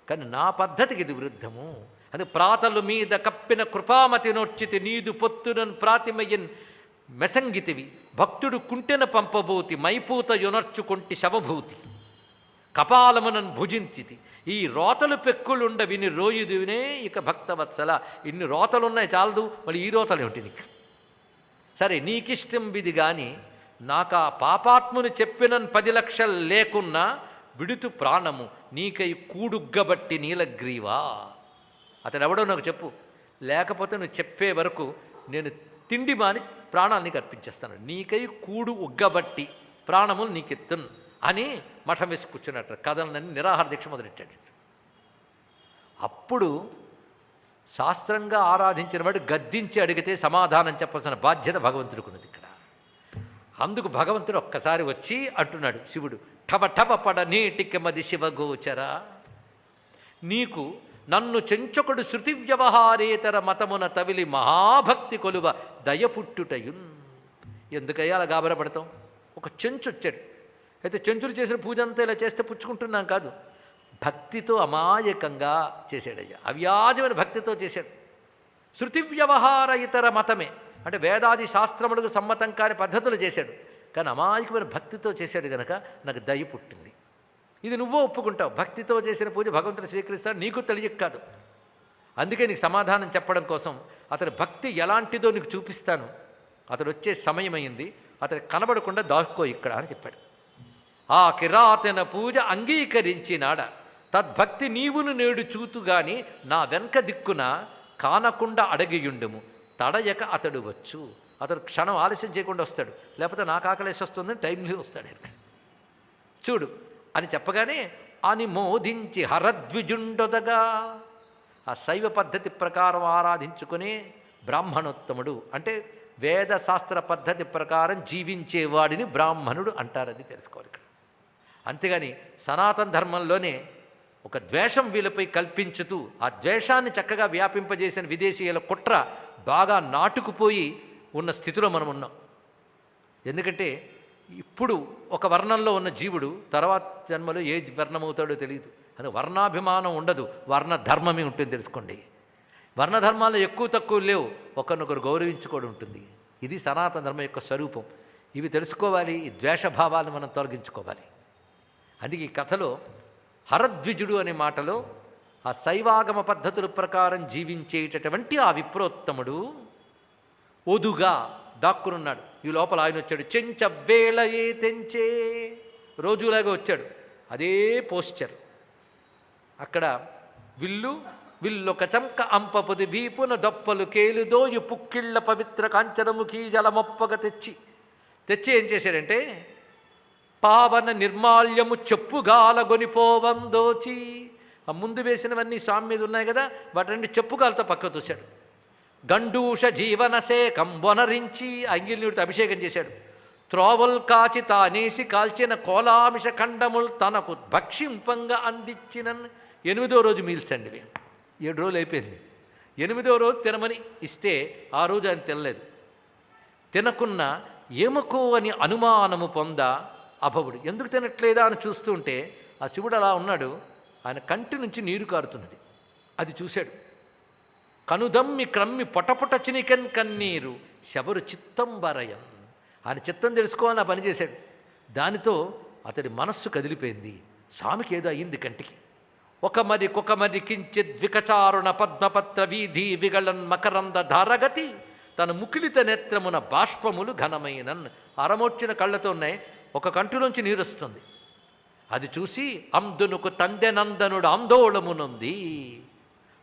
కానీ నా పద్ధతికి ఇది విరుద్ధము. అది ప్రాతలు మీద కప్పిన కృపామతి నోర్చితి నీదు పొత్తునన్ ప్రాతిమయ్యన్ మెసంగితివి భక్తుడు కుంటెన పంపబోతి మైపూత యొనర్చుకొంటి శవభూతి కపాలమునన్ భుజించితి. ఈ రోతలు పెక్కులుండ విని రోయుదువినే ఇక భక్తవత్సల. ఇన్ని రోతలున్నాయి చాలదు, మళ్ళీ ఈ రోతలు ఏమిటి నీకు? సరే నీకిష్టం విది కానీ నాకా పాపాత్ముని చెప్పినన్ 10 లక్షలు లేకున్నా విడుతు ప్రాణము నీకై కూడుగ్గబట్టి నీలగ్రీవా. అతడు ఎవడో నాకు చెప్పు, లేకపోతే నువ్వు చెప్పే వరకు నేను తిండి మాని ప్రాణాలు నీకు అర్పించేస్తాను. నీకై కూడు ఉగ్గబట్టి ప్రాణములు నీకెత్తును అని మఠం వేసి కూర్చున్నట్టు కథలనని నిరాహార దీక్ష మొదలెట్టాడు. అప్పుడు శాస్త్రంగా ఆరాధించిన వాడు గద్దించి అడిగితే సమాధానం చెప్పాల్సిన బాధ్యత భగవంతుడికున్నది ఇక్కడ. అందుకు భగవంతుడు ఒక్కసారి వచ్చి అంటున్నాడు శివుడు, ఠవ ఠవ పడ నీటికి మది శివగోచరా నీకు నన్ను చెంచొకడు శృతి వ్యవహారేతర మతమున తవిలి మహాభక్తి కొలువ దయపుట్టుటయున్. ఎందుకయ్యా అలా గాబరపడతాం? ఒక చెంచు వచ్చాడు, అయితే చెంచులు చేసిన పూజ అంతా ఇలా చేస్తే పుచ్చుకుంటున్నాం కాదు, భక్తితో అమాయకంగా చేశాడయ్యా, అవ్యాజమైన భక్తితో చేశాడు. శృతి వ్యవహార ఇతర మతమే అంటే వేదాది శాస్త్రములకు సమ్మతం కాని పద్ధతులు చేశాడు, కానీ అమాయకమైన భక్తితో చేశాడు గనక నాకు దయ పుట్టింది. ఇది నువ్వో ఒప్పుకుంటావు, భక్తితో చేసిన పూజ భగవంతుడు స్వీకరిస్తాడు, నీకు తెలియక కాదు. అందుకే నీకు సమాధానం చెప్పడం కోసం అతని భక్తి ఎలాంటిదో నీకు చూపిస్తాను. అతడు వచ్చే సమయమైంది, అతను కనబడకుండా దాక్కో ఇక్కడ అని చెప్పాడు. ఆ కిరాతన పూజ అంగీకరించినాడ తద్భక్తి నీవును నేడు చూతుగాని నా వెనక దిక్కున కానకుండా అడగియుండుము తడయక అతడు వచ్చు. అతడు క్షణం ఆలస్యం చేయకుండా వస్తాడు, లేకపోతే నాకు ఆకలేసి వస్తుందని టైంలో వస్తాడు చూడు అని చెప్పగానే అని మోదించి హరద్విజుండొదగా. ఆ శైవ పద్ధతి ప్రకారం ఆరాధించుకునే బ్రాహ్మణోత్తముడు అంటే వేద శాస్త్ర పద్ధతి ప్రకారం జీవించేవాడిని బ్రాహ్మణుడు అంటారు. అది తెలుసుకోవాలి ఇక్కడ. అంతేగాని సనాతన ధర్మంలోనే ఒక ద్వేషం వీళ్ళపై కల్పించుతూ ఆ ద్వేషాన్ని చక్కగా వ్యాపింపజేసిన విదేశీయుల కుట్ర బాగా నాటుకుపోయి ఉన్న స్థితిలో మనం ఉన్నాం. ఎందుకంటే ఇప్పుడు ఒక వర్ణంలో ఉన్న జీవుడు తర్వాత జన్మలో ఏ వర్ణమవుతాడో తెలియదు. అది వర్ణాభిమానం ఉండదు, వర్ణ ధర్మమే ఉంటుంది తెలుసుకోండి. వర్ణధర్మాలు ఎక్కువ తక్కువ లేవు, ఒకరినొకరు గౌరవించుకోవడం ఉంటుంది. ఇది సనాతన ధర్మం యొక్క స్వరూపం. ఇవి తెలుసుకోవాలి, ఈ ద్వేషభావాలను మనం తొలగించుకోవాలి. అందుకే ఈ కథలో హరద్విజుడు అనే మాటలో ఆ శైవాగమ పద్ధతుల ప్రకారం జీవించేటటువంటి ఆ విప్రోత్తముడు ఒదుగా దాక్కునున్నాడు. ఈ లోపల ఆయన వచ్చాడు. చెంచవ్వేళ ఏ తెంచే, రోజులాగా వచ్చాడు. అదే పోస్చర్. అక్కడ విల్లొక చంక అంపపుది వీపున దొప్పలు కేలుదోయు పుక్కిళ్ళ పవిత్ర కాంచనముఖీ జలమొప్పగ తెచ్చి ఏం చేశాడంటే, పావన నిర్మాల్యము చెప్పుగాలగొనిపోవందోచి, ఆ ముందు వేసినవన్నీ స్వామి మీద ఉన్నాయి కదా, వాటి చెప్పుగాలతో పక్క తోశాడు. గండూష జీవనసేకం వనరించి అంగిల్యుడితో అభిషేకం చేశాడు. త్రోవల్ కాచి తానేసి కాల్చిన కోలామిష ఖండములు తనకు భక్షింపంగా అందించిన 8వ రోజు మీల్స్ అండి. 7 రోజులు అయిపోయింది. 8వ రోజు తినమని ఇస్తే ఆ రోజు ఆయన తినలేదు. తినకున్న ఏమకో అని అనుమానము పొంద అభవుడు. ఎందుకు తినట్లేదా అని చూస్తుంటే ఆ శివుడు అలా ఉన్నాడు. ఆయన కంటి నుంచి నీరు కారుతున్నది. అది చూశాడు. కనుదమ్మి క్రమ్మి పొటపొట చినికన్ కన్నీరు శబరు చిత్తం బరయం. ఆయన చిత్తం తెలుసుకోవాలని ఆ పని చేశాడు. దానితో అతడి మనస్సు కదిలిపోయింది. స్వామికి ఏదో అయ్యింది కంటికి. కొకమరి కించిత్ వికచారుణ పద్మపత్ర వీధి విగళన్ మకరంద ధారగతి తన ముకిలిత నేత్రమున బాష్పములు ఘనమైనన్. అరమొచ్చిన కళ్ళతో ఉన్నాయి. ఒక కంటిలోంచి నీరు వస్తుంది. అది చూసి అందునుకు తందెనందనుడు ఆందోళమునుంది.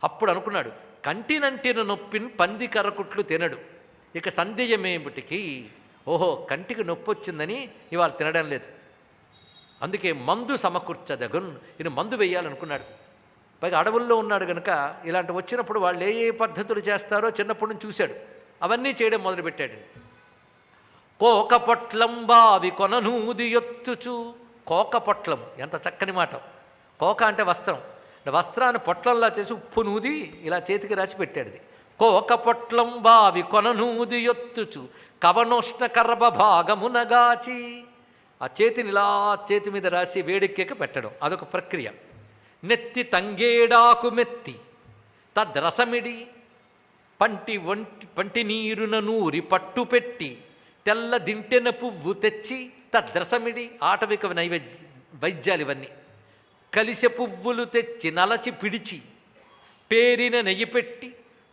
అప్పుడు అనుకున్నాడు, కంటినంటిన నొప్పిని పంది కరకుట్లు తినడు, ఇక సందేయమేమిటికి. ఓహో, కంటికి నొప్పి వచ్చిందని ఇవాళ తినడం లేదు. అందుకే మందు సమకూర్చదగున్, ఈయన మందు వేయాలనుకున్నాడు. పైగా అడవుల్లో ఉన్నాడు కనుక ఇలాంటి వచ్చినప్పుడు వాళ్ళు ఏ ఏ పద్ధతులు చేస్తారో చిన్నప్పటి నుంచి చూశాడు. అవన్నీ చేయడం మొదలుపెట్టాడు. కోకపొట్లం బావి కొననూది ఎత్తుచు. కోకపొట్లం, ఎంత చక్కని మాట. కోక అంటే వస్త్రం. వస్త్రాన్ని పొట్లంలా చేసి ఉప్పు నూది ఇలా చేతికి రాసి పెట్టాడు. కోకపొట్లం బావి కొననూది ఎత్తుచు కవనోష్ణ కర్భ భాగమునగాచి. ఆ చేతిని ఇలా చేతి మీద రాసి వేడెక్కేక పెట్టడం, అదొక ప్రక్రియ. నెత్తి తంగేడాకు మెత్తి తద్రసమిడి పంటి నీరున నూరి పట్టు పెట్టి తెల్ల దింటెన పువ్వు తెచ్చి తద్రసమిడి. ఆటవిక వైద్యాలు ఇవన్నీ. కలిసె పువ్వులు తెచ్చి నలచి పిడిచి పేరిన నెయ్యి పెట్టి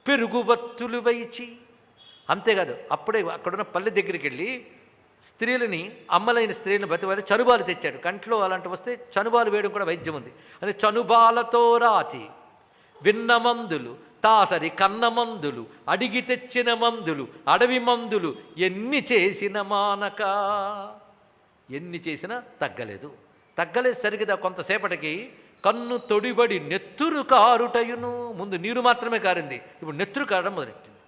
పెరుగువత్తులు వైచి. అంతేకాదు, అప్పుడే అక్కడున్న పల్లె దగ్గరికి వెళ్ళి స్త్రీలని, అమ్మలైన స్త్రీలను బతివారి చనుబాలు తెచ్చాడు. కంట్లో అలాంటి వస్తే చనుబాలు వేయడం కూడా వైద్యం ఉంది. అదే చనుబాలతో రాచి విన్న మందులు తాసరి కన్న మందులు అడిగి తెచ్చిన మందులు అడవి మందులు ఎన్ని చేసిన మానక. ఎన్ని చేసినా తగ్గలేదు సరిగ్గా కొంతసేపటికి కన్ను తొడిబడి నెత్తురు కారుటయును. ముందు నీరు మాత్రమే కారింది, ఇప్పుడు నెత్తురు కారడం మొదలెట్టింది.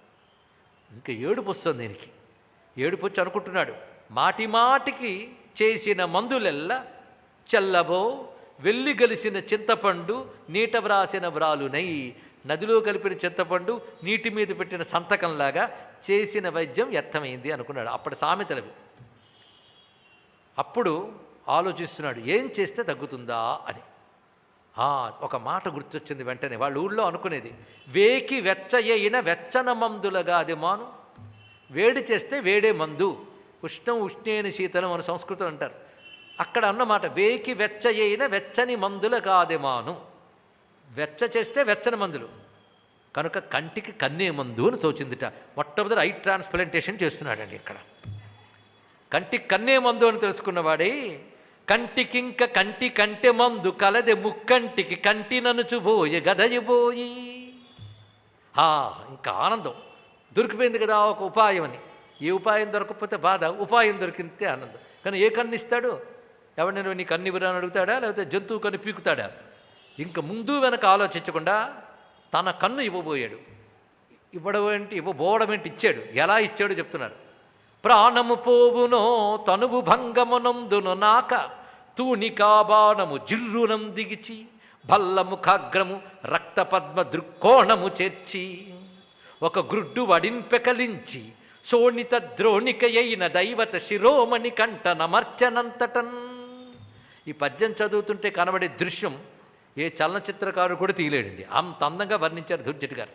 ఇంకా ఏడుపు వస్తుంది దీనికి. ఏడుపు వచ్చి అనుకుంటున్నాడు, మాటి మాటికి చేసిన మందులెల్లా చల్లబో వెళ్ళి గలిసిన చింతపండు నీట వ్రాసిన వ్రాలునై. నదిలో కలిపిన చింతపండు నీటి మీద పెట్టిన సంతకంలాగా చేసిన వైద్యం వ్యర్థమైంది అనుకున్నాడు. అప్పటి సామెతలవి. అప్పుడు ఆలోచిస్తున్నాడు, ఏం చేస్తే తగ్గుతుందా అని. ఒక మాట గుర్తొచ్చింది వెంటనే. వాళ్ళ ఊళ్ళో అనుకునేది, వేకి వెచ్చయైన వెచ్చన మందులగా అది మాను. వేడి చేస్తే వేడే మందు. ఉష్ణం ఉష్ణేని శీతలం అని సంస్కృతం అంటారు. అక్కడ అన్నమాట, వేకి వెచ్చయైన వెచ్చని మందుల కాదెమాను. వెచ్చ చేస్తే వెచ్చని మందులు కనుక కంటికి కన్నే మందు అని తోచిందిట. మొట్టమొదటి ఐ ట్రాన్స్ప్లాంటేషన్ చేస్తున్నాడండి ఇక్కడ. కంటికి కన్నే మందు అని తెలుసుకున్నవాడే, కంటికింక కంటి కంటె మందు కలదె ముక్కంటికి కంటి ననుచుబోయి గదయబోయి. ఇంకా ఆనందం దొరికిపోయింది కదా ఒక ఉపాయం అని. ఏ ఉపాయం దొరకకపోతే బాధ, ఉపాయం దొరికితే ఆనందం. కానీ ఏ కన్ను ఇస్తాడు? ఎవరినైనా నీ కన్ను ఇవ్వరా అని అడుగుతాడా, లేకపోతే జంతువు కన్ను పీకుతాడా? ఇంకా ముందు వెనక ఆలోచించకుండా తన కన్ను ఇవ్వబోయాడు. ఇవ్వబోవడం ఏంటి, ఇచ్చాడు. ఎలా ఇచ్చాడు చెప్తున్నారు. ప్రాణము పోవునో తనువు భంగమునందును నాక తూనికాబాణము జిర్రునం దిగిచి భల్లముఖాగ్రము రక్తపద్మ దృక్కోణము చేర్చి ఒక గ్రుడ్డు వడింపెకలించి శోణిత ద్రోణికయైన దైవత శిరోమణి కంట నమర్చనంతటన్. ఈ పద్యం చదువుతుంటే కనబడే దృశ్యం ఏ చలనచిత్రకారుడు కూడా తీయలేడండి. అంత అందంగా వర్ణించారు దుర్జటి గారు.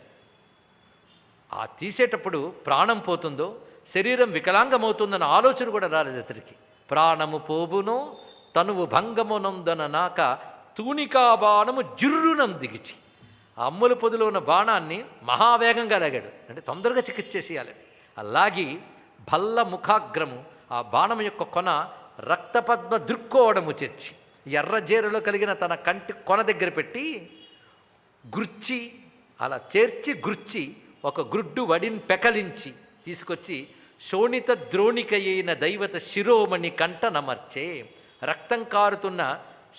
ఆ తీసేటప్పుడు ప్రాణం పోతుందో శరీరం వికలాంగమవుతుందన్న ఆలోచన కూడా రాలేదు అతడికి. ప్రాణము పోవునో తనువు భంగమునందన నాక తూనికాబాణము జిర్రునం దిగిచి. ఆ అమ్ముల పొదిలో ఉన్న బాణాన్ని మహావేగంగా లాగాడు. అంటే తొందరగా చికిత్స చేసేయాలి. అలాగి భల్ల ముఖాగ్రము, ఆ బాణం యొక్క కొన రక్తపద్మ దృక్కోవడము చేర్చి ఎర్రజేరులో కలిగిన తన కంటి కొన దగ్గర పెట్టి గుర్చి, అలా చేర్చి గుర్చి ఒక గ్రుడ్డు వడిని పెకలించి తీసుకొచ్చి శోణిత ద్రోణికయైన దైవత శిరోమణి కంట నమర్చే, రక్తం కారుతున్న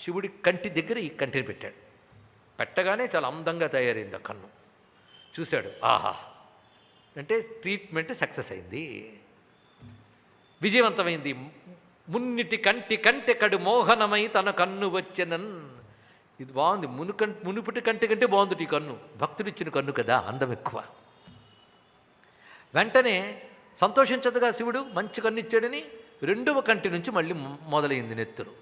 శివుడి కంటి దగ్గర ఈ కంటిని పెట్టాడు. పెట్టగానే చాలా అందంగా తయారైంది ఆ కన్ను. చూశాడు, ఆహా అంటే ట్రీట్మెంట్ సక్సెస్ అయింది, విజయవంతమైంది. మున్నిటి కంటి కంటె కడు మోహనమై తన కన్ను వచ్చెనన్. ఇది బాగుంది, మునుపటి కంటి కంటే బాగుంది ఈ కన్ను, భక్తుడిచ్చిన కన్ను కదా, అందం ఎక్కువ. వెంటనే సంతోషించదుగా శివుడు, మంచి కన్ను ఇచ్చాడని రెండవ కంటి నుంచి మళ్ళీ మొదలైంది నెత్తురు.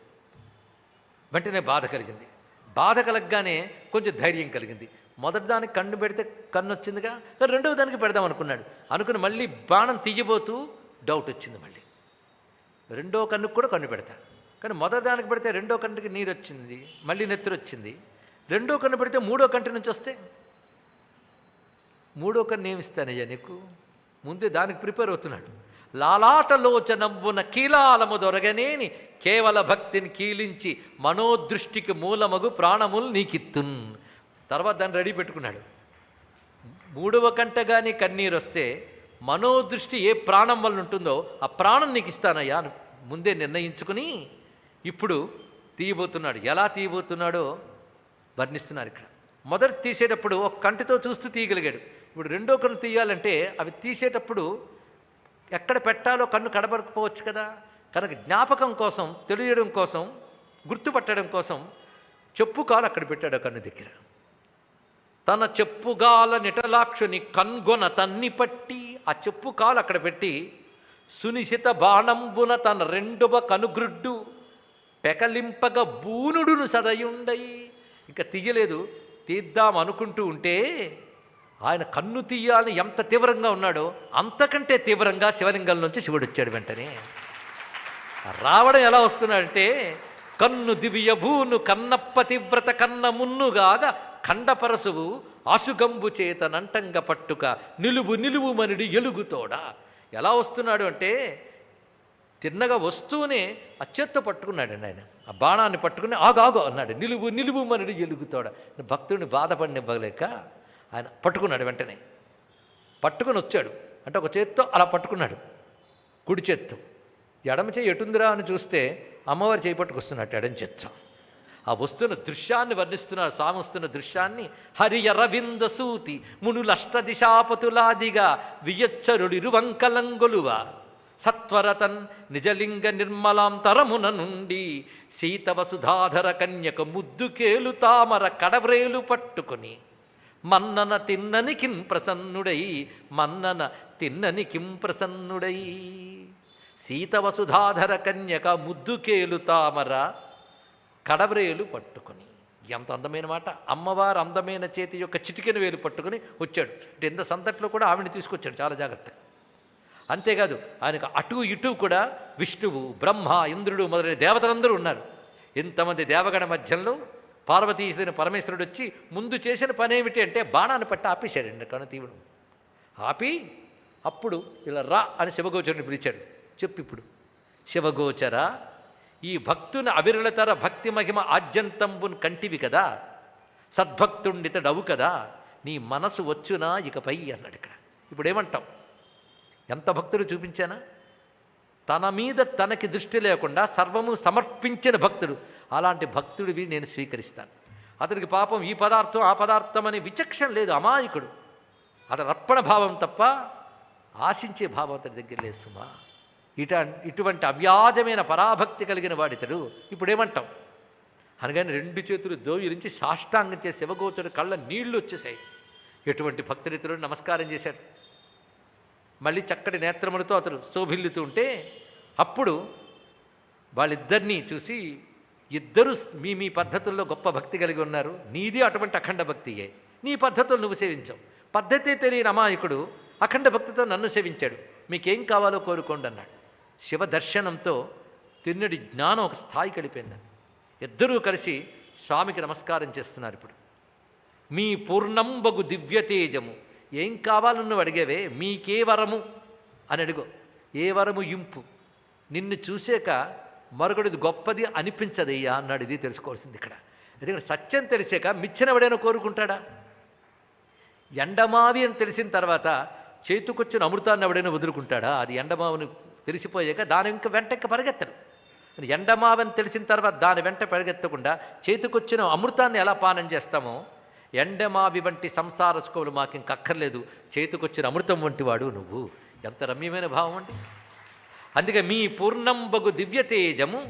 వెంటనే బాధ కలిగింది. బాధ కలగగానే కొంచెం ధైర్యం కలిగింది. మొదటి దానికి కన్ను పెడితే కన్ను వచ్చిందిగా, రెండవ దానికి పెడదాం అనుకున్నాడు. అనుకుని మళ్ళీ బాణం తీయబోతూ డౌట్ వచ్చింది. మళ్ళీ రెండో కన్నుకు కూడా కన్ను పెడతా, కానీ మొదటి దానికి పెడితే రెండో కంటికి నీరు వచ్చింది, మళ్ళీ నెత్తురు వచ్చింది. రెండో కన్ను పెడితే మూడో కంటి నుంచి వస్తే మూడో కన్ను ఏమిస్తానయ్యా నీకు? ముందే దానికి ప్రిపేర్ అవుతున్నాడు. లాలాటలోచనంబున కీలాలము దొరగనేని కేవల భక్తిని కీలించి మనోదృష్టికి మూలమగు ప్రాణములు నీకిత్తున్. తర్వాత దాన్ని రెడీ పెట్టుకున్నాడు. మూడవ కంట కానీ కన్నీరు వస్తే మనోదృష్టి ఏ ప్రాణం వల్ల ఉంటుందో ఆ ప్రాణం నీకు ఇస్తానయ్యా అని ముందే నిర్ణయించుకుని ఇప్పుడు తీయబోతున్నాడు. ఎలా తీయబోతున్నాడో వర్ణిస్తున్నారు ఇక్కడ. మొదటి తీసేటప్పుడు ఒక కంటితో చూస్తూ తీయగలిగాడు. ఇప్పుడు రెండో కన్ను తీయాలంటే అవి తీసేటప్పుడు ఎక్కడ పెట్టాలో కన్ను కడబడకపోవచ్చు కదా, కనుక జ్ఞాపకం కోసం, తెలియడం కోసం, గుర్తుపట్టడం కోసం చెప్పు కాలు అక్కడ పెట్టాడు కన్ను దగ్గర. తన చెప్పుగాల నిటలాక్షుని కన్గొన తన్ని పట్టి, ఆ చెప్పు కాలు అక్కడ పెట్టి సునిశిత బాణంబున తన రెండవ కనుగ్రుడ్డు పెకలింపగ బూనుడును సదయుండై. ఇంకా తీయలేదు, తీద్దాం అనుకుంటూ ఉంటే ఆయన కన్ను తీయాలని ఎంత తీవ్రంగా ఉన్నాడో అంతకంటే తీవ్రంగా శివలింగం నుంచి శివుడు వచ్చాడు. వెంటనే రావడం ఎలా వస్తున్నాడంటే, కన్ను దివ్య భూను కన్నప్ప తీవ్రత కన్న మున్నుగాగా ఖండపరసువు ఆసుగంబు చేత నంటంగ పట్టుక నిలువు నిలువు మనుడి ఎలుగుతోడా. ఎలా వస్తున్నాడు అంటే తిన్నగా వస్తూనే ఆ చేత్తో పట్టుకున్నాడండి ఆయన. ఆ బాణాన్ని పట్టుకుని ఆగాగు అన్నాడు. నిలువు నిలువు మనుడి ఎలుగుతోడా. భక్తుడిని బాధపడినివ్వలేక ఆయన పట్టుకున్నాడు. వెంటనే పట్టుకుని వచ్చాడు. అంటే ఒక చేత్తో అలా పట్టుకున్నాడు, కుడి చేత్తో. ఎడమ చేయి ఎటుందిరా అని చూస్తే అమ్మవారి చేయి పట్టుకొస్తున్నట్టు ఎడం చేత్తో. ఆ వస్తున్న దృశ్యాన్ని వర్ణిస్తున్నారు. స్వామి వస్తున్న దృశ్యాన్ని హరియరవింద సూతి మునులష్ట దిశాపతులాదిగా వియచ్చరుడిరువంకలంగొలువ సత్వరతన్ నిజలింగ నిర్మలాంతరమున నుండి సీతవసుధాధర కన్యక ముద్దుకేలు తామర కడవ్రేలు పట్టుకొని మన్నన తిన్నని కిం ప్రసన్నుడై, మన్నన తిన్నని కిం ప్రసన్నుడై. సీతవసుధాధర కన్యక ముద్దుకేలు తామర కడవ్రేలు పట్టుకొని. ఎంత అందమైన మాట! అమ్మవారు అందమైన చేతి యొక్క చిటికెన వేలు పట్టుకొని వచ్చాడు. అంటే ఎంత సంతట్లో కూడా ఆవిడని తీసుకొచ్చాడు చాలా జాగ్రత్తగా. అంతేకాదు ఆయనకు అటు ఇటు కూడా విష్ణువు, బ్రహ్మ, ఇంద్రుడు మొదలైన దేవతలందరూ ఉన్నారు. ఇంతమంది దేవగణ మధ్యంలో పార్వతీశ్వరుని పరమేశ్వరుడు వచ్చి ముందు చేసిన పని ఏమిటి అంటే బాణాన్ని పట్టి ఆపేశాడండి కనుతీవుడు. ఆపి అప్పుడు ఇలా రా అని శివగోచరుని పిలిచాడు. చెప్పు ఇప్పుడు శివగోచర, ఈ భక్తుని అవిరళతర భక్తి మహిమ ఆద్యంతంబున్ కంటివి కదా, సద్భక్తుండితడవు కదా, నీ మనసు వచ్చునా ఇకపై అన్నాడు ఇక్కడ. ఇప్పుడు ఏమంటాం? ఎంత భక్తుడు చూపించానా? తన మీద తనకి దృష్టి లేకుండా సర్వము సమర్పించిన భక్తుడు. అలాంటి భక్తుడివి నేను స్వీకరిస్తాను. అతనికి పాపం ఈ పదార్థం ఆ పదార్థం అనే విచక్షణ లేదు, అమాయకుడు. అతను అర్పణ భావం తప్ప ఆశించే భావం అతని దగ్గర లేదు సుమా. ఇటువంటి అవ్యాజమైన పరాభక్తి కలిగిన వాడితడు. ఇప్పుడు ఏమంటాం? అనగానే రెండు చేతులు దోయిలించి సాష్టాంగం చేసి శివగోచరుడు కళ్ళ నీళ్లు వచ్చేసాయి. ఎటువంటి భక్తుడితడు నమస్కారం చేశాడు. మళ్ళీ చక్కటి నేత్రములతో అతడు శోభిల్లుతూ ఉంటే అప్పుడు వాళ్ళిద్దరినీ చూసి, ఇద్దరు మీ మీ పద్ధతుల్లో గొప్ప భక్తి కలిగి ఉన్నారు, నీది అటువంటి అఖండ భక్తియే, నీ పద్ధతులు నువ్వు సేవించావు. పద్ధతి తెలియని అమాయకుడు అఖండ భక్తితో నన్ను సేవించాడు, మీకేం కావాలో కోరుకోండి అన్నాడు. శివ దర్శనంతో తిన్నడి జ్ఞానం ఒక స్థాయి గడిపోయింది. ఇద్దరూ కలిసి స్వామికి నమస్కారం చేస్తున్నారు. ఇప్పుడు మీ పూర్ణంబగు దివ్యతేజము, ఏం కావాలో నువ్వు అడిగేవే, మీకే వరము అని అడుగు. ఏ వరము ఇంపు నిన్ను చూసాక మరొకటిది గొప్పది అనిపించదయ్యా అన్నాడు. ఇది తెలుసుకోవాల్సింది ఇక్కడ. ఎందుకంటే సత్యం తెలిసాక మిచ్చినవడైనా కోరుకుంటాడా? ఎండమావి అని తెలిసిన తర్వాత చేతుకొచ్చిన అమృతాన్ని ఎవడైనా వదులుకుంటాడా? అది ఎండమావిని తెలిసిపోయాక దాని ఇంకా వెంట పరిగెత్తడు. ఎండమావని తెలిసిన తర్వాత దాని వెంట పరిగెత్తకుండా చేతికొచ్చిన అమృతాన్ని ఎలా పానం చేస్తామో, ఎండమావి వంటి సంసార సుఖములు మాకింక అక్కర్లేదు, చేతికొచ్చిన అమృతం వంటి వాడు నువ్వు. ఎంత రమ్యమైన భావం అండి. అందుకే మీ పూర్ణంబగు దివ్యతేజము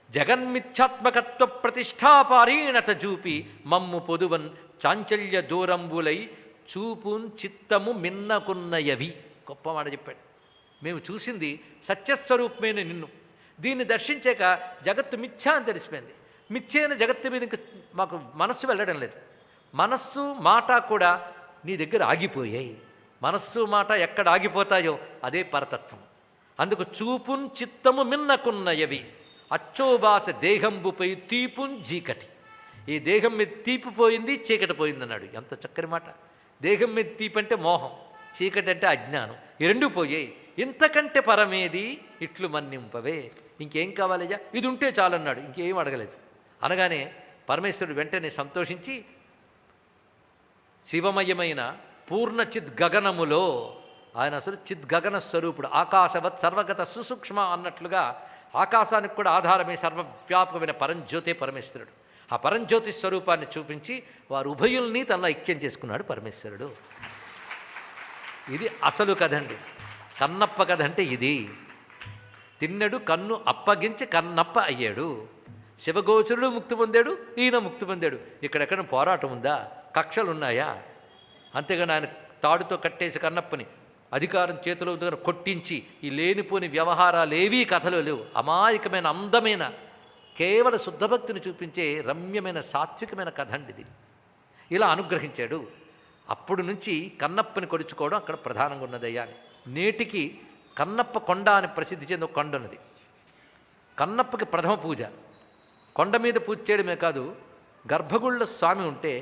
జగన్మిథ్యాత్మకత్వ ప్రతిష్టాపారీణత చూపి మమ్ము పొదువన్ చాంచల్య దూరంబులై చూపున్ చిత్తము మిన్నకున్నయవి. గొప్ప మాట చెప్పాడు. మేము చూసింది సత్యస్వరూపమైన నిన్ను. దీన్ని దర్శించాక జగత్తు మిథ్యా అని తెలిసిపోయింది. మిథ్యైన జగత్తు మీద ఇంక మాకు మనస్సు వెళ్ళడం లేదు. మనస్సు మాట కూడా నీ దగ్గర ఆగిపోయాయి. మనస్సు మాట ఎక్కడ ఆగిపోతాయో అదే పరతత్వం. అందుకు చూపున్ చిత్తము మిన్నకున్నయవి అచ్చోబాస దేహంబుపై తీపున్ చీకటి. ఈ దేహం మీద తీపి పోయింది, చీకటి పోయింది అన్నాడు. ఎంత చక్కని మాట. దేహం మీద తీపి అంటే మోహం, చీకటి అంటే అజ్ఞానం. ఈ రెండు పోయాయి. ఇంతకంటే పరమేది ఇట్లు మన్నింపవే. ఇంకేం కావాలయ్యా? ఇది ఉంటే చాలన్నాడు. ఇంకేం అడగలేదు. అనగానే పరమేశ్వరుడు వెంటనే సంతోషించి శివమయమైన పూర్ణ చిద్గగనములో, ఆయన అసలు చిద్గగన స్వరూపుడు, ఆకాశవత్ సర్వగత సుసూక్ష్మ అన్నట్లుగా ఆకాశానికి కూడా ఆధారమే సర్వవ్యాపకమైన పరంజ్యోతే పరమేశ్వరుడు. ఆ పరంజ్యోతి స్వరూపాన్ని చూపించి వారు ఉభయుల్ని తనలో ఐక్యం చేసుకున్నాడు పరమేశ్వరుడు. ఇది అసలు కథ అండి. కన్నప్ప కథ అంటే ఇది. తిన్నడు కన్ను అప్పగించి కన్నప్ప అయ్యాడు. శివగోచరుడు ముక్తి పొందాడు, ఈయన ముక్తి పొందాడు. ఇక్కడెక్కడ పోరాటం ఉందా? కక్షలున్నాయా? అంతేగాని ఆయన తాడుతో కట్టేసి కన్నప్పని అధికారం చేతిలో దగ్గర కొట్టించి ఈ లేనిపోని వ్యవహారాలేవీ కథలో లేవు. అమాయకమైన అందమైన కేవల శుద్ధభక్తిని చూపించే రమ్యమైన సాత్వికమైన కథ అండి ఇది. ఇలా అనుగ్రహించాడు. అప్పుడు నుంచి కన్నప్పని కొలుచుకోవడం అక్కడ ప్రధానంగా ఉన్నదయ్యా. నేటికి కన్నప్ప కొండ అని ప్రసిద్ధి చెందిన ఒక కొండ ఉన్నది. కన్నప్పకి ప్రథమ పూజ. కొండ మీద పూజ చేయడమే కాదు, గర్భగుళ్ళ స్వామి ఉంటే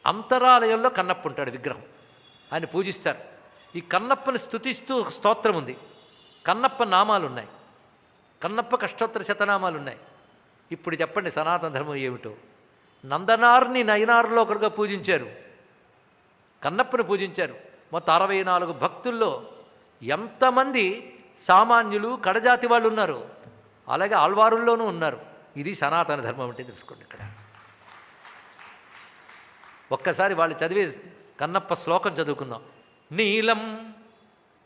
అంతరాలయంలో కన్నప్ప ఉంటాడు విగ్రహం. ఆయన పూజిస్తారు. ఈ కన్నప్పని స్తుతిస్తూ ఒక స్తోత్రం ఉంది. కన్నప్ప నామాలు ఉన్నాయి. కన్నప్ప అష్టోత్తర శతనామాలు ఉన్నాయి. ఇప్పుడు చెప్పండి సనాతన ధర్మం ఏమిటో. నందనార్ని నయనార్లో ఒకరుగా పూజించారు, కన్నప్పని పూజించారు. మొత్తం 64 భక్తుల్లో ఎంతమంది సామాన్యులు కడజాతి వాళ్ళు ఉన్నారు, అలాగే ఆళ్వారుల్లోనూ ఉన్నారు. ఇది సనాతన ధర్మం అంటే తెలుసుకోండి. ఇక్కడ ఒక్కసారి వాళ్ళు చదివే కన్నప్ప శ్లోకం చదువుకుందాం. నీలం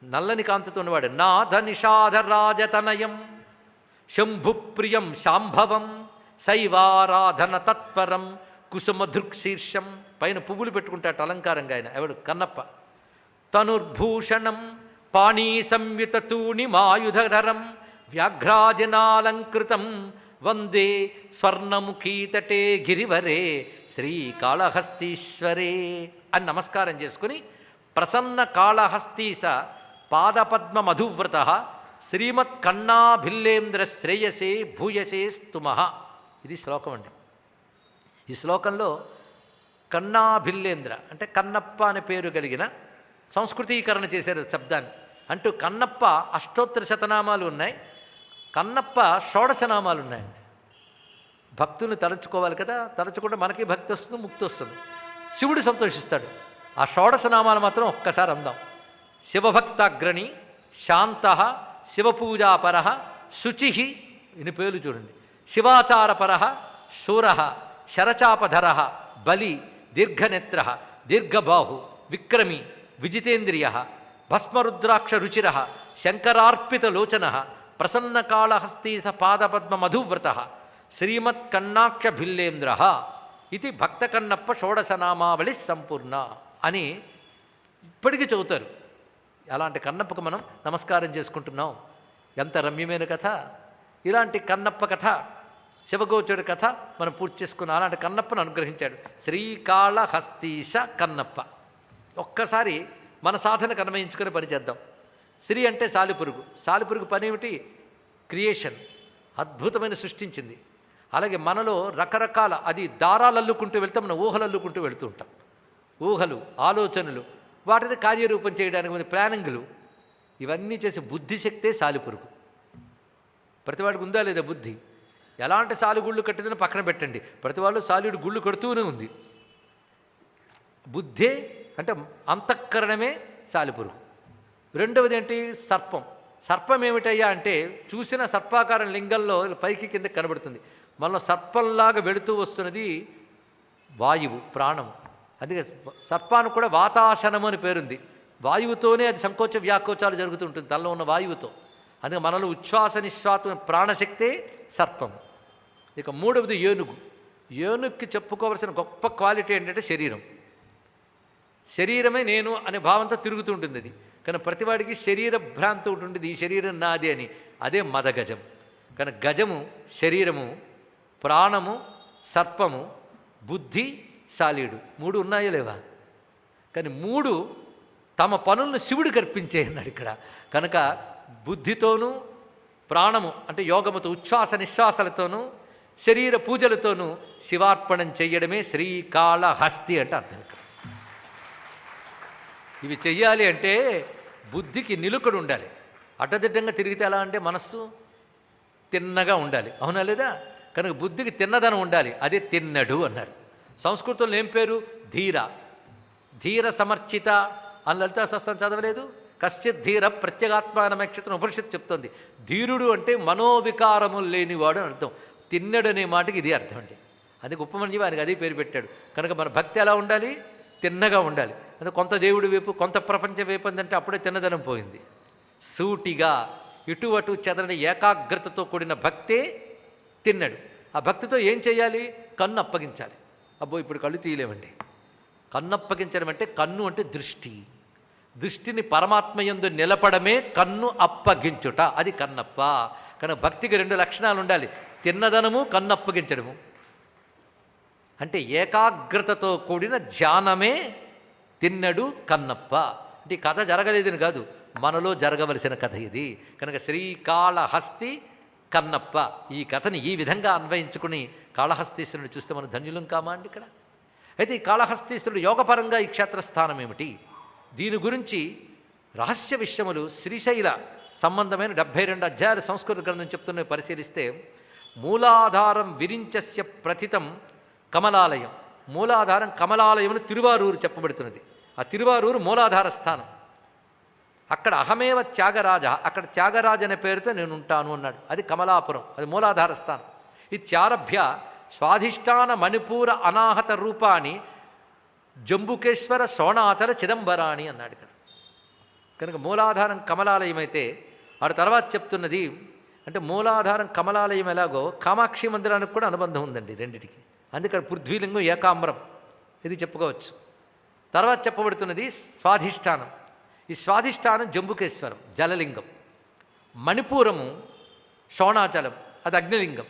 నల్లని కాంతితో ఉన్నవాడు, నాథ నిషాధ రాజతనయం శంభుప్రియం శాంభవం శైవారాధన తత్పరం కుసుమధృక్శీర్షం. పైన పువ్వులు పెట్టుకుంటాడు అలంకారంగా ఆయన. ఎవడు? కన్నప్ప. తనుర్భూషణం పాణీ సంయుత తూణిమాయుధరం వ్యాఘ్రాజనాలంకృతం వందే స్వర్ణముఖీతటే గిరివరే శ్రీకాళహస్తీశ్వరే అని నమస్కారం చేసుకుని ప్రసన్న కాళహస్తీస పాదపద్మ మధువ్రత శ్రీమత్ కన్నాభిల్లేంద్ర శ్రేయసే భూయసే స్తుమః. ఇది శ్లోకం అండి. ఈ శ్లోకంలో కన్నాభిల్లేంద్ర అంటే కన్నప్ప అనే పేరు కలిగిన సంస్కృతీకరణ చేశారు శబ్దాన్ని. అంటూ కన్నప్ప అష్టోత్తర శతనామాలు ఉన్నాయి, కన్నప్ప షోడశనామాలు ఉన్నాయండి. భక్తుల్ని తలుచుకోవాలి కదా, తలుచుకుంటే మనకి భక్తి వస్తుంది, ముక్తి వస్తుంది, శివుడు సంతోషిస్తాడు. ఆ షోడశనామాలు మాత్రం ఒక్కసారి అందాం. శివభక్తాగ్రణి శాంత శివపూజాపర శుచి. ఇన్ని పేర్లు చూడండి. శివాచారపర శూర శరచాపధర బలి దీర్ఘనేత్ర దీర్ఘబాహు విక్రమి విజితేంద్రియ భస్మరుద్రాక్ష రుచిర శంకరార్పితలోచన ప్రసన్నకాళహస్తీస పాదపద్మ మధువ్రత శ్రీమత్కన్నాక్ష భిల్లేంద్ర. ఇది భక్తకన్నప్ప షోడశనామావళి సంపూర్ణ అని ఇప్పటికీ చెబుతారు. అలాంటి కన్నప్పకు మనం నమస్కారం చేసుకుంటున్నాం. ఎంత రమ్యమైన కథ. ఇలాంటి కన్నప్ప కథ, శివగోచరుడి కథ మనం పూర్తి చేసుకున్నాం. అలాంటి కన్నప్పను అనుగ్రహించాడు శ్రీకాళహస్తీశ కన్నప్ప. ఒక్కసారి మన సాధనకు అన్వయించుకుని పని చేద్దాం. శ్రీ అంటే సాలిపురుగు. సాలిపురుగు పని ఏమిటి? క్రియేషన్, అద్భుతమైన సృష్టించింది. అలాగే మనలో రకరకాల అది దారాలు అల్లుకుంటూ వెళ్తే మనం ఊహలు అల్లుకుంటూ వెళుతూ ఉంటాం. ఊహలు, ఆలోచనలు, వాటిని కార్యరూపం చేయడానికి మన ప్లానింగ్లు, ఇవన్నీ చేసే బుద్ధిశక్తే సాలిపురుగు. ప్రతివాడికి ఉందా లేదా బుద్ధి? ఎలాంటి సాలిగుళ్ళు కట్టిందని పక్కన పెట్టండి, ప్రతి వాళ్ళు సాలిడు గుళ్ళు కడుతూనే ఉంది. బుద్ధే అంటే అంతఃకరణమే సాలిపురుగు. రెండవది ఏంటి? సర్పం. సర్పం ఏమిటయ్యా అంటే చూసిన సర్పాకారం లింగంలో పైకి కింద కనబడుతుంది. మనలో సర్పంలాగా వెళుతూ వస్తున్నది వాయువు, ప్రాణము. అందుకే సర్పానికి కూడా వాతాసనము అని పేరుంది. వాయువుతోనే అది సంకోచ వ్యాకోచాలు జరుగుతుంటుంది, తనలో ఉన్న వాయువుతో. అందుకే మనలో ఉచ్ఛ్వాస నిశ్వాస ప్రాణశక్తే సర్పం. ఇక మూడవది ఏనుగు. ఏనుగుకి చెప్పుకోవలసిన గొప్ప క్వాలిటీ ఏంటంటే శరీరం. శరీరమే నేను అనే భావంతో తిరుగుతూ ఉంటుంది అది. కానీ ప్రతివాడికి శరీర భ్రాంతి ఒకటి ఉంటుంది, ఈ శరీరం నాది అని. అదే మదగజం. కానీ గజము శరీరము, ప్రాణము, సర్పము, బుద్ధి, సాలీడు, మూడు ఉన్నాయో లేవా? కానీ మూడు తమ పనులను శివుడికి అర్పించే అన్నాడు ఇక్కడ. కనుక బుద్ధితోనూ, ప్రాణము అంటే యోగముతో, ఉచ్ఛ్వాస నిశ్వాసాలతోనూ, శరీర పూజలతోనూ శివార్పణం చెయ్యడమే శ్రీకాళహస్తి అంటే అర్థం. ఇక్కడ ఇవి చెయ్యాలి అంటే బుద్ధికి నిలుకడు ఉండాలి. అడ్డదిడ్డంగా తిరిగితే ఎలా అంటే మనస్సు తిన్నగా ఉండాలి, అవునా లేదా? కనుక బుద్ధికి తిన్నదనం ఉండాలి, అదే తిన్నడు అన్నారు. సంస్కృతంలో ఏం పేరు? ధీర. ధీర సమర్చిత అని లలితా సహస్రం చదవలేదు? కశ్చిత్ ధీర ప్రత్యేగాత్మానమేక్షతను ఉపనిషత్తు చెప్తోంది. ధీరుడు అంటే మనోవికారములు లేనివాడు అని అర్థం. తిన్నడు అనే మాటకి ఇది అర్థం అండి. అందుకే ఉపమన్యువు ఆయనకి అదే పేరు పెట్టాడు. కనుక మన భక్తి ఎలా ఉండాలి? తిన్నగా ఉండాలి. అంటే కొంత దేవుడి వైపు, కొంత ప్రపంచ వైపు అంటే అప్పుడే తిన్నదనం పోయింది. సూటిగా ఇటు అటు చెదరని ఏకాగ్రతతో కూడిన భక్తే తిన్నడు. ఆ భక్తితో ఏం చేయాలి? కన్ను అప్పగించాలి. అబ్బో ఇప్పుడు కళ్ళు తీయలేమండి. కన్ను అప్పగించడం అంటే, కన్ను అంటే దృష్టి. దృష్టిని పరమాత్మయందు నిలపడమే కన్ను అప్పగించుట, అది కన్నప్ప. కనుక భక్తికి రెండు లక్షణాలు ఉండాలి: తిన్నదనము, కన్ను అప్పగించడము. అంటే ఏకాగ్రతతో కూడిన ధ్యానమే తిన్నడు కన్నప్ప. అంటే ఈ కథ జరగలేదని కాదు, మనలో జరగవలసిన కథ ఇది. కనుక శ్రీకాళహస్తి కన్నప్ప. ఈ కథని ఈ విధంగా అన్వయించుకుని కాళహస్తీశ్వరుని చూస్తే మనం ధన్యులం కామా అండి ఇక్కడ. అయితే ఈ కాళహస్తీశ్వరుడు యోగపరంగా ఈ క్షేత్రస్థానం ఏమిటి, దీని గురించి రహస్య విషయములు శ్రీశైల సంబంధమైన 72 అధ్యాయాల సంస్కృత గ్రంథం చెప్తున్నవి పరిశీలిస్తే, మూలాధారం విరించస్య ప్రథితం కమలాలయం. మూలాధారం కమలాలయమును తిరువారూరు చెప్పబడుతున్నది. ఆ తిరువారూరు మూలాధార స్థానం. అక్కడ అహమేవ త్యాగరాజ, అక్కడ త్యాగరాజ అనే పేరుతో నేను ఉంటాను అన్నాడు. అది కమలాపురం, అది మూలాధార స్థానం. ఇత్యారభ్య స్వాధిష్టాన మణిపూర అనాహత రూపాన్ని జంబుకేశ్వర సోణాచల చిదంబరాణి అన్నాడు ఇక్కడ. కనుక మూలాధారం కమలాలయం అయితే, ఆ తర్వాత చెప్తున్నది అంటే మూలాధారం కమలాలయం ఎలాగో కామాక్షి మందిరానికి కూడా అనుబంధం ఉందండి రెండిటికి. అందుకని పృథ్వీలింగం ఏకాంబరం ఇది చెప్పుకోవచ్చు. తర్వాత చెప్పబడుతున్నది స్వాధిష్టానం. ఈ స్వాధిష్టానం జంబుకేశ్వరం జలలింగం, మణిపూరము శోణాచలం అది అగ్నిలింగం,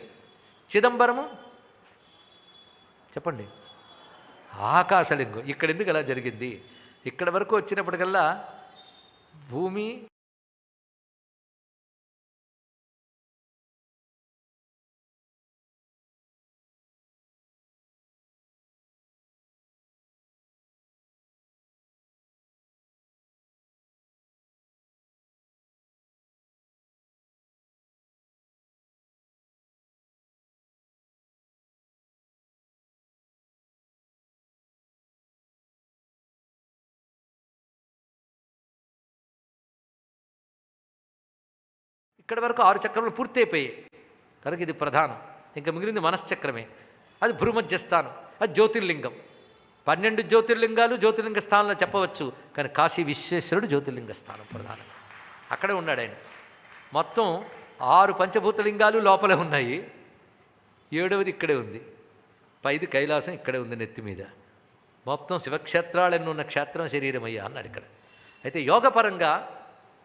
చిదంబరము చెప్పండి ఆకాశలింగం. ఇక్కడ ఎందుకు అలా జరిగింది? ఇక్కడ వరకు వచ్చినప్పటికల్లా భూమి ఇక్కడ వరకు 6 చక్రములు పూర్తయిపోయాయి. కనుక ఇది ప్రధానం. ఇంకా మిగిలింది మనశ్చక్రమే, అది భూమధ్యస్థానం, అది జ్యోతిర్లింగం. 12 జ్యోతిర్లింగాలు జ్యోతిర్లింగ స్థానంలో చెప్పవచ్చు. కానీ కాశీ విశ్వేశ్వరుడు జ్యోతిర్లింగ స్థానం ప్రధానం, అక్కడే ఉన్నాడు ఆయన. మొత్తం 6 పంచభూతలింగాలు లోపలే ఉన్నాయి, 7వది ఇక్కడే ఉంది. 5 కైలాసం ఇక్కడే ఉంది నెత్తి మీద. మొత్తం శివక్షేత్రాలన్నీ ఉన్న క్షేత్రం శరీరమయ్యా అన్నాడు ఇక్కడ. అయితే యోగపరంగా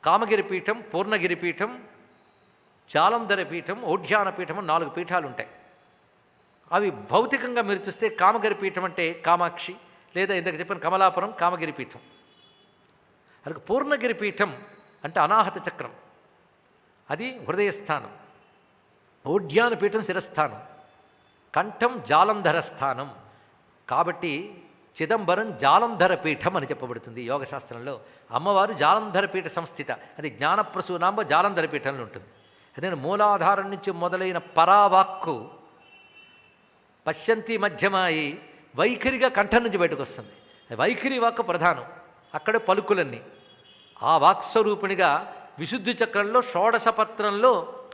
కామగిరి పీఠం, పూర్ణగిరి పీఠం, జాలంధర పీఠం, ఓఢ్యాన పీఠం 4 పీఠాలు ఉంటాయి. అవి భౌతికంగా మీరు చూస్తే కామగిరి పీఠం అంటే కామాక్షి, లేదా ఇందాక చెప్పిన కమలాపురం కామగిరి పీఠం. అలాగే పూర్ణగిరి పీఠం అంటే అనాహత చక్రం, అది హృదయస్థానం. ఓఢ్యాన పీఠం శిరస్థానం, కంఠం జాలంధర స్థానం. కాబట్టి చిదంబరం జాలంధర పీఠం అని చెప్పబడుతుంది యోగశాస్త్రంలో. అమ్మవారు జాలంధర పీఠ సంస్థిత, అది జ్ఞానప్రసూనాంబ జాలంధర పీఠంలో ఉంటుంది. అదే మూలాధారం నుంచి మొదలైన పరావాక్కు పశ్యంతి మధ్యమాయి వైఖరిగా కంఠం నుంచి బయటకు వస్తుంది. వైఖరి వాక్కు ప్రధానం, అక్కడే పలుకులన్నీ. ఆ వాక్స్వరూపిణిగా విశుద్ధి చక్రంలో షోడశపత్రంలో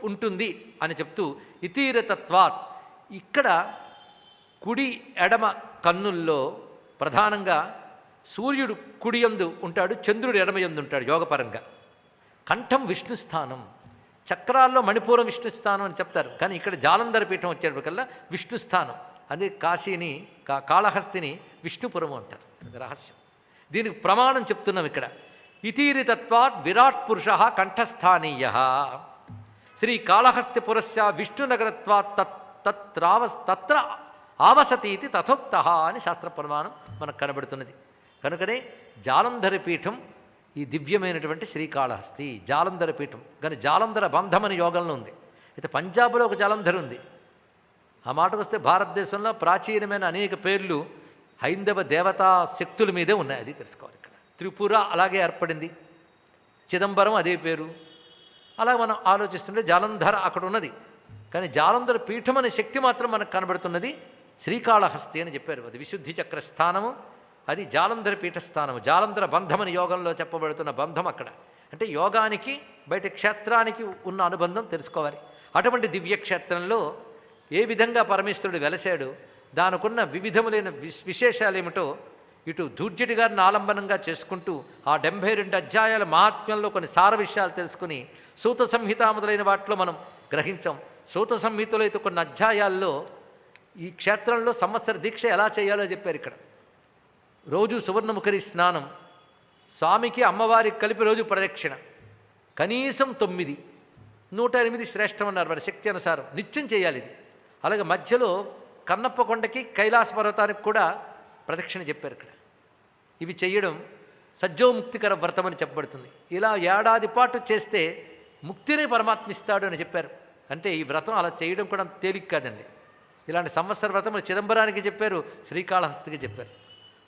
ఉంటుంది అని చెప్తూ ఇతీరతత్వాత్, ఇక్కడ కుడి ఎడమ కన్నుల్లో ప్రధానంగా సూర్యుడు కుడియందు ఉంటాడు, చంద్రుడు ఎడమయందు ఉంటాడు యోగపరంగా. కంఠం విష్ణుస్థానం, చక్రాల్లో మణిపూరం విష్ణుస్థానం అని చెప్తారు, కానీ ఇక్కడ జాలంధర పీఠం వచ్చేటప్పటికల్లా విష్ణుస్థానం. అదే కాశీని కాళహస్తిని విష్ణుపురము అంటారు, రహస్యం. దీనికి ప్రమాణం చెప్తున్నాం ఇక్కడ. ఇతీరితత్వాత్ విరాట్ పురుష కంఠస్థానీయ శ్రీకాళహస్తిపురస్య విష్ణునగరత్వాత్ తత్ర ఆవసతి ఇది తథోక్త అని శాస్త్ర ప్రమాణం మనకు కనబడుతున్నది. కనుకనే జాలంధర పీఠం ఈ దివ్యమైనటువంటి శ్రీకాళహస్తి జాలంధర పీఠం. కానీ జాలంధర బంధం అని యోగంలో ఉంది. అయితే పంజాబ్లో ఒక జాలంధర ఉంది. ఆ మాటకు వస్తే భారతదేశంలో ప్రాచీనమైన అనేక పేర్లు హైందవ దేవతా శక్తుల మీదే ఉన్నాయి, అది తెలుసుకోవాలి. ఇక్కడ త్రిపుర అలాగే ఏర్పడింది, చిదంబరం అదే పేరు. అలా మనం ఆలోచిస్తుంటే జాలంధర అక్కడ ఉన్నది, కానీ జాలంధర పీఠం అనే శక్తి మాత్రం మనకు కనబడుతున్నది శ్రీకాళహస్తి అని చెప్పారు. అది విశుద్ధి చక్ర స్థానము, అది జాలంధర పీఠస్థానము. జాలంధర బంధం అని యోగంలో చెప్పబడుతున్న బంధం అక్కడ. అంటే యోగానికి బయట క్షేత్రానికి ఉన్న అనుబంధం తెలుసుకోవాలి. అటువంటి దివ్యక్షేత్రంలో ఏ విధంగా పరమేశ్వరుడు వెలసాడు, దానికున్న వివిధములైన విశేషాలు ఏమిటో ఇటు ధూర్జటి గారిని ఆలంబనంగా చేసుకుంటూ ఆ 72 అధ్యాయాల మహాత్మ్యంలో కొన్ని సార విషయాలు తెలుసుకుని సూత సంహిత మొదలైన వాటిలో మనం గ్రహించాం. సూత సంహితలో అయితే కొన్ని అధ్యాయాల్లో ఈ క్షేత్రంలో సంవత్సర దీక్ష ఎలా చేయాలో చెప్పారు. ఇక్కడ రోజు సువర్ణముఖరి స్నానం, స్వామికి అమ్మవారికి కలిపి రోజు ప్రదక్షిణ, కనీసం 9, 108 శ్రేష్టం అన్నారు వారి శక్తి అనుసారం నిత్యం చేయాలి ఇది. అలాగే మధ్యలో కన్నప్ప కొండకి కైలాస పర్వతానికి కూడా ప్రదక్షిణ చెప్పారు ఇక్కడ. ఇవి చేయడం సజ్జోముక్తికర వ్రతం అని చెప్పబడుతుంది. ఇలా ఏడాది పాటు చేస్తే ముక్తిని పరమాత్మ ఇస్తాడు అని చెప్పారు. అంటే ఈ వ్రతం అలా చేయడం కూడా తేలిక కాదండి. ఇలాంటి సంవత్సర వ్రతం చిదంబరానికి చెప్పారు, శ్రీకాళహస్తికి చెప్పారు.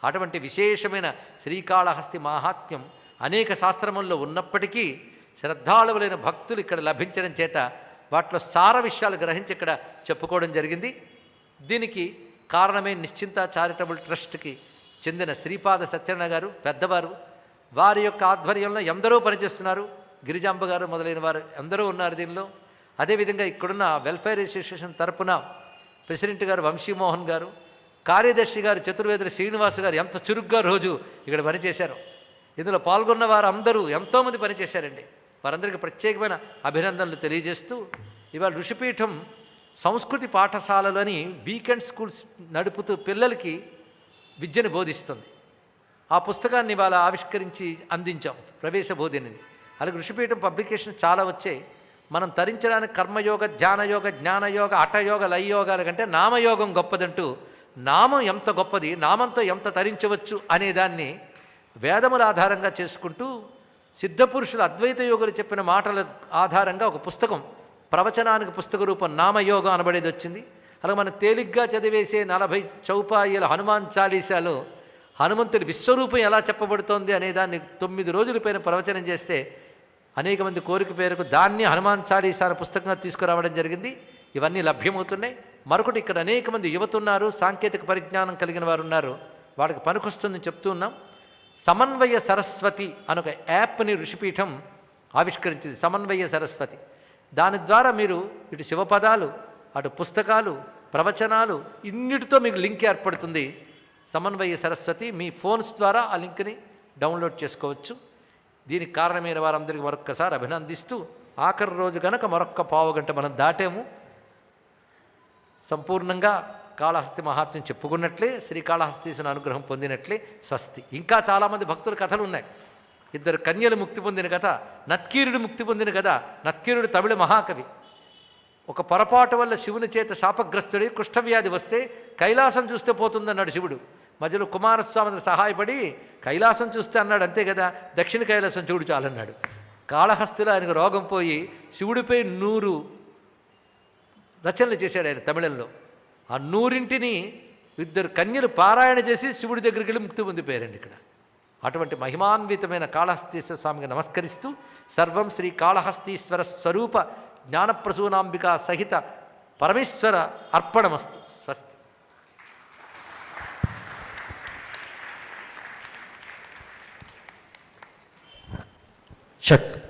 అటువంటి విశేషమైన శ్రీకాళహస్తి మాహాత్మ్యం అనేక శాస్త్రముల్లో ఉన్నప్పటికీ శ్రద్ధాళువులైన భక్తులు ఇక్కడ లభించడం చేత వాటిలో సార విషయాలు గ్రహించి ఇక్కడ చెప్పుకోవడం జరిగింది. దీనికి కారణమే నిశ్చింత చారిటబుల్ ట్రస్ట్కి చెందిన శ్రీపాద సత్యనారాయణ గారు పెద్దవారు. వారి యొక్క ఆధ్వర్యంలో ఎందరో పనిచేస్తున్నారు, గిరిజాంబ గారు మొదలైన వారు ఎందరో ఉన్నారు దీనిలో. అదేవిధంగా ఇక్కడున్న వెల్ఫేర్ అసోసియేషన్ తరపున ప్రెసిడెంట్ గారు వంశీమోహన్ గారు, కార్యదర్శి గారు చతుర్వేదుల శ్రీనివాస్ గారు ఎంత చురుగ్గా రోజు ఇక్కడ పనిచేశారు. ఇందులో పాల్గొన్న వారు అందరూ ఎంతోమంది పనిచేశారండి. వారందరికీ ప్రత్యేకమైన అభినందనలు తెలియజేస్తూ ఇవాళ ఋషిపీఠం సంస్కృతి పాఠశాలలోని వీకెండ్ స్కూల్స్ నడుపుతూ పిల్లలకి విద్యను బోధిస్తుంది. ఆ పుస్తకాన్ని ఇవాళ ఆవిష్కరించి అందించాం, ప్రవేశ బోధిని. అలాగే ఋషిపీఠం పబ్లికేషన్ చాలా వచ్చాయి. మనం తరించడానికి కర్మయోగ, ధ్యానయోగ, జ్ఞానయోగ, హఠయోగ, లయయోగాల కంటే నామయోగం గొప్పదంటూ, నామం ఎంత గొప్పది, నామంతో ఎంత తరించవచ్చు అనేదాన్ని వేదముల ఆధారంగా చేసుకుంటూ సిద్ధపురుషుల అద్వైత యోగులు చెప్పిన మాటల ఆధారంగా ఒక పుస్తకం, ప్రవచనానికి పుస్తక రూపం నామయోగం అనబడేది వచ్చింది. అలాగే మనం తేలిగ్గా చదివేసే 40 చౌపాయిల హనుమాన్ చాలీసాలో హనుమంతుడి విశ్వరూపం ఎలా చెప్పబడుతోంది అనేదాన్ని 9 రోజుల పైన ప్రవచనం చేస్తే అనేక మంది కోరిక పేరుకు దాన్ని హనుమాన్ చాలీసా అనే పుస్తకంగా తీసుకురావడం జరిగింది. ఇవన్నీ లభ్యమవుతున్నాయి. మరొకటి, ఇక్కడ అనేక మంది యువత ఉన్నారు, సాంకేతిక పరిజ్ఞానం కలిగిన వారు ఉన్నారు, వాళ్ళకి పనికొస్తుందని చెప్తూ ఉన్నాం. సమన్వయ సరస్వతి అనొక యాప్ని ఋషిపీఠం ఆవిష్కరించింది, సమన్వయ సరస్వతి. దాని ద్వారా మీరు ఇటు శివపదాలు, అటు పుస్తకాలు, ప్రవచనాలు ఇన్నిటితో మీకు లింక్ ఏర్పడుతుంది. సమన్వయ సరస్వతి మీ ఫోన్స్ ద్వారా ఆ లింక్ని డౌన్లోడ్ చేసుకోవచ్చు. దీనికి కారణమైన వారందరికీ మరొక్కసారి అభినందిస్తూ, ఆఖరి రోజు కనుక మరొక్క పావుగంట మనం దాటాము. సంపూర్ణంగా కాళహస్తి మహాత్మ్యం చెప్పుకున్నట్లే, శ్రీకాళహస్తీశ్వరుని అనుగ్రహం పొందినట్లే. స్వస్తి. ఇంకా చాలామంది భక్తుల కథలు ఉన్నాయి. 2 కన్యలు ముక్తి పొందిన కథ, నత్కీరుడు ముక్తి పొందిన కథ. నత్కీరుడు తమిళ మహాకవి. ఒక పొరపాటు వల్ల శివుని చేత శాపగ్రస్తుడి కుష్ఠవ్యాధి వస్తే కైలాసం చూస్తే పోతుందన్నాడు శివుడు. మధ్యలో కుమారస్వామి సహాయపడి కైలాసం చూస్తే అన్నాడు, అంతే కదా, దక్షిణ కైలాసం చూడు చాలన్నాడు. కాళహస్తిలో ఆయనకు రోగం పోయి శివుడిపై 100 రచనలు చేశాడు ఆయన తమిళంలో. ఆ 100ంటిని ఇద్దరు కన్యలు పారాయణ చేసి శివుడి దగ్గరికి వెళ్ళి ముక్తి పొందిపోయారండి ఇక్కడ. అటువంటి మహిమాన్వితమైన కాళహస్తీశ్వర స్వామికి నమస్కరిస్తూ సర్వం శ్రీ కాళహస్తీశ్వర స్వరూప జ్ఞానప్రసూనాంబిక సహిత పరమేశ్వర అర్పణమస్తు. స్వస్తి. షట్